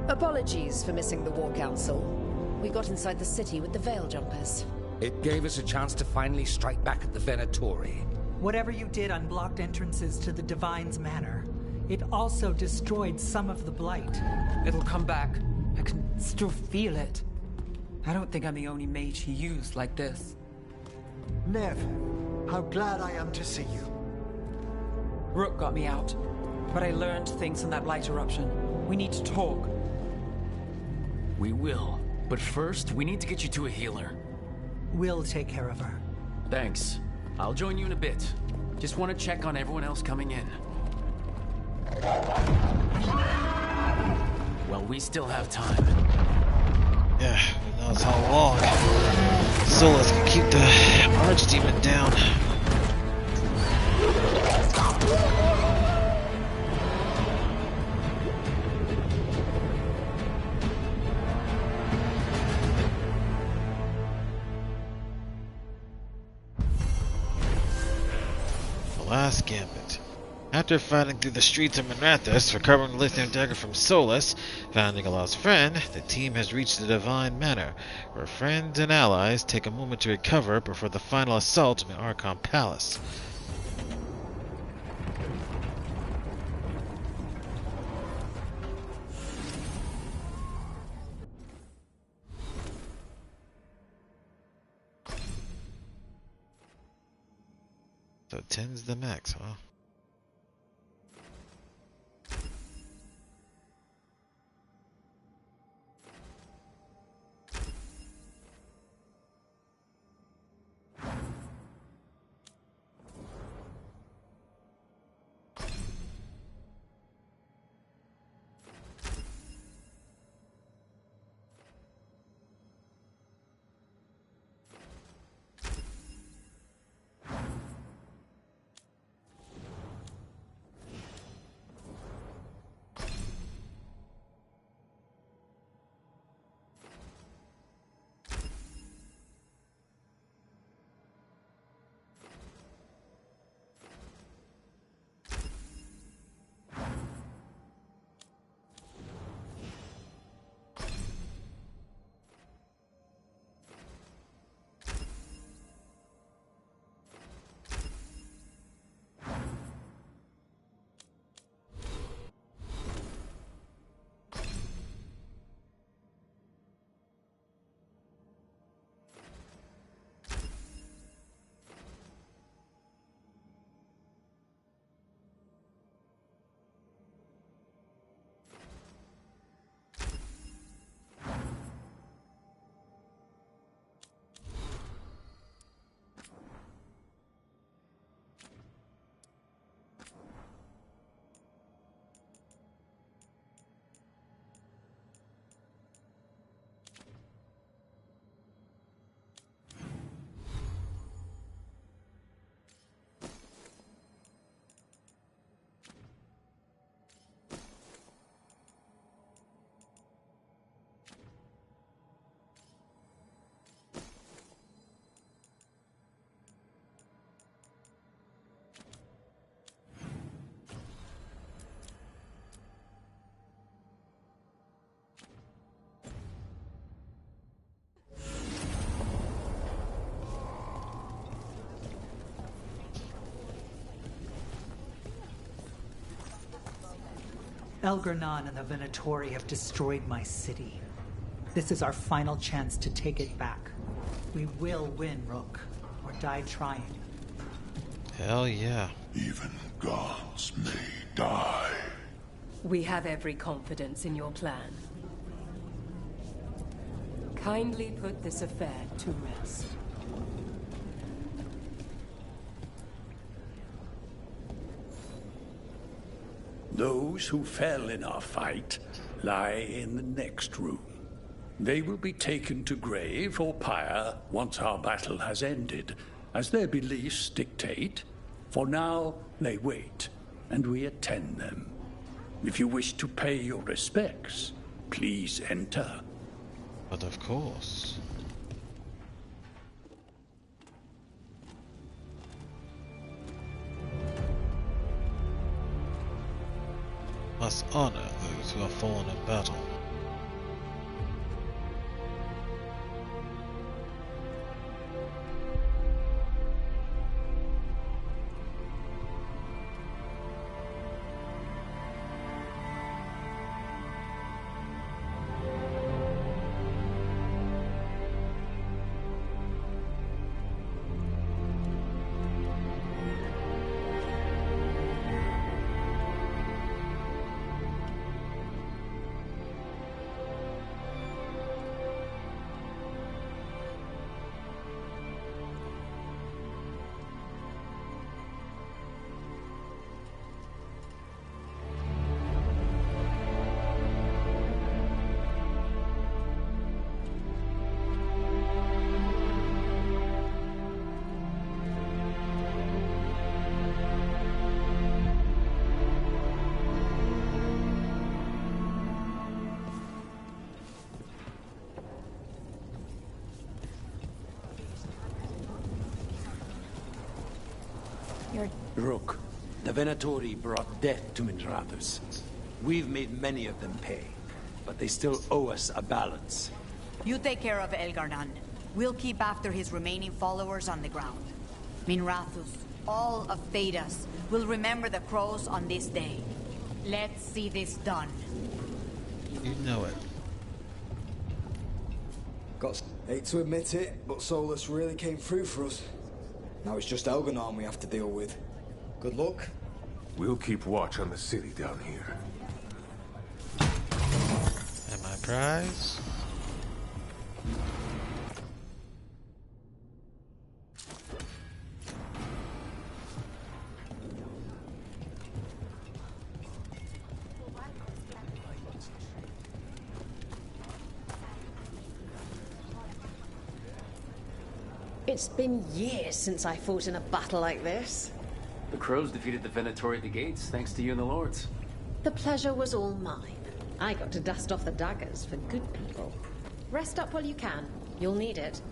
Speaker 13: Apologies for missing the War Council. We got inside the city with the Veil Jumpers.
Speaker 14: It gave us a chance to finally strike back at the Venatori.
Speaker 15: Whatever you did unblocked entrances to the Divine's Manor. It also destroyed some of the Blight.
Speaker 6: It'll come back. I can still feel it. I don't think I'm the only mage he used like this.
Speaker 8: Nev, how glad I am to see you.
Speaker 6: Rook got me out, but I learned things from that Blight eruption. We need to talk.
Speaker 3: We will. But first, we need to get you to a healer.
Speaker 15: We'll take care of her.
Speaker 3: Thanks. I'll join you in a bit. Just want to check on everyone else coming in. Well, we still have time.
Speaker 1: Yeah, who knows how long Solus can keep the Archdemon down. The last gambit. After fighting through the streets of Manathas, recovering the lithium dagger from Solus, finding a lost friend, the team has reached the Divine Manor, where friends and allies take a moment to recover before the final assault on the Archon Palace. So 10's the max, huh?
Speaker 15: Elgar'nan and the Venatori have destroyed my city. This is our final chance to take it back. We will win, Rook, or die trying.
Speaker 1: Hell yeah.
Speaker 4: Even gods may die.
Speaker 13: We have every confidence in your plan. Kindly put this affair to rest.
Speaker 9: Those who fell in our fight lie in the next room. They will be taken to grave or pyre once our battle has ended, as their beliefs dictate. For now, they wait, and we attend them. If you wish to pay your respects, please enter.
Speaker 1: But of course. Must honor those who have fallen in battle.
Speaker 21: Rook, the Venatori brought death to Minrathous. We've made many of them pay, but they still owe us a balance.
Speaker 16: You take care of Elgar'nan. We'll keep after his remaining followers on the ground. Minrathous, all of Thedas, will remember the crows on this day. Let's see this done.
Speaker 1: You know it.
Speaker 24: Hate to admit it, but Solus really came through for us. Now it's just Elgar'nan we have to deal with. Good luck.
Speaker 12: We'll keep watch on the city down here.
Speaker 1: And my prize?
Speaker 13: It's been years since I fought in a battle like this.
Speaker 3: The crows defeated the Venatori at the gates, thanks to you and the lords.
Speaker 13: The pleasure was all mine. I got to dust off the daggers for good people. Rest up while you can. You'll need it.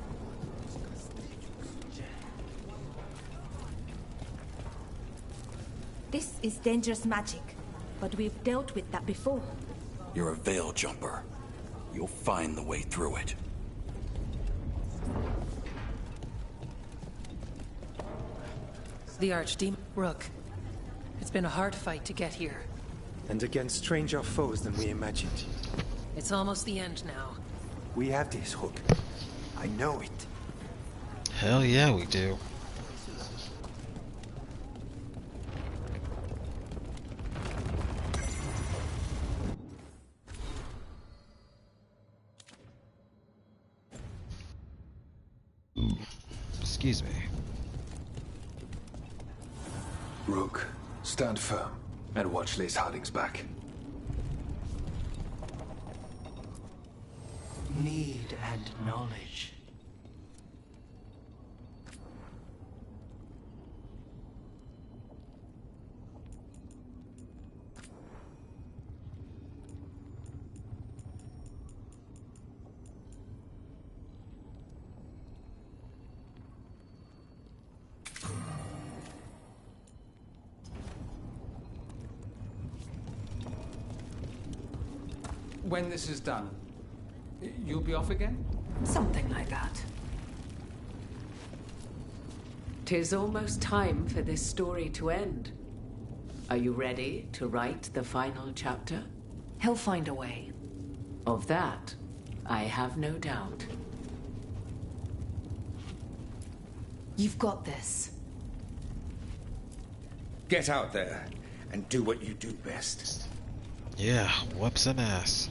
Speaker 16: This is dangerous magic, but we've dealt with that before.
Speaker 2: You're a veil jumper. You'll find the way through it.
Speaker 22: The Archdemon. Rook, it's been a hard fight to get here.
Speaker 25: And against stranger foes than we imagined.
Speaker 22: It's almost the end now.
Speaker 25: We have this, Rook. I know it.
Speaker 1: Hell yeah, we do. Excuse me.
Speaker 26: Rook, stand firm and watch Lace Harding's back.
Speaker 21: Need and knowledge.
Speaker 27: When this is done, you'll be off again?
Speaker 22: Something like that. 'Tis almost time for this story to end.
Speaker 5: Are you ready to write the final chapter? He'll find a way. Of that, I have no doubt.
Speaker 16: You've got this.
Speaker 14: Get out there and do what you do best.
Speaker 1: Yeah, whoop some ass.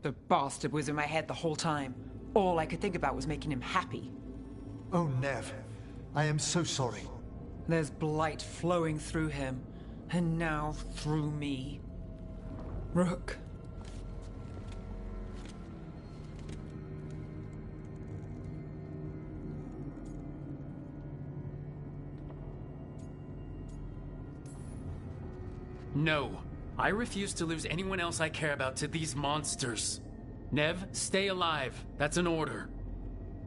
Speaker 6: The bastard was in my head the whole time. All I could think about was making him happy.
Speaker 8: Oh, Nev. I am so sorry.
Speaker 6: There's blight flowing through him, and now through me. Rook.
Speaker 3: No. I refuse to lose anyone else I care about to these monsters. Nev, stay alive. That's an order.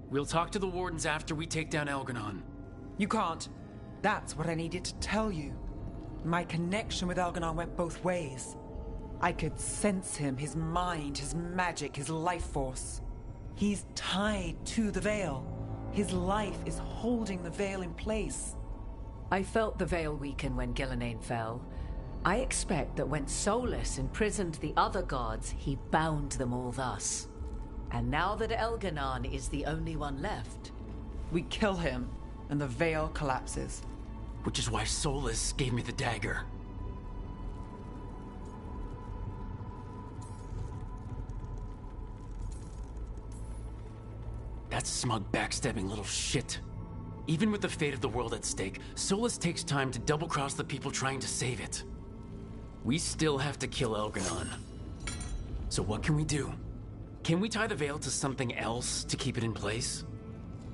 Speaker 3: We'll talk to the Wardens after we take down Elganon.
Speaker 6: You can't. That's what I needed to tell you. My connection with Elganon went both ways. I could sense him, his mind, his magic, his life force. He's tied to the Veil. His life is holding the Veil in place.
Speaker 5: I felt the Veil weaken when Gillenane fell. I expect that when Solus imprisoned the other gods, he bound them all thus. And now that Elganon is the only one left...
Speaker 6: We kill him, and the Veil collapses.
Speaker 3: Which is why Solus gave me the dagger. That smug, backstabbing little shit. Even with the fate of the world at stake, Solus takes time to double-cross the people trying to save it. We still have to kill Elganon. So what can we do? Can we tie the Veil to something else to keep it in place?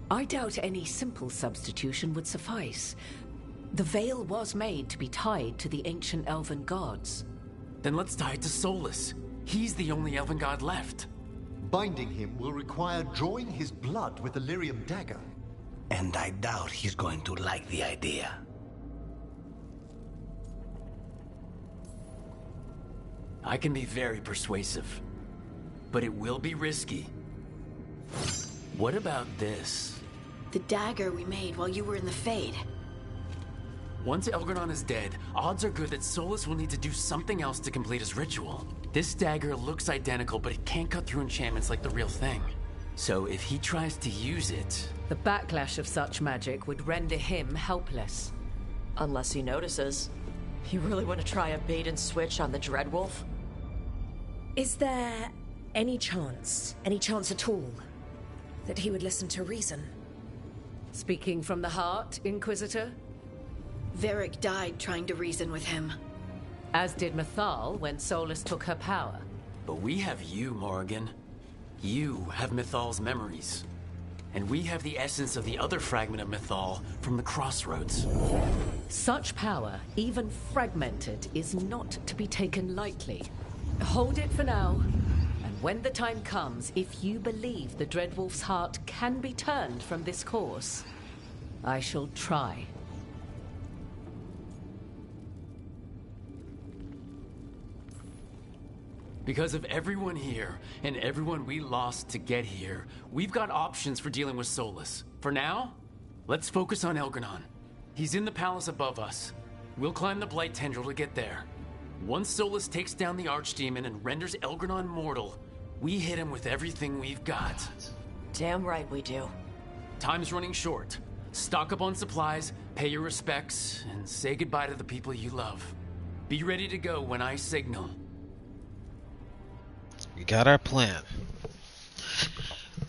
Speaker 5: I doubt any simple substitution would suffice. The Veil was made to be tied to the ancient elven gods.
Speaker 3: Then let's tie it to Solus. He's the only elven god left.
Speaker 8: Binding him will require drawing his blood with the lyrium dagger.
Speaker 21: And I doubt he's going to like the idea.
Speaker 3: I can be very persuasive, but it will be risky. What about this?
Speaker 13: The dagger we made while you were in the Fade.
Speaker 3: Once Elganon is dead, odds are good that Solus will need to do something else to complete his ritual. This dagger looks identical, but it can't cut through enchantments like the real thing. So if he tries to use it...
Speaker 5: The backlash of such magic would render him helpless.
Speaker 10: Unless he notices. You really want to try a bait and switch on the Dreadwolf?
Speaker 11: Is there any chance at all, that he would listen to reason?
Speaker 5: Speaking from the heart, Inquisitor?
Speaker 13: Varric died trying to reason with him.
Speaker 5: As did Mythal when Solus took her power.
Speaker 3: But we have you, Morrigan. You have Mythal's memories. And we have the essence of the other fragment of Mythal from the Crossroads.
Speaker 5: Such power, even fragmented, is not to be taken lightly. Hold it for now. And when the time comes, if you believe the Dreadwolf's heart can be turned from this course, I shall try.
Speaker 3: Because of everyone here, and everyone we lost to get here, we've got options for dealing with Solus. For now, let's focus on Elganon. He's in the palace above us. We'll climb the Blight Tendril to get there. Once Solus takes down the Archdemon and renders Elganon mortal, we hit him with everything we've got.
Speaker 10: Damn right we do.
Speaker 3: Time's running short. Stock up on supplies, pay your respects, and say goodbye to the people you love. Be ready to go when I signal.
Speaker 1: We got our plan.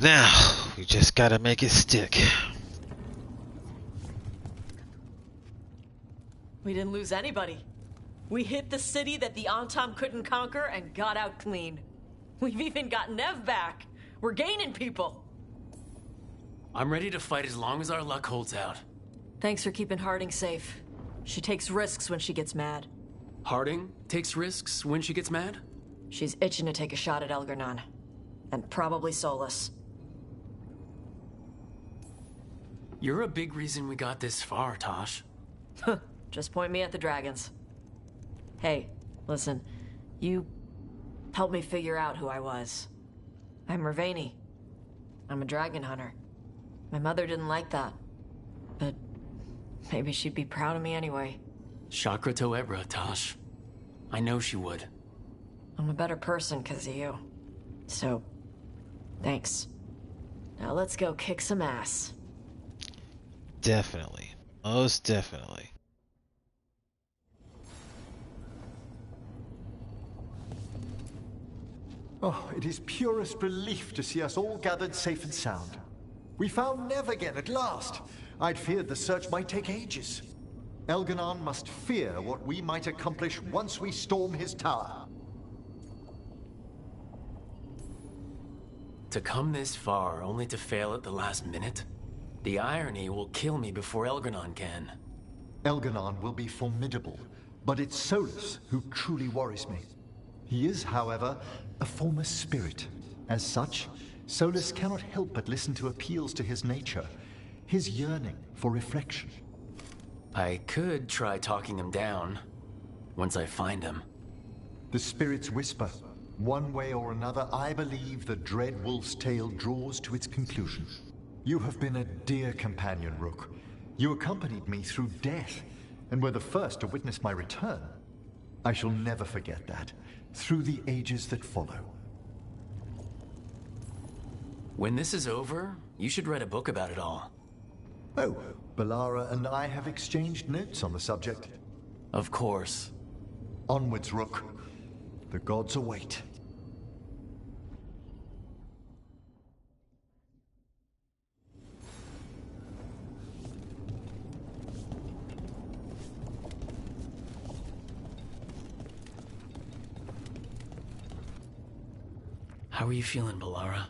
Speaker 1: Now, we just gotta make it stick.
Speaker 10: We didn't lose anybody. We hit the city that the Antam couldn't conquer and got out clean. We've even got Nev back. We're gaining people.
Speaker 3: I'm ready to fight as long as our luck holds out.
Speaker 10: Thanks for keeping Harding safe. She takes risks when she gets mad.
Speaker 3: Harding takes risks when she gets mad?
Speaker 10: She's itching to take a shot at Elganon. And probably Solus.
Speaker 3: You're a big reason we got this far, Tosh.
Speaker 10: Just point me at the dragons. Hey, listen. You helped me figure out who I was. I'm Ravani. I'm a dragon hunter. My mother didn't like that. But maybe she'd be proud of me anyway.
Speaker 3: Chakra to Ebra, Tosh. I know she would.
Speaker 10: I'm a better person because of you. So, thanks. Now let's go kick some ass.
Speaker 1: Definitely. Most definitely.
Speaker 8: Oh, it is purest relief to see us all gathered safe and sound. We found Nev again at last. I'd feared the search might take ages. Elganon must fear what we might accomplish once we storm his tower.
Speaker 3: To come this far only to fail at the last minute? The irony will kill me before Elganon can.
Speaker 8: Elganon will be formidable, but it's Solus who truly worries me. He is, however, a former spirit. As such, Solus cannot help but listen to appeals to his nature, his yearning for reflection.
Speaker 3: I could try talking him down, once I find him.
Speaker 8: The spirits whisper. One way or another, I believe the dread wolf's tale draws to its conclusion. You have been a dear companion, Rook. You accompanied me through death, and were the first to witness my return. I shall never forget that, through the ages that follow.
Speaker 3: When this is over, you should write a book about it all.
Speaker 8: Oh, Balara and I have exchanged notes on the subject.
Speaker 3: Of course.
Speaker 8: Onwards, Rook. The gods await.
Speaker 3: How are you feeling, Balara?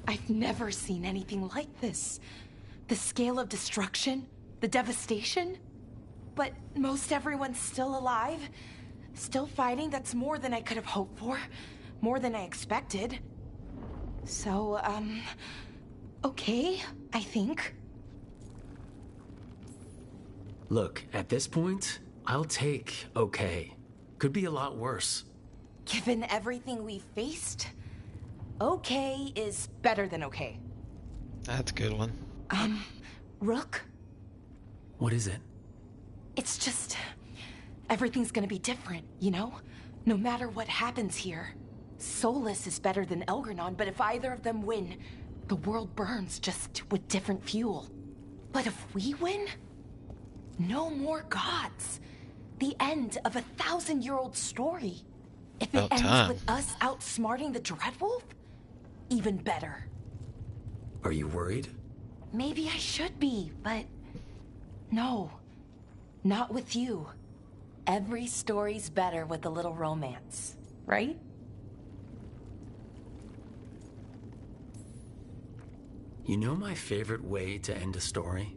Speaker 7: I've never seen anything like this. The scale of destruction, the devastation. But most everyone's still alive. Still fighting. That's more than I could have hoped for. More than I expected. So, okay, I think.
Speaker 3: Look, at this point, I'll take okay. Could be a lot worse.
Speaker 7: Given everything we faced, okay is better than okay.
Speaker 1: That's a good one.
Speaker 7: Rook?
Speaker 3: What is it?
Speaker 7: It's just... everything's gonna be different, you know? No matter what happens here. Solus is better than Elgarnon, but if either of them win, the world burns just with different fuel. But if we win, no more gods. The end of a 1,000-year-old story. If it ends with us outsmarting the Dreadwolf, even better.
Speaker 3: Are you worried?
Speaker 7: Maybe I should be, but no, not with you. Every story's better with a little romance, right?
Speaker 3: You know my favorite way to end a story?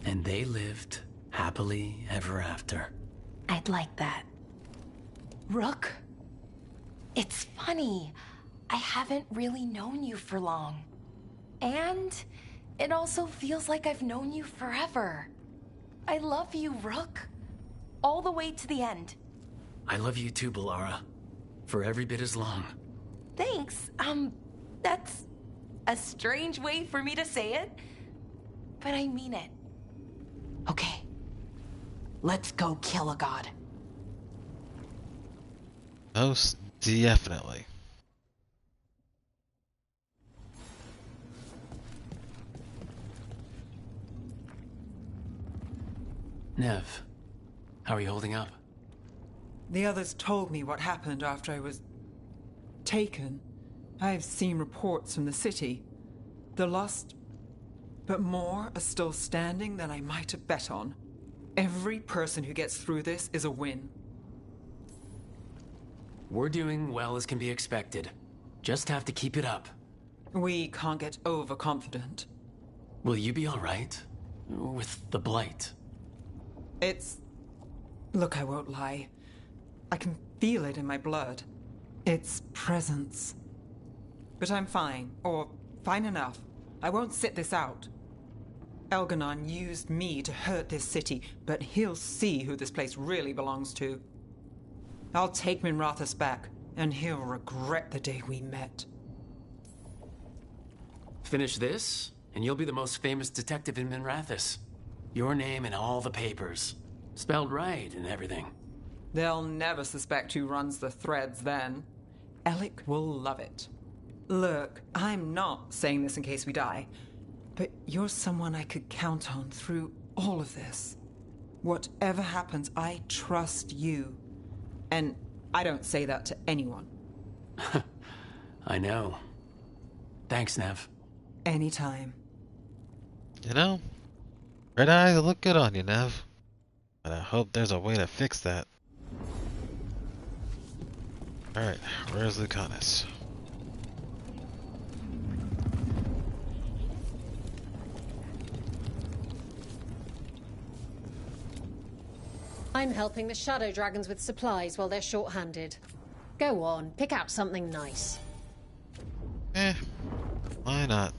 Speaker 3: And they lived happily ever after.
Speaker 7: I'd like that. Rook, it's funny. I haven't really known you for long. And it also feels like I've known you forever. I love you, Rook. All the way to the end.
Speaker 3: I love you too, Balara. For every bit as long.
Speaker 7: Thanks. That's a strange way for me to say it, but I mean it. Okay. Let's go kill a god.
Speaker 1: Most definitely.
Speaker 3: Nev, how are you holding up?
Speaker 6: The others told me what happened after I was taken. I've seen reports from the city. The lost, but more are still standing than I might have bet on. Every person who gets through this is a win.
Speaker 3: We're doing well as can be expected. Just have to keep it up.
Speaker 6: We can't get overconfident.
Speaker 3: Will you be all right? With the blight?
Speaker 6: Look, I won't lie. I can feel it in my blood. Its presence. But I'm fine, or fine enough. I won't sit this out. Elganon used me to hurt this city, but he'll see who this place really belongs to. I'll take Minrathous back, And he'll regret the day we met.
Speaker 3: Finish this, and you'll be the most famous detective in Minrathous. Your name in all the papers. Spelled right and everything.
Speaker 6: They'll never suspect who runs the threads then. Alec will love it. Look, I'm not saying this in case we die, but you're someone I could count on through all of this. Whatever happens, I trust you. And I don't say that to anyone.
Speaker 3: I know. Thanks, Nev.
Speaker 6: Anytime.
Speaker 1: You know, red eyes look good on you, Nev. But I hope there's a way to fix that. Alright, where's Lucanus?
Speaker 13: I'm helping the Shadow Dragons with supplies while they're short-handed. Go on, pick out something nice.
Speaker 1: Why not?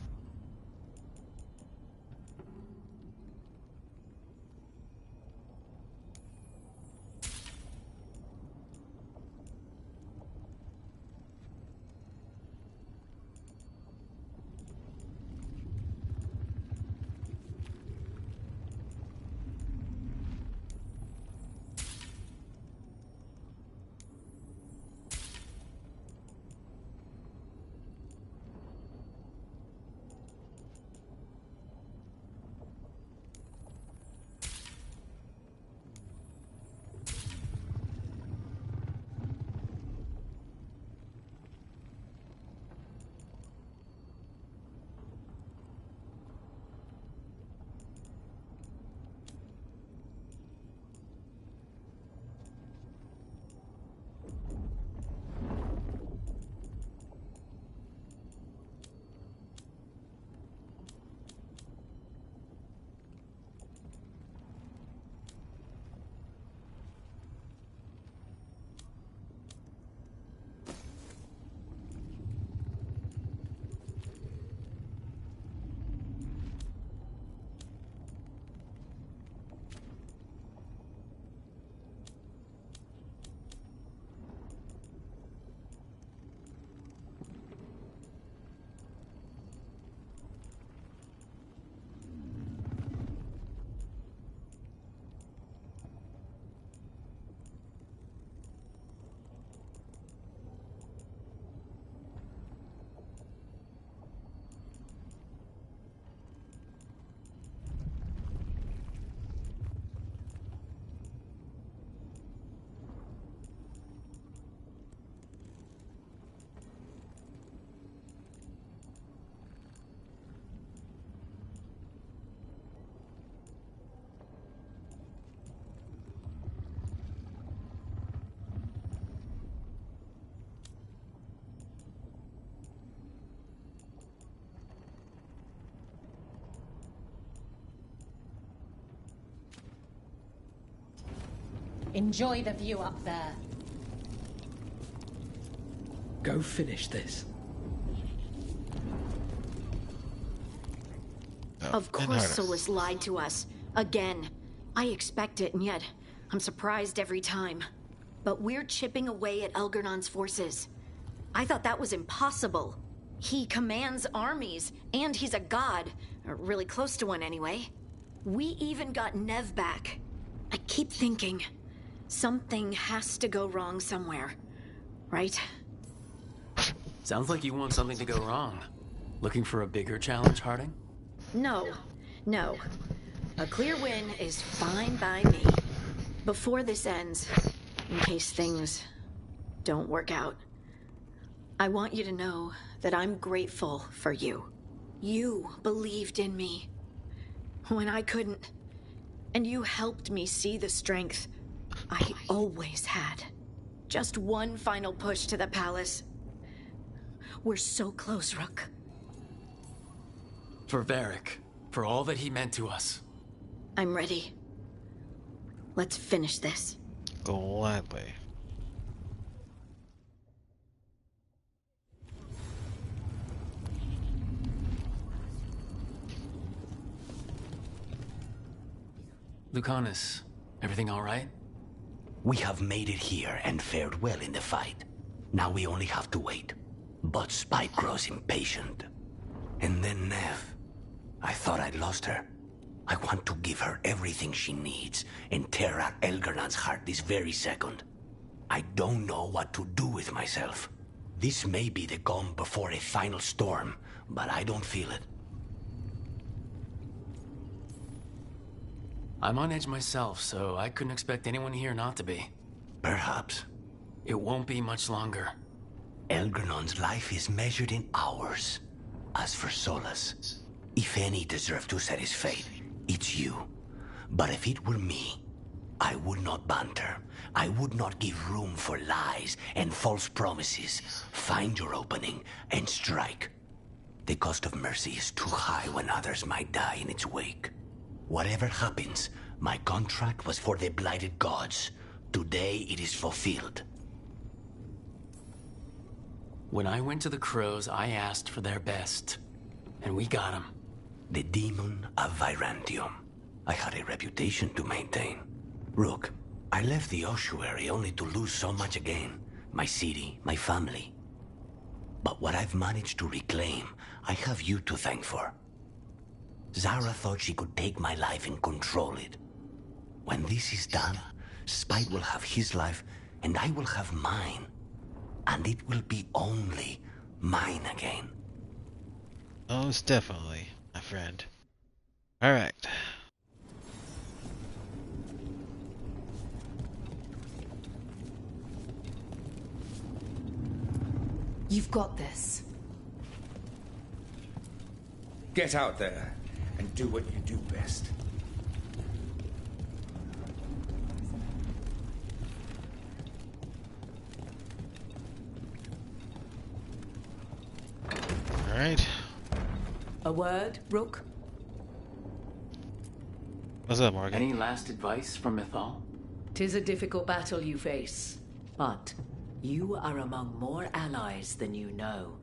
Speaker 13: Enjoy the view up there.
Speaker 14: Go finish this.
Speaker 4: Of course Solus lied to us. Again. I expect it, and yet I'm surprised every time. But we're chipping away at Elgernon's forces. I thought that was impossible. He commands armies, and he's a god. Or really close to one, anyway. We even got Nev back. I keep thinking, something has to go wrong somewhere. Right?
Speaker 3: Sounds like you want something to go wrong. Looking for a bigger challenge, Harding?
Speaker 4: No. A clear win is fine by me. Before this ends, in case things don't work out, I want you to know that I'm grateful for you. You believed in me when I couldn't, and you helped me see the strength I always had. Just one final push to the palace. We're so close, Rook.
Speaker 3: For Varric, for all that he meant to us.
Speaker 4: I'm ready. Let's finish this.
Speaker 1: Gladly.
Speaker 3: Lucanus, everything all right?
Speaker 21: We have made it here and fared well in the fight. Now we only have to wait. But Spike grows impatient. And then Nev. I thought I'd lost her. I want to give her everything she needs and tear out Elgernon's heart this very second. I don't know what to do with myself. This may be the calm before a final storm, but I don't feel it.
Speaker 3: I'm on edge myself, so I couldn't expect anyone here not to be.
Speaker 21: Perhaps.
Speaker 3: It won't be much longer.
Speaker 21: Elgernon's life is measured in hours. As for Solus, if any deserve to set his fate, it's you. But if it were me, I would not banter. I would not give room for lies and false promises. Find your opening and strike. The cost of mercy is too high when others might die in its wake. Whatever happens, my contract was for the blighted gods. Today it is fulfilled.
Speaker 3: When I went to the Crows, I asked for their best. And we got them.
Speaker 21: The demon of Virantium. I had a reputation to maintain. Rook, I left the ossuary only to lose so much again. My city, my family. But what I've managed to reclaim, I have you to thank for. Zara thought she could take my life and control it. When this is done, Spike will have his life, and I will have mine. And it will be only mine again.
Speaker 1: Most definitely, my friend. Alright.
Speaker 5: You've got this.
Speaker 14: Get out there and do what you do best.
Speaker 1: Alright.
Speaker 5: A word, Rook?
Speaker 1: What's up, Morgan?
Speaker 3: Any last advice from Mythal?
Speaker 5: 'Tis a difficult battle you face, but you are among more allies than you know.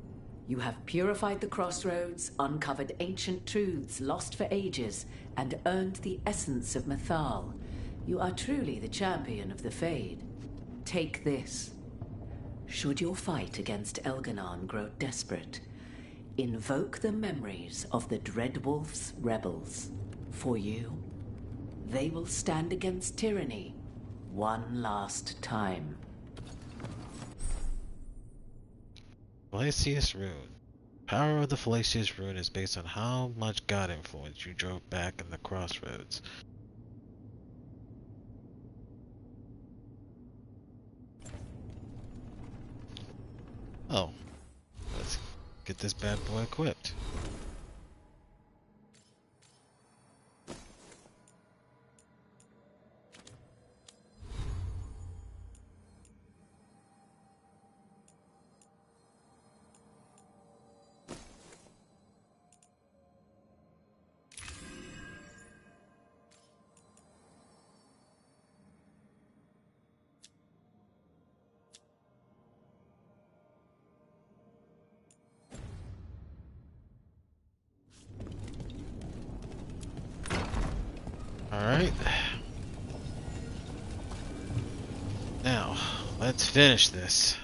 Speaker 5: You have purified the crossroads, uncovered ancient truths lost for ages, and earned the essence of Mythal. You are truly the champion of the Fade. Take this. Should your fight against Elganon grow desperate, invoke the memories of the Dreadwolf's rebels. For you, they will stand against tyranny one last time.
Speaker 1: Fallacious Rune. Power of the Fallacious Rune is based on how much God influence you drove back in the crossroads. Oh. Let's get this bad boy equipped. Alright. Now, let's finish this.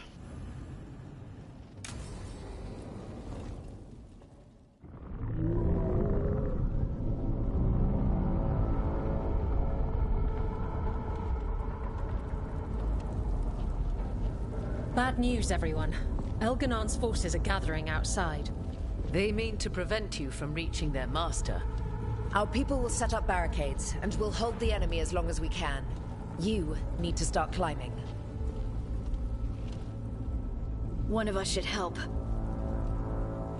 Speaker 13: Bad news, everyone. Elganon's forces are gathering outside.
Speaker 5: They mean to prevent you from reaching their master.
Speaker 11: Our people will set up barricades, and we'll hold the enemy as long as we can. You need to start climbing.
Speaker 4: One of us should help.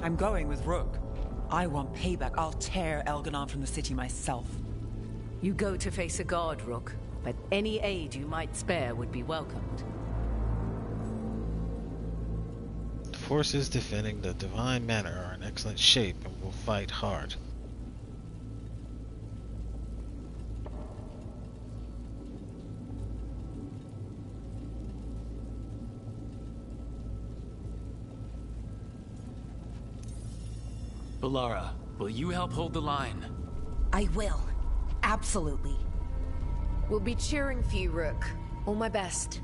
Speaker 6: I'm going with Rook. I want payback. I'll tear Elganon from the city myself.
Speaker 5: You go to face a god, Rook, but any aid you might spare would be welcomed.
Speaker 1: The forces defending the Divine Manor are in excellent shape and will fight hard.
Speaker 3: Balara, will you help hold the line?
Speaker 11: I will. Absolutely. We'll be cheering for you, Rook. All my best.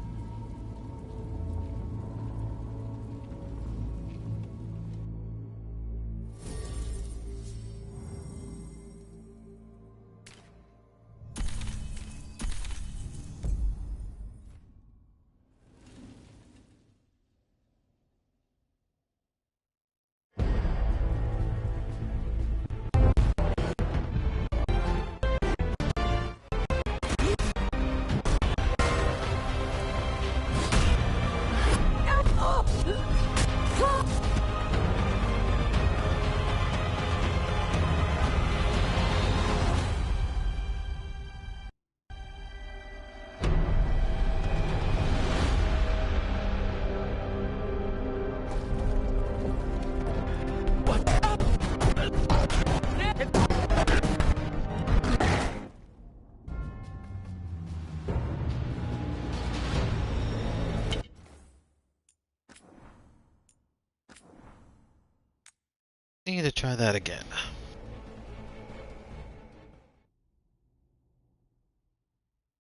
Speaker 1: try that again.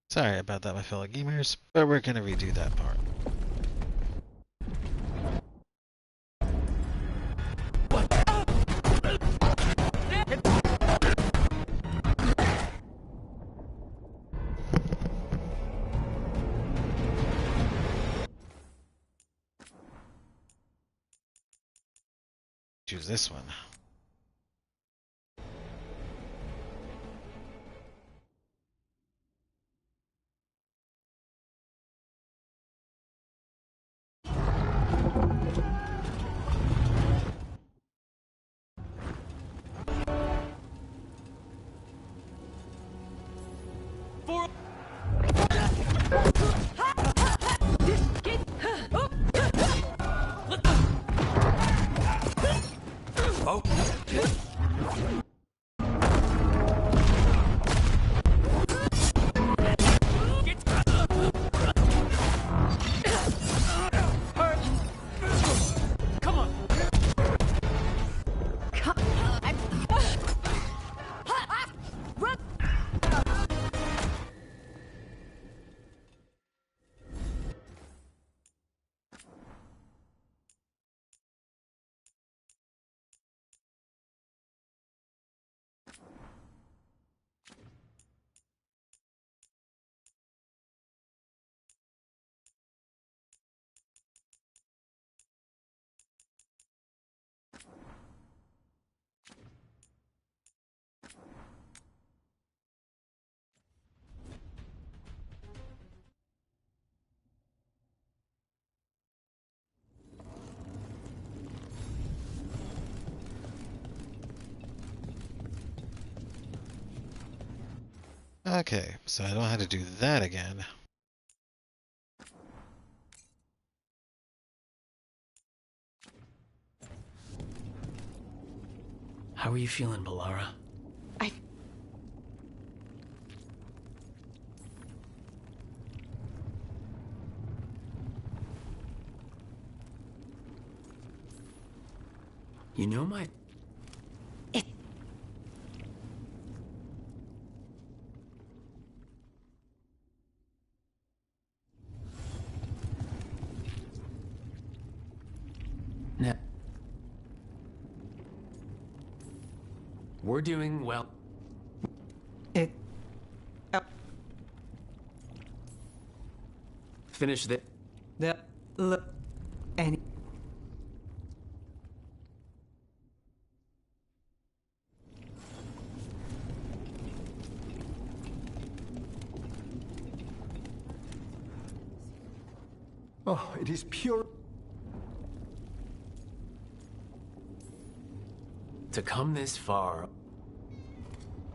Speaker 1: Sorry about that, my fellow gamers, but we're gonna redo that part. Choose this one. Okay, so I don't have to do that again.
Speaker 3: How are you feeling, Balara? You know my... No. We're doing well. Finish this.
Speaker 8: Oh, it is pure.
Speaker 3: To come this far.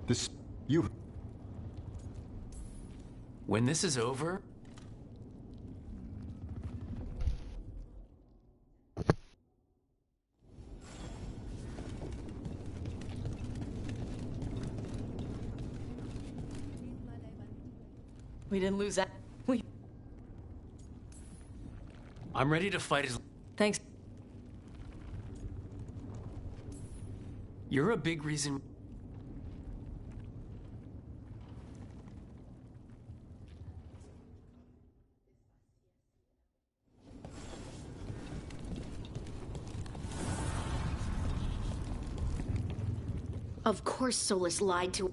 Speaker 8: This... you...
Speaker 3: When this is over...
Speaker 10: We didn't lose that.
Speaker 3: I'm ready to fight as...
Speaker 10: Thanks.
Speaker 3: You're a big reason...
Speaker 4: Of course Solus lied to...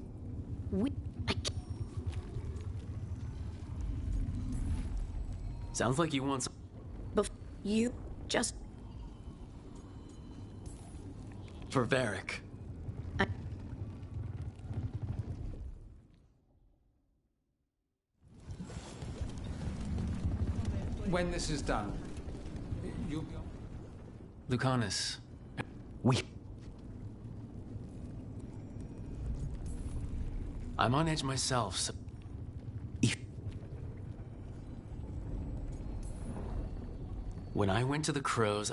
Speaker 3: Sounds like you want some...
Speaker 4: You just...
Speaker 3: For Varric.
Speaker 27: When this is done, you'll be...
Speaker 3: Lucanus. I'm on edge myself, so... When I went to the Crows,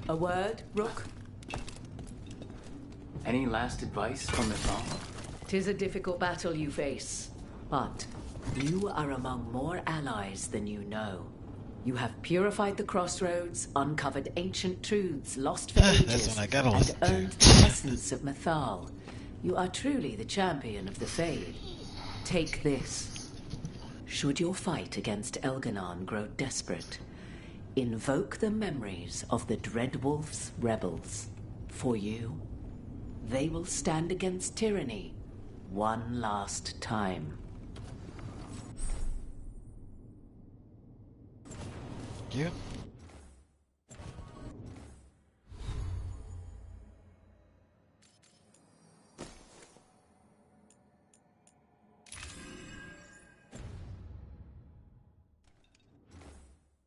Speaker 5: A word, Rook?
Speaker 3: Any last advice from Mythal?
Speaker 5: 'Tis a difficult battle you face, but you are among more allies than you know. You have purified the crossroads, uncovered ancient truths lost for ages,
Speaker 1: That's when I gotta
Speaker 5: and
Speaker 1: listen to.
Speaker 5: earned the essence of Mythal. You are truly the champion of the Fade. Take this. Should your fight against Elganon grow desperate, invoke the memories of the Dreadwolf's rebels. For you, they will stand against tyranny one last time.
Speaker 1: You?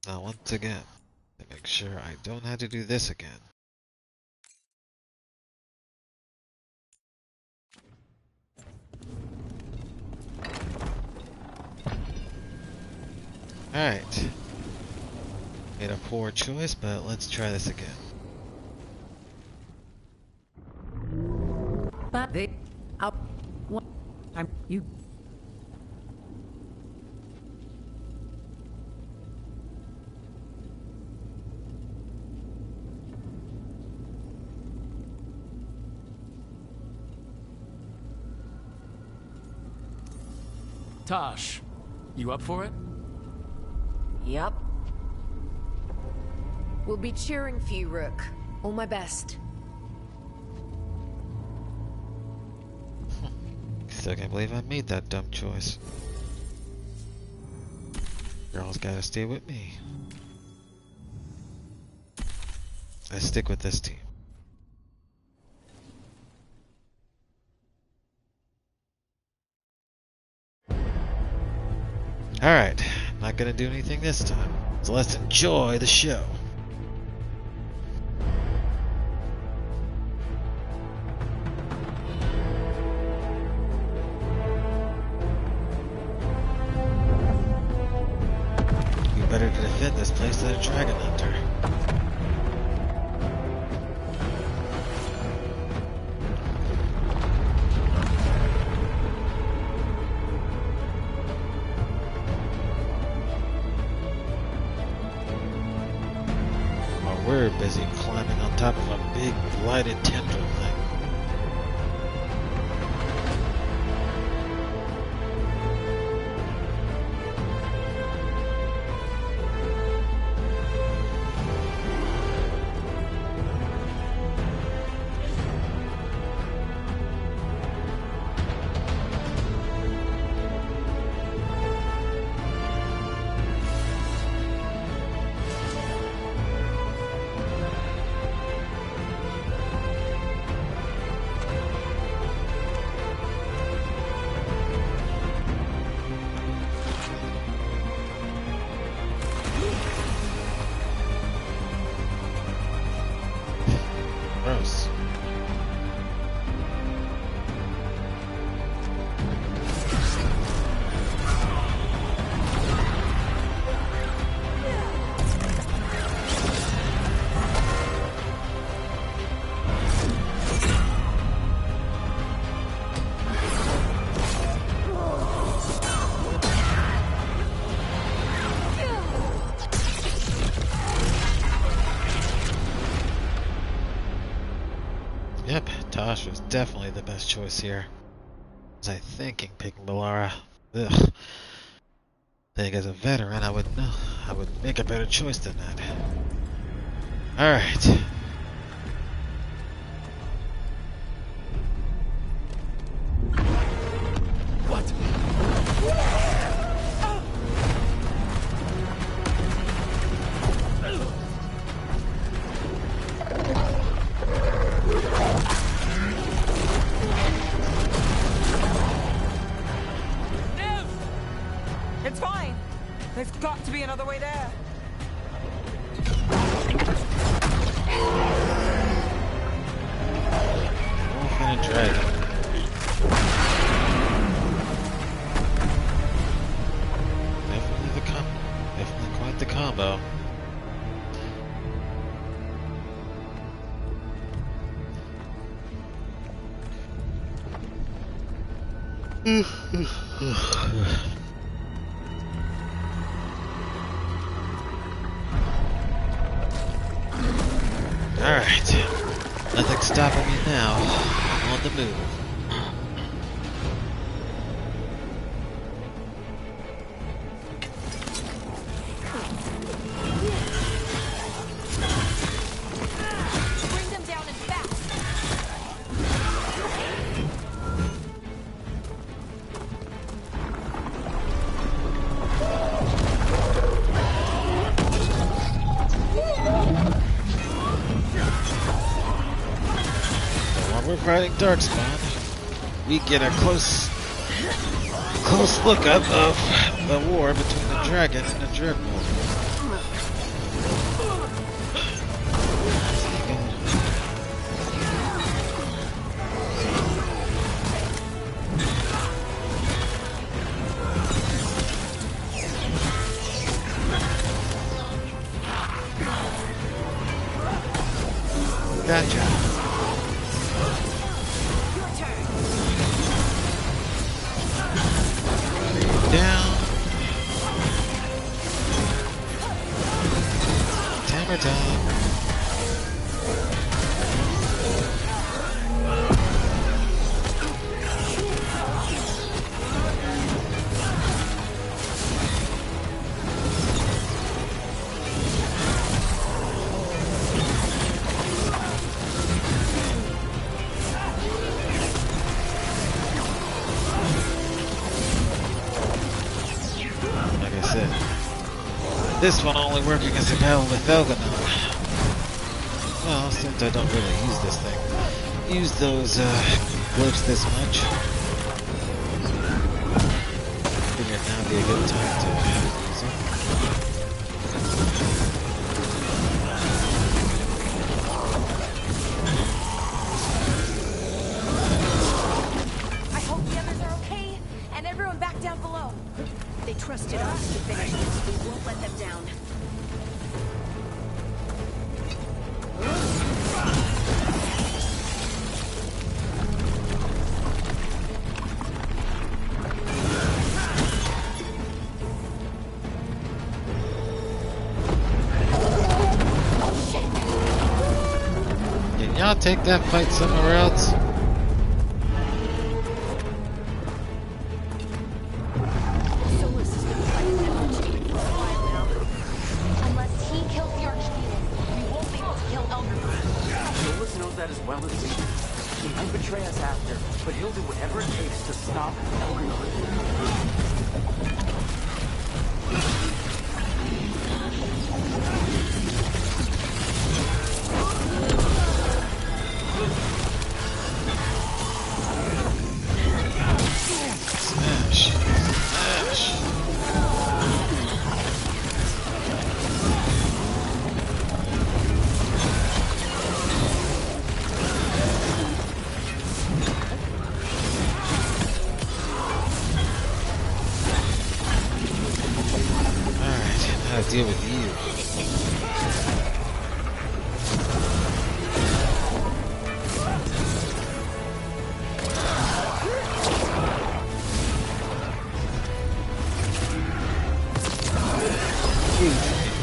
Speaker 1: Now once again, to make sure I don't have to do this again. Alright. Made a poor choice, but let's try this again.
Speaker 5: But they up what I'm you
Speaker 3: Tosh, you up for it?
Speaker 10: Yup.
Speaker 9: We'll be cheering for you, Rook. All my best.
Speaker 1: Still can't believe I made that dumb choice. Girls gotta stay with me. I stick with this team. Alright, not gonna do anything this time. So let's enjoy the show. You better defend this place than a dragon hunter. We're busy climbing on top of a big blighted tendril thing. Gross. Yep, Tosh was definitely the best choice here. Was I thinking picking Melara? Ugh. I think as a veteran I would know I would make a better choice than that. Alright.
Speaker 3: What?
Speaker 6: It's fine. There's got to be another way there.
Speaker 1: Wolf and a dragon. Definitely quite the combo. Alright. Nothing's stopping me now. I'm on the move.
Speaker 7: Bring them down and fast.
Speaker 1: While we're fighting Darkspawn, we get a close look up of the war between the dragon and the dreadwolf. Gotcha. Down. Timer time. Like I said, this one only working as a battle with Veilguard. Well, since I don't really use those glyphs this much, figured now would be a good time to use them.
Speaker 7: I hope the others are okay, and everyone back down below.
Speaker 4: They trusted us to finish this. We won't let them down.
Speaker 1: Can y'all take that fight somewhere else?
Speaker 7: Unless he kills the Archdemon, we won't be able to kill Elderman.
Speaker 3: Solus knows that as well as we do. He might betray us after, but he'll do whatever it takes to stop Elderman.
Speaker 1: Smash. Smash. Alright, how to deal with you.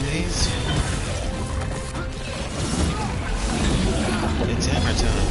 Speaker 1: Please. It's hammer time.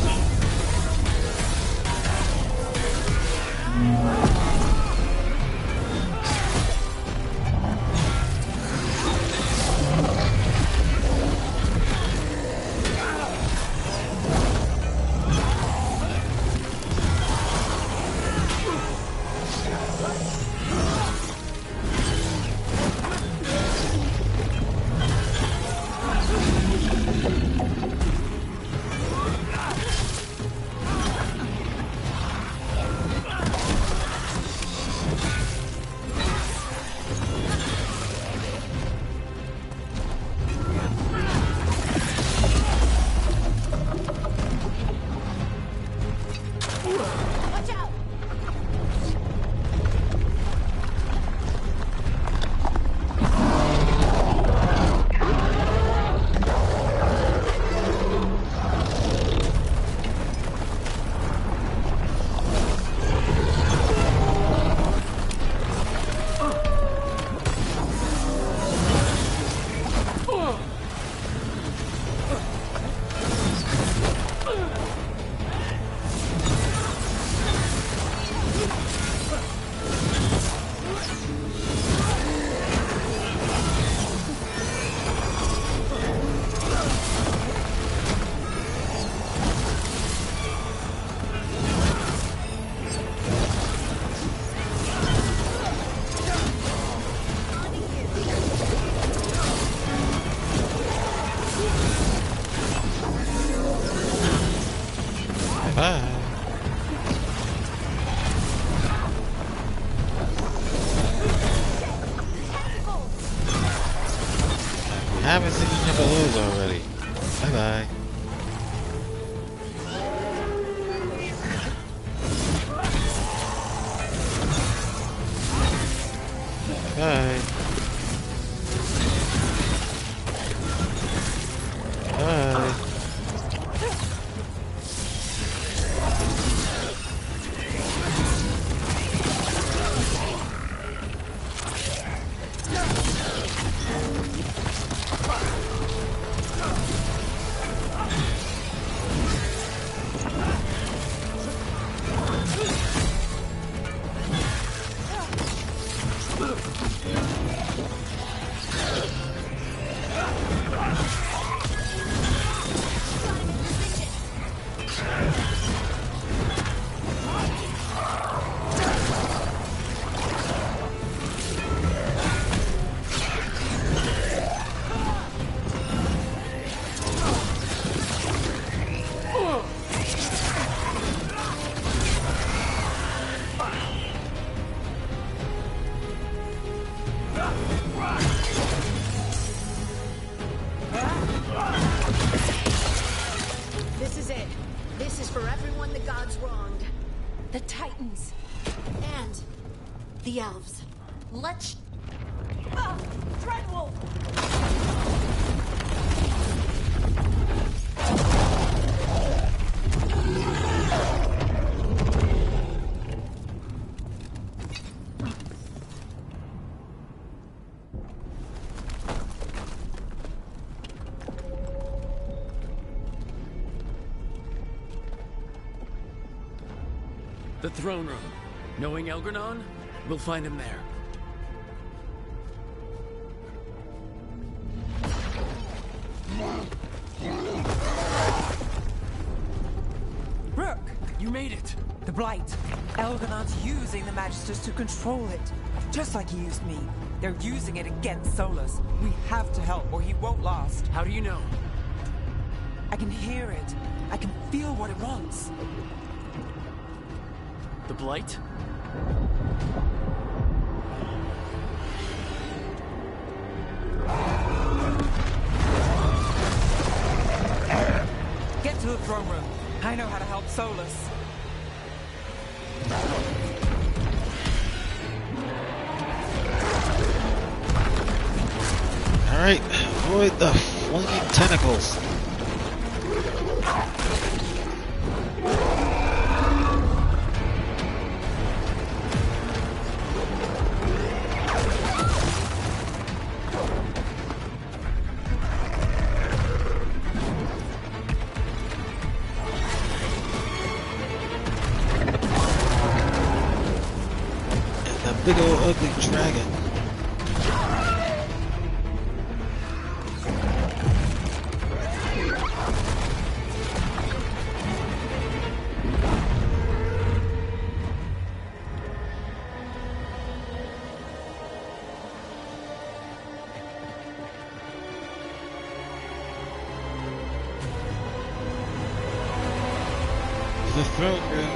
Speaker 1: haven't seen enough of those already. Bye-bye. Bye. Bye.
Speaker 9: This is it. This is for everyone the gods wronged.
Speaker 7: The Titans.
Speaker 9: And the elves.
Speaker 7: Let's... Dreadwolf!
Speaker 3: The throne room. Knowing Elgranon, we'll find him there.
Speaker 6: Rook!
Speaker 3: You made it!
Speaker 6: The Blight. Elganon's using the Magisters to control it. Just like he used me. They're using it against Solus. We have to help or he won't last.
Speaker 3: How do you know?
Speaker 6: I can hear it. I can feel what it wants.
Speaker 3: The Blight?
Speaker 6: Get to the throne room. I know how to help Solus.
Speaker 1: Alright, avoid the flaming tentacles. Big old ugly dragon. The throne room.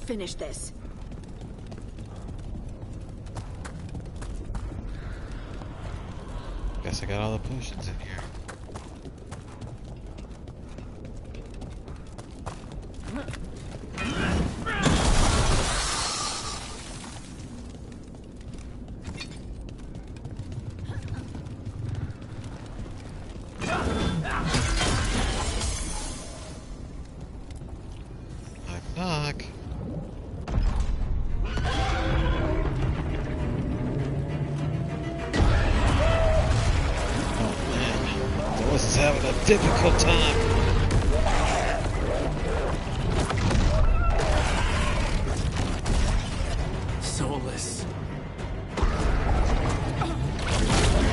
Speaker 4: finish this.
Speaker 1: Guess I got all the potions in here. Knock, knock. Is having a difficult time.
Speaker 3: Soulless.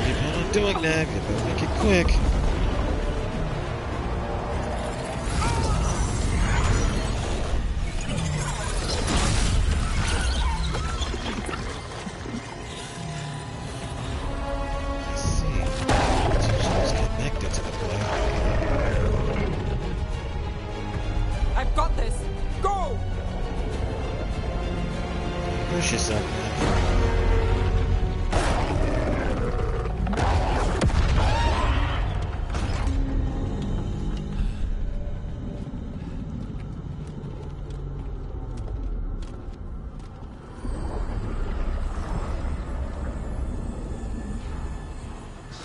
Speaker 1: Keep on doing that. You better make it quick. Push yourself, man.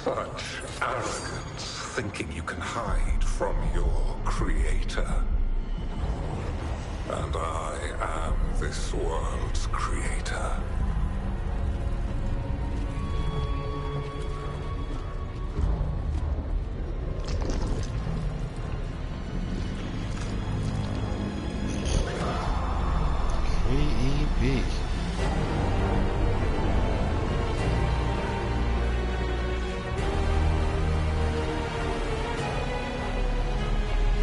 Speaker 12: Such arrogance, thinking you can hide from your creator. And I am this world's creator.
Speaker 1: Creepy.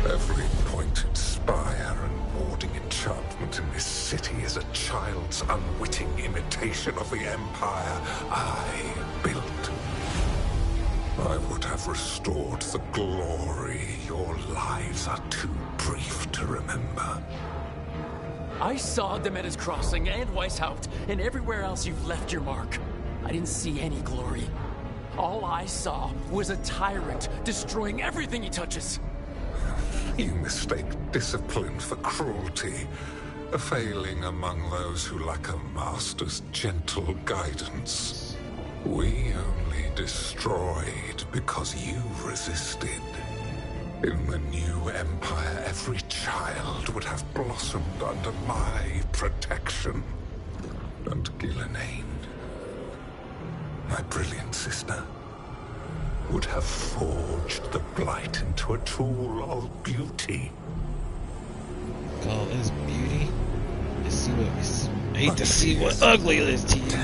Speaker 12: Every pointed spire and warding enchantment in this city is a child's unwitting imitation of the empire I built. I would have restored the glory. Your lives are too brief to remember.
Speaker 3: I saw Demeter's Crossing and Weishaupt and everywhere else you've left your mark. I didn't see any glory. All I saw was a tyrant destroying everything he touches.
Speaker 12: You mistake discipline for cruelty, a failing among those who lack a master's gentle guidance. We only destroyed because you resisted. In the new empire, every child would have blossomed under my protection. And Gillenane, my brilliant sister, would have forged the blight into a tool of beauty.
Speaker 1: Call this beauty? I hate to see what ugly is to you.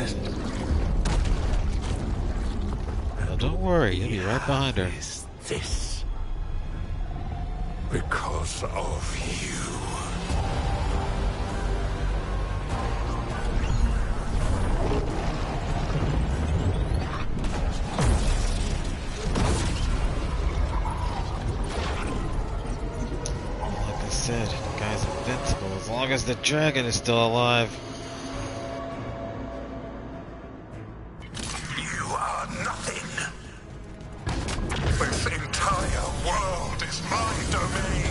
Speaker 1: Well, don't worry, you'll be right behind her.
Speaker 12: Is this because of you?
Speaker 1: Like I said, the guy's invincible as long as the dragon is still alive.
Speaker 12: You are nothing. This entire world is my domain.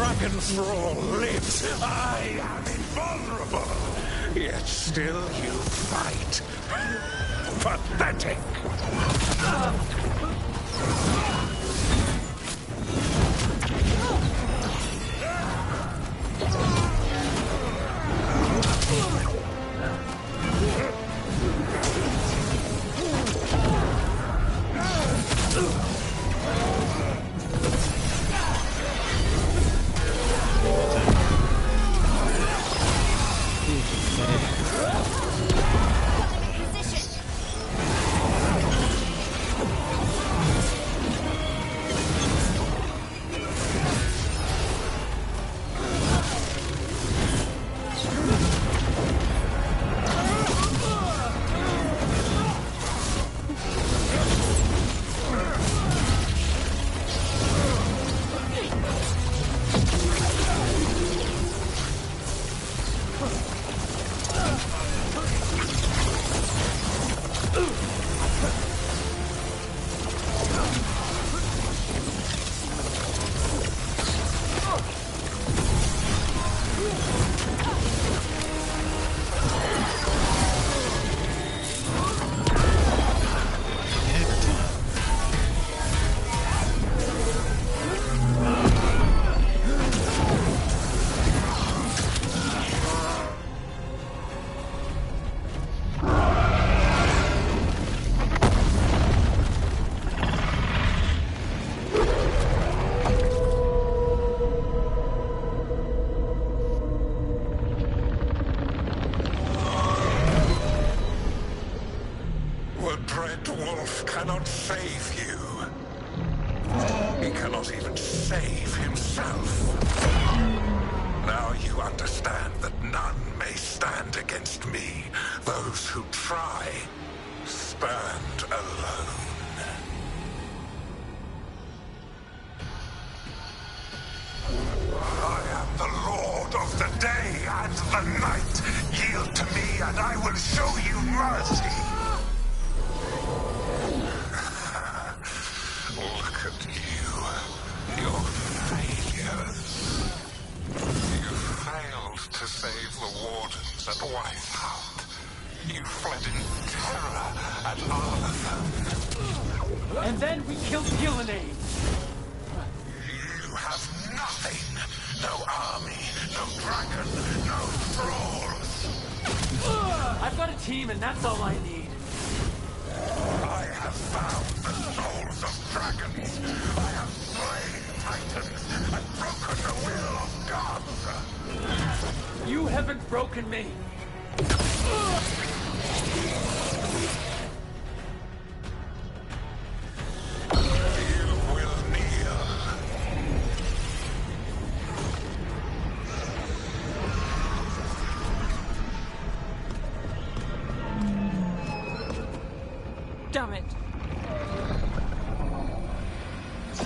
Speaker 12: dragon thrall lives. I am invulnerable. Yet still you fight. Pathetic. Cannot save you. He cannot even save himself. Now you understand that none may stand against me. Those who try stand alone. I am the Lord of the day and the night. Yield to me and I will show you mercy. Look at you. Your failures. You failed to save the Wardens at Whitehound. You fled in terror at Arlathan.
Speaker 3: And then we killed Gillenade.
Speaker 12: You have nothing. No army, no dragon, no thralls.
Speaker 3: I've got a team and that's all I need.
Speaker 12: I have found the souls of dragons. I have slain titans and broken the will of gods.
Speaker 3: You haven't broken me.
Speaker 12: You will kneel.
Speaker 6: Damn it.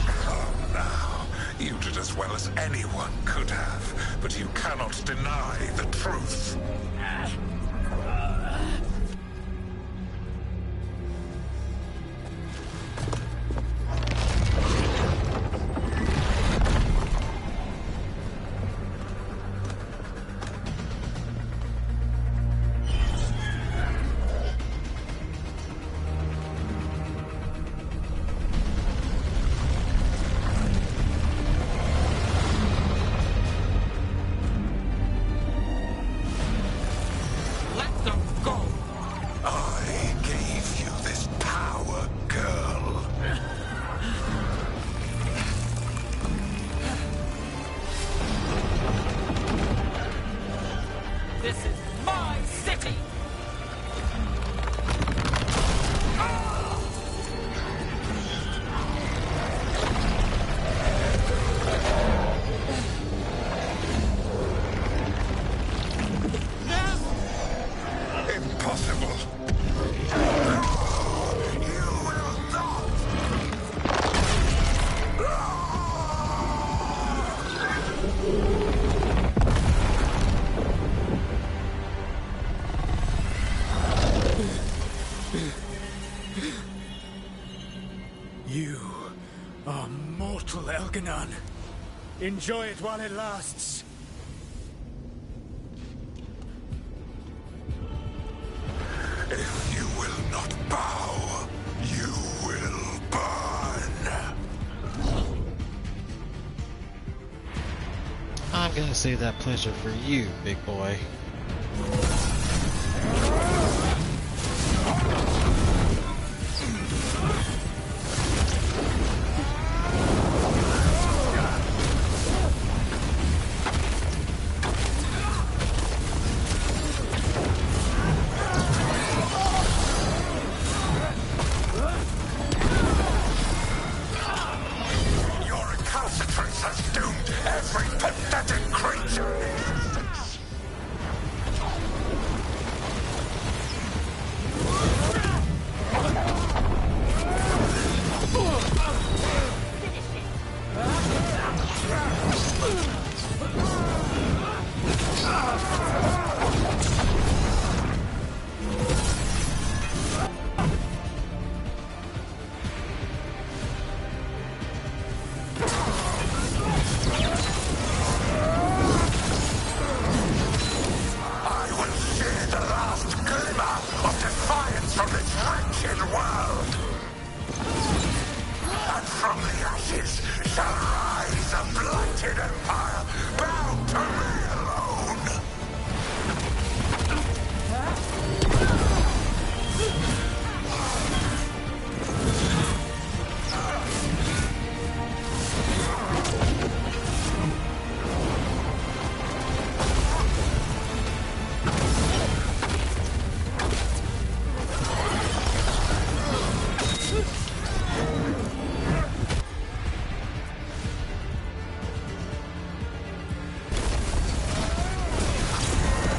Speaker 12: Come now. You did as well as anyone could have, but you cannot deny the truth.
Speaker 3: This is my city!
Speaker 12: Impossible. You will not.
Speaker 15: You are mortal, Elganon. Enjoy it while it lasts.
Speaker 12: If you will not bow, you will burn.
Speaker 1: I'm gonna save that pleasure for you, big boy.
Speaker 12: Your recalcitrance has doomed every pathetic creature in existence. I will see the last glimmer of defiance from this wretched world. And from the ashes shall rise a blighted empire bound to me alone.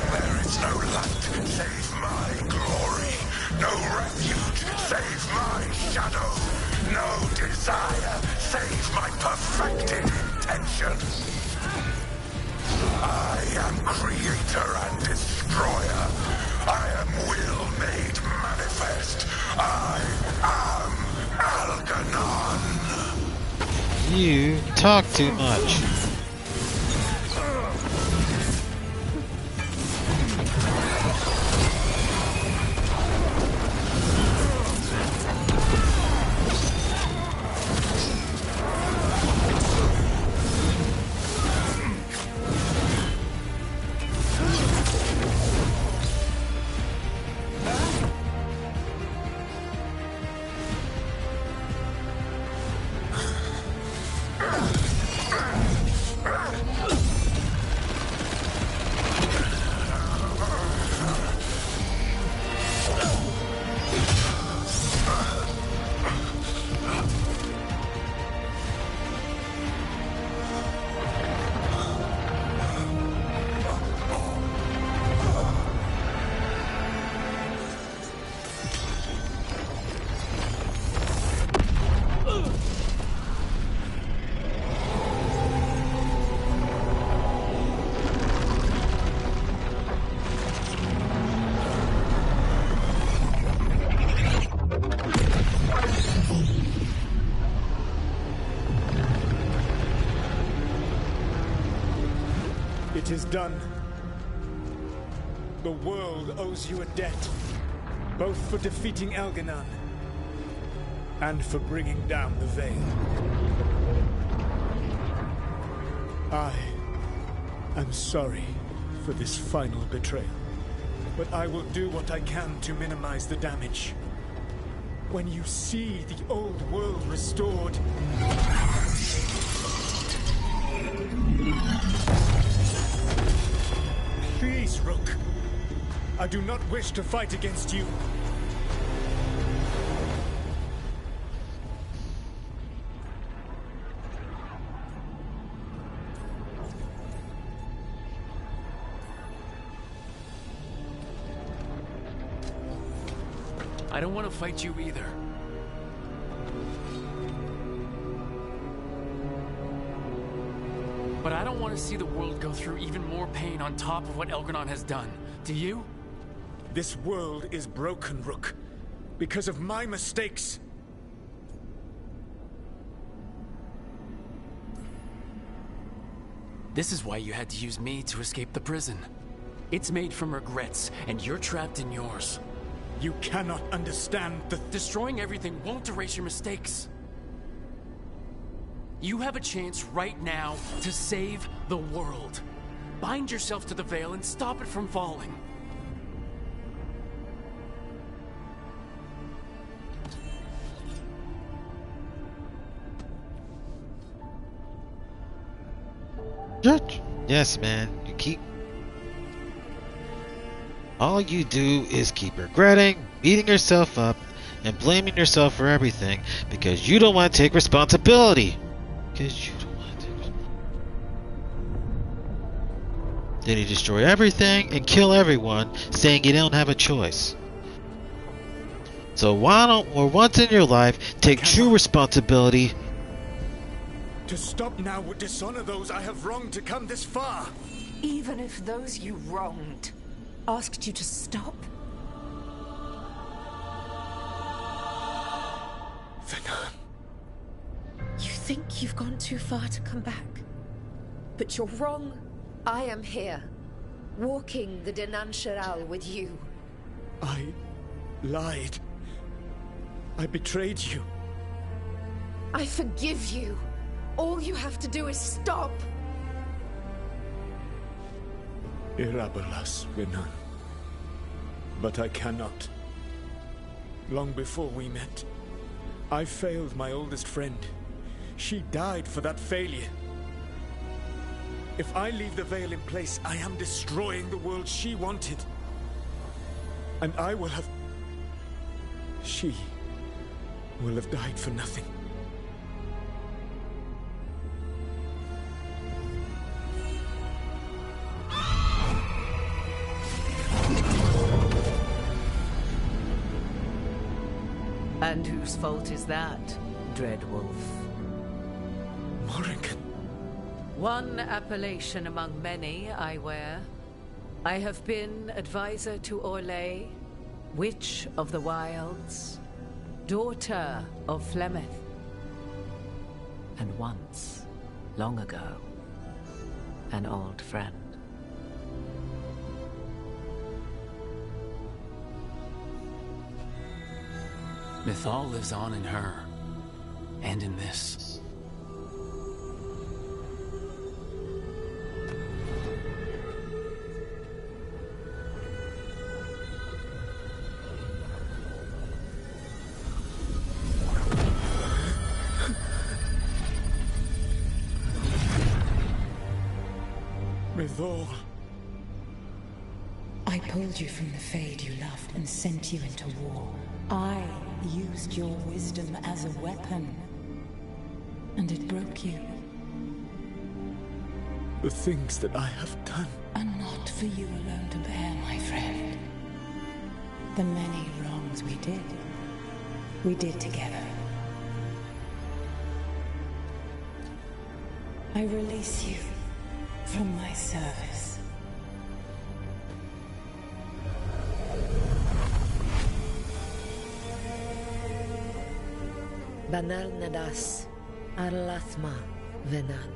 Speaker 12: There is no light save my glory, no refuge save my shadow, no desire save my perfected intention. I am creator and destroyer. I am will made manifest. I am Algernon.
Speaker 1: You talk too much.
Speaker 15: It is done. The world owes you a debt, both for defeating Elganon and for bringing down the Veil. I am sorry for this final betrayal, but I will do what I can to minimize the damage. When you see the old world restored, please, Rook. I do not wish to fight against you.
Speaker 3: I don't want to fight you either. But I don't want to see the world go through even more pain on top of what Elgernon has done. Do you?
Speaker 15: This world is broken, Rook, because of my mistakes.
Speaker 3: This is why you had to use me to escape the prison. It's made from regrets, and you're trapped in yours.
Speaker 15: You cannot understand the...
Speaker 3: Destroying everything won't erase your mistakes. You have a chance right now to save the world. Bind yourself to the veil and stop it from falling.
Speaker 1: Yes, man. All you do is keep regretting, beating yourself up, and blaming yourself for everything because you don't want to take responsibility. Then you destroy everything and kill everyone, saying you don't have a choice. So why don't, or once in your life, take true responsibility?
Speaker 15: To stop now would dishonor those I have wronged to come this far.
Speaker 5: Even if those you wronged asked you to stop?
Speaker 15: Venan.
Speaker 11: You think you've gone too far to come back? But you're wrong. I am here, walking the Denan Shiral with you.
Speaker 15: I lied. I betrayed you.
Speaker 11: I forgive you. All you have to do is stop.
Speaker 15: Irabalas, Venan. But I cannot. Long before we met, I failed my oldest friend. She died for that failure. If I leave the veil in place, I am destroying the world she wanted. And I will have... She will have died for nothing.
Speaker 5: And whose fault is that, Dreadwolf?
Speaker 15: Morrigan.
Speaker 5: One appellation among many, I wear. I have been advisor to Orlais, Witch of the Wilds, daughter of Flemeth, and once, long ago, an old friend.
Speaker 3: Mythal lives on in her, and in this.
Speaker 15: Mythal.
Speaker 2: I pulled you from the Fade you loved and sent you into war. I used your wisdom as a weapon, and it broke you.
Speaker 15: The things that I have done
Speaker 2: are not for you alone to bear, my friend. The many wrongs we did together. I release you from my service.
Speaker 11: Banal Nadas, Arlathma, Venan.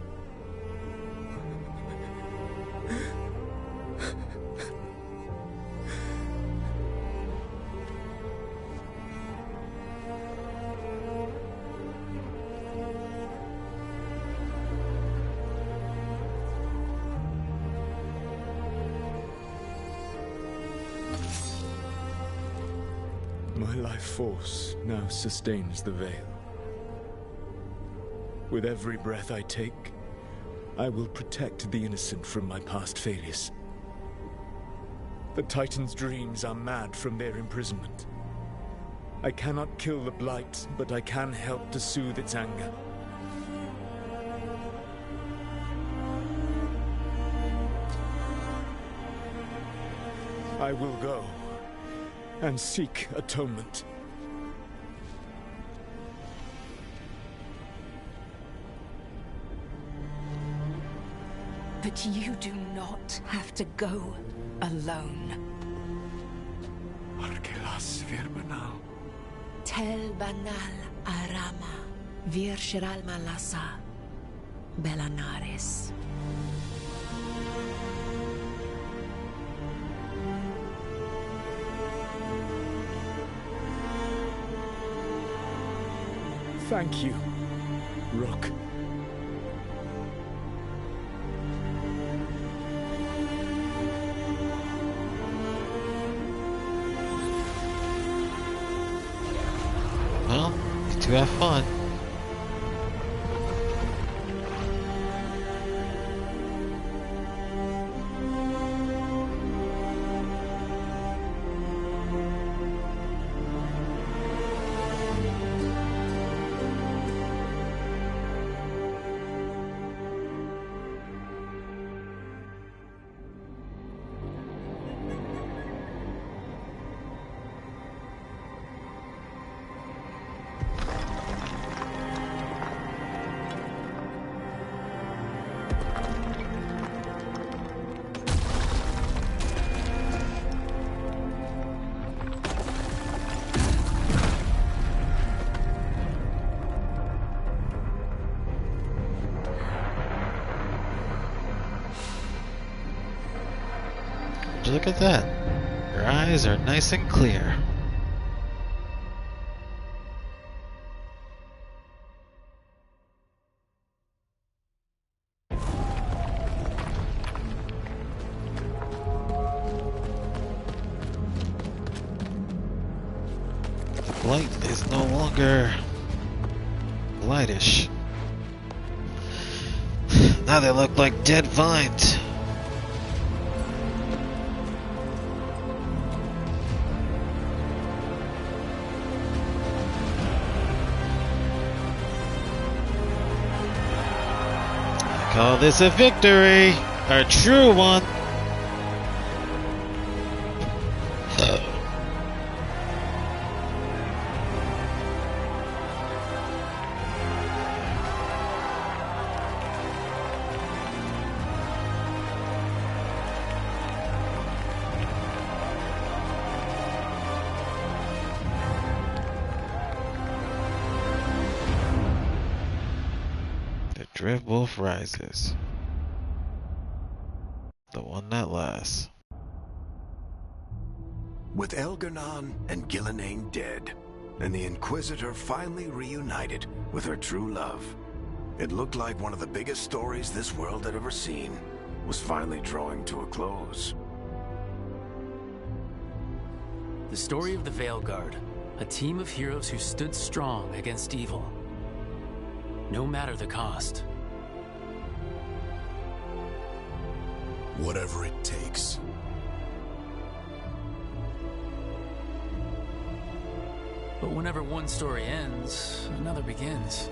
Speaker 15: My life force now sustains the veil. With every breath I take, I will protect the innocent from my past failures. The Titan's dreams are mad from their imprisonment. I cannot kill the Blight, but I can help to soothe its anger. I will go and seek atonement.
Speaker 5: But you do not have to go alone.
Speaker 15: Arkelas Virbanal.
Speaker 5: Tel Banal Arama, Vir Shiral Malasa, Belanaris.
Speaker 15: Thank you, Rook.
Speaker 1: Well, you two have fun. Look at that. Your eyes are nice and clear. The blight is no longer blightish. Now they look like dead vines. Call this a victory, a true one. The Dreadwolf rises. The one that lasts.
Speaker 21: With Elgar'nan and Gillenane dead, and the Inquisitor finally reunited with her true love, it looked like one of the biggest stories this world had ever seen was finally drawing to a close.
Speaker 3: The story of the Veilguard, a team of heroes who stood strong against evil, no matter the cost.
Speaker 17: Whatever it takes.
Speaker 3: But whenever one story ends, another begins.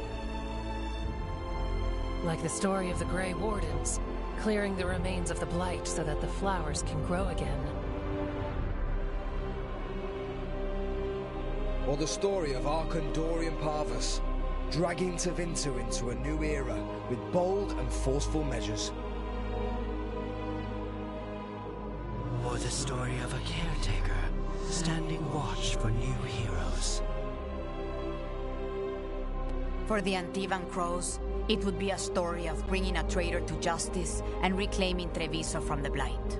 Speaker 22: Like the story of the Grey Wardens, clearing the remains of the Blight so that the flowers can grow again.
Speaker 14: Or the story of Arcandorian Parvus, dragging Tevinter into a new era with bold and forceful measures.
Speaker 21: Or the story of a caretaker, standing watch for new heroes.
Speaker 16: For the Antivan Crows, it would be a story of bringing a traitor to justice and reclaiming Treviso from the Blight.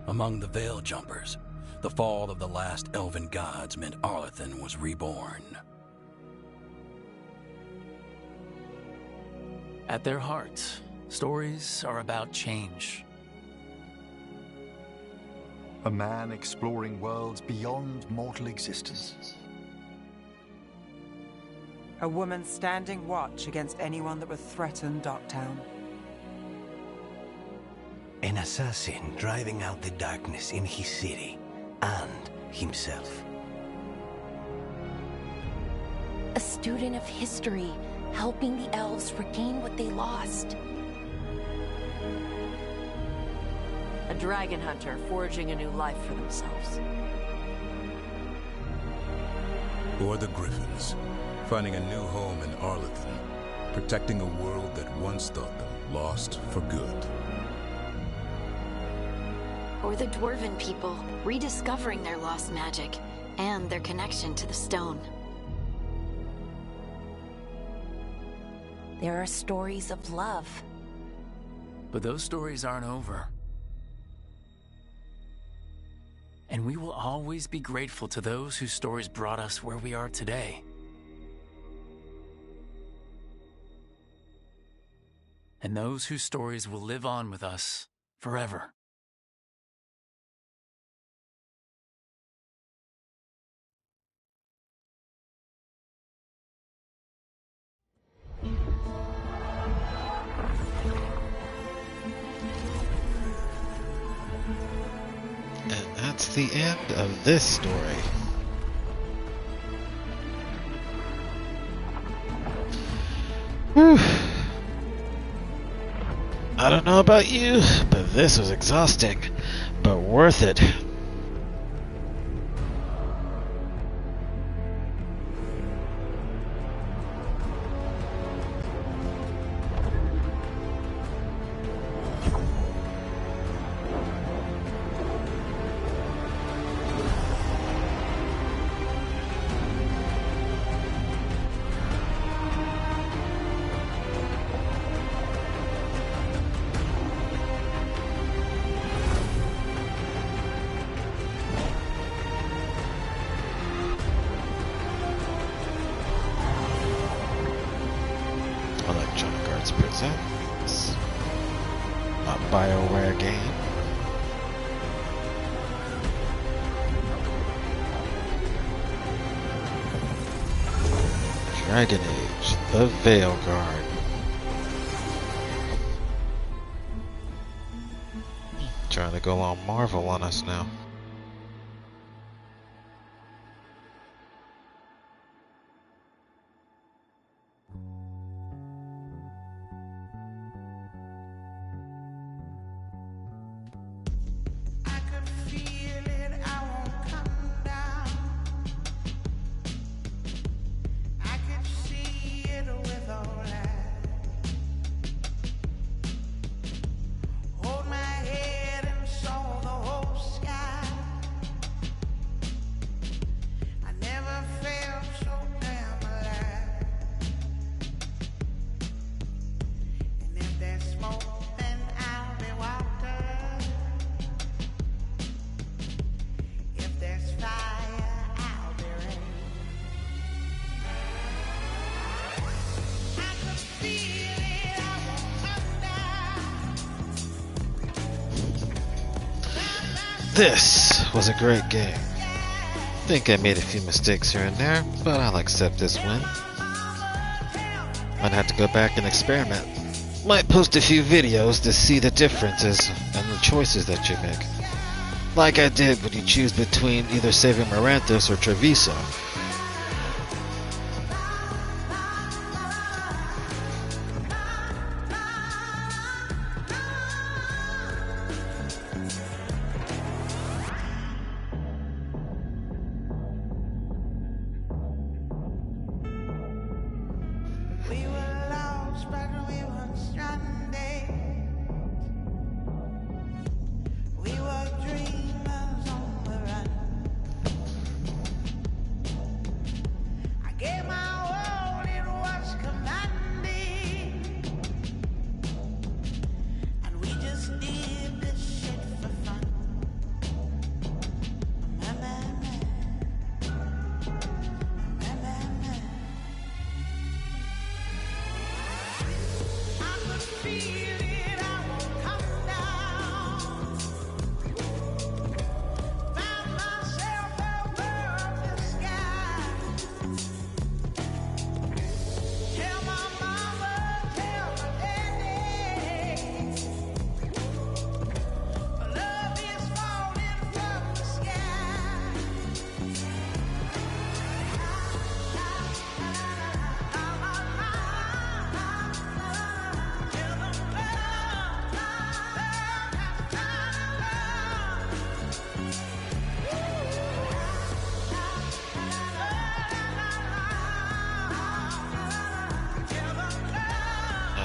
Speaker 18: Among the Veil Jumpers, the fall of the last elven gods meant Arlathan was reborn.
Speaker 3: At their heart, stories are about change.
Speaker 8: A man exploring worlds beyond mortal existence.
Speaker 6: A woman standing watch against anyone that would threaten Darktown.
Speaker 21: An assassin driving out the darkness in his city and himself.
Speaker 7: A student of history, helping the elves regain what they lost.
Speaker 10: A dragon hunter forging a new life for themselves.
Speaker 17: Or the Griffins, finding a new home in Arlathan, protecting a world that once thought them lost for good.
Speaker 4: Or the Dwarven people, rediscovering their lost magic and their connection to the stone.
Speaker 7: There are stories of love.
Speaker 3: But those stories aren't over. And we will always be grateful to those whose stories brought us where we are today. And those whose stories will live on with us forever.
Speaker 1: And that's the end of this story. Whew. I don't know about you, but this was exhausting, but worth it. Electronic Arts presents a BioWare game. Dragon Age, the Veilguard. Trying to go all Marvel on us now. This was a great game. Think I made a few mistakes here and there, but I'll accept this win. Might have to go back and experiment. Might post a few videos to see the differences and the choices that you make. Like I did when you choose between either saving Maranthus or Treviso.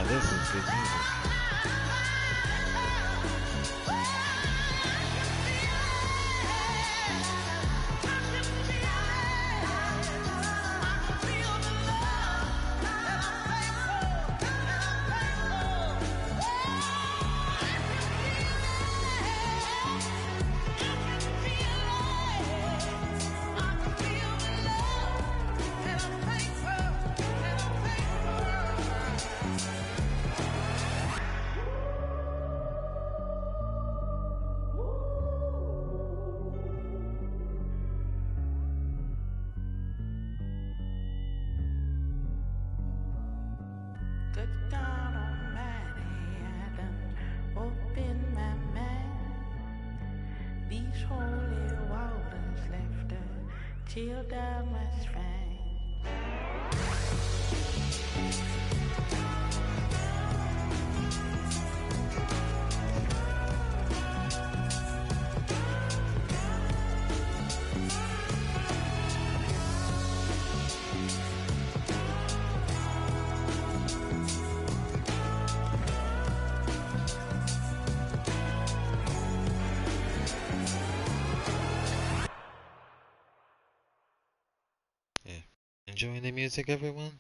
Speaker 1: This is good music.
Speaker 13: Good God Almighty, I done opened my mind. These holy waters left a chill down my spine.
Speaker 1: Enjoying the music, everyone?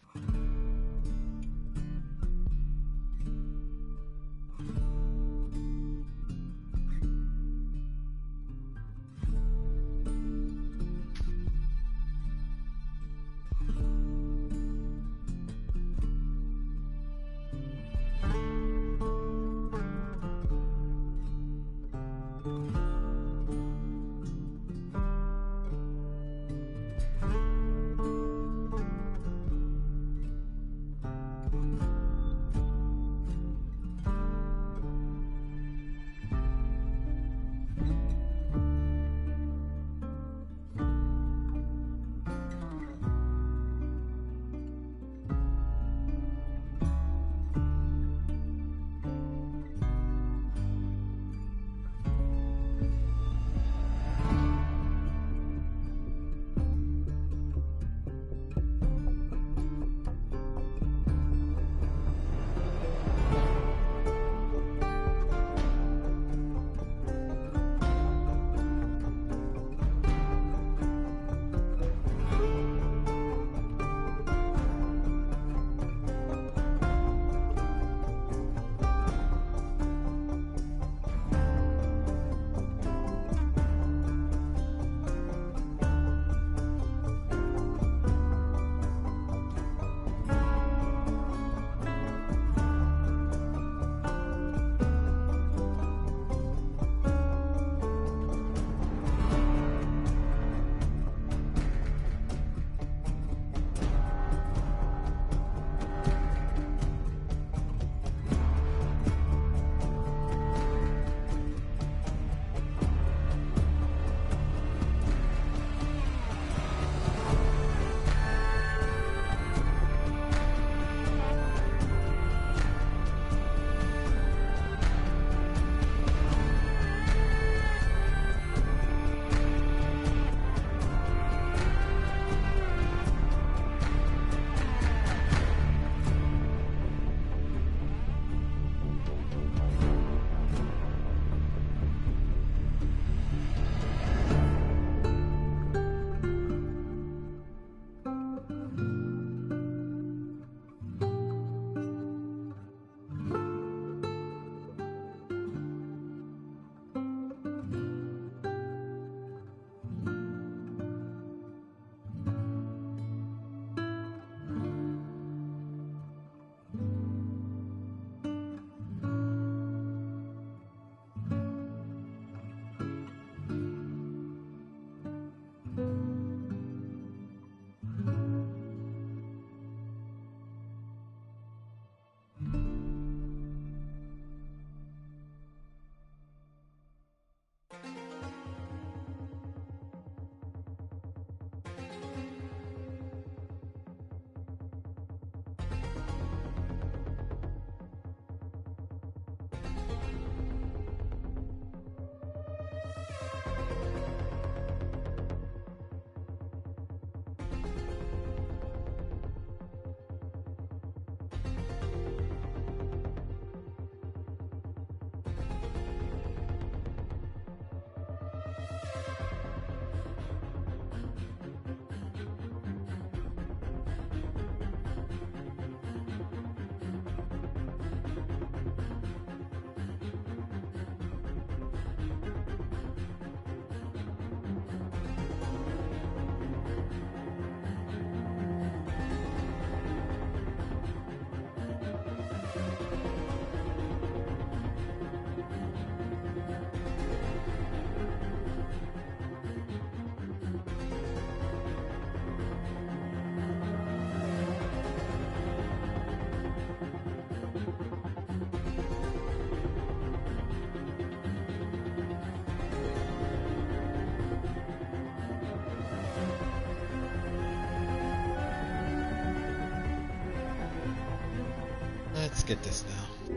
Speaker 1: let's get this now.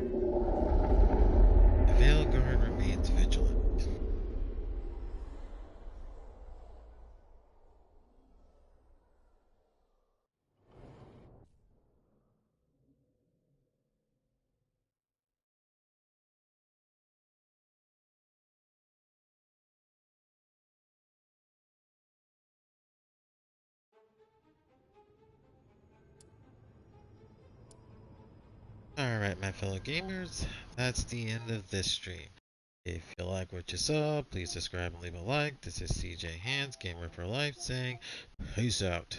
Speaker 1: The Veilguard remains vigilant. Alright, my fellow gamers, that's the end of this stream. If you like what you saw, please subscribe and leave a like. This is CJ Hands, Gamer for Life, saying peace out.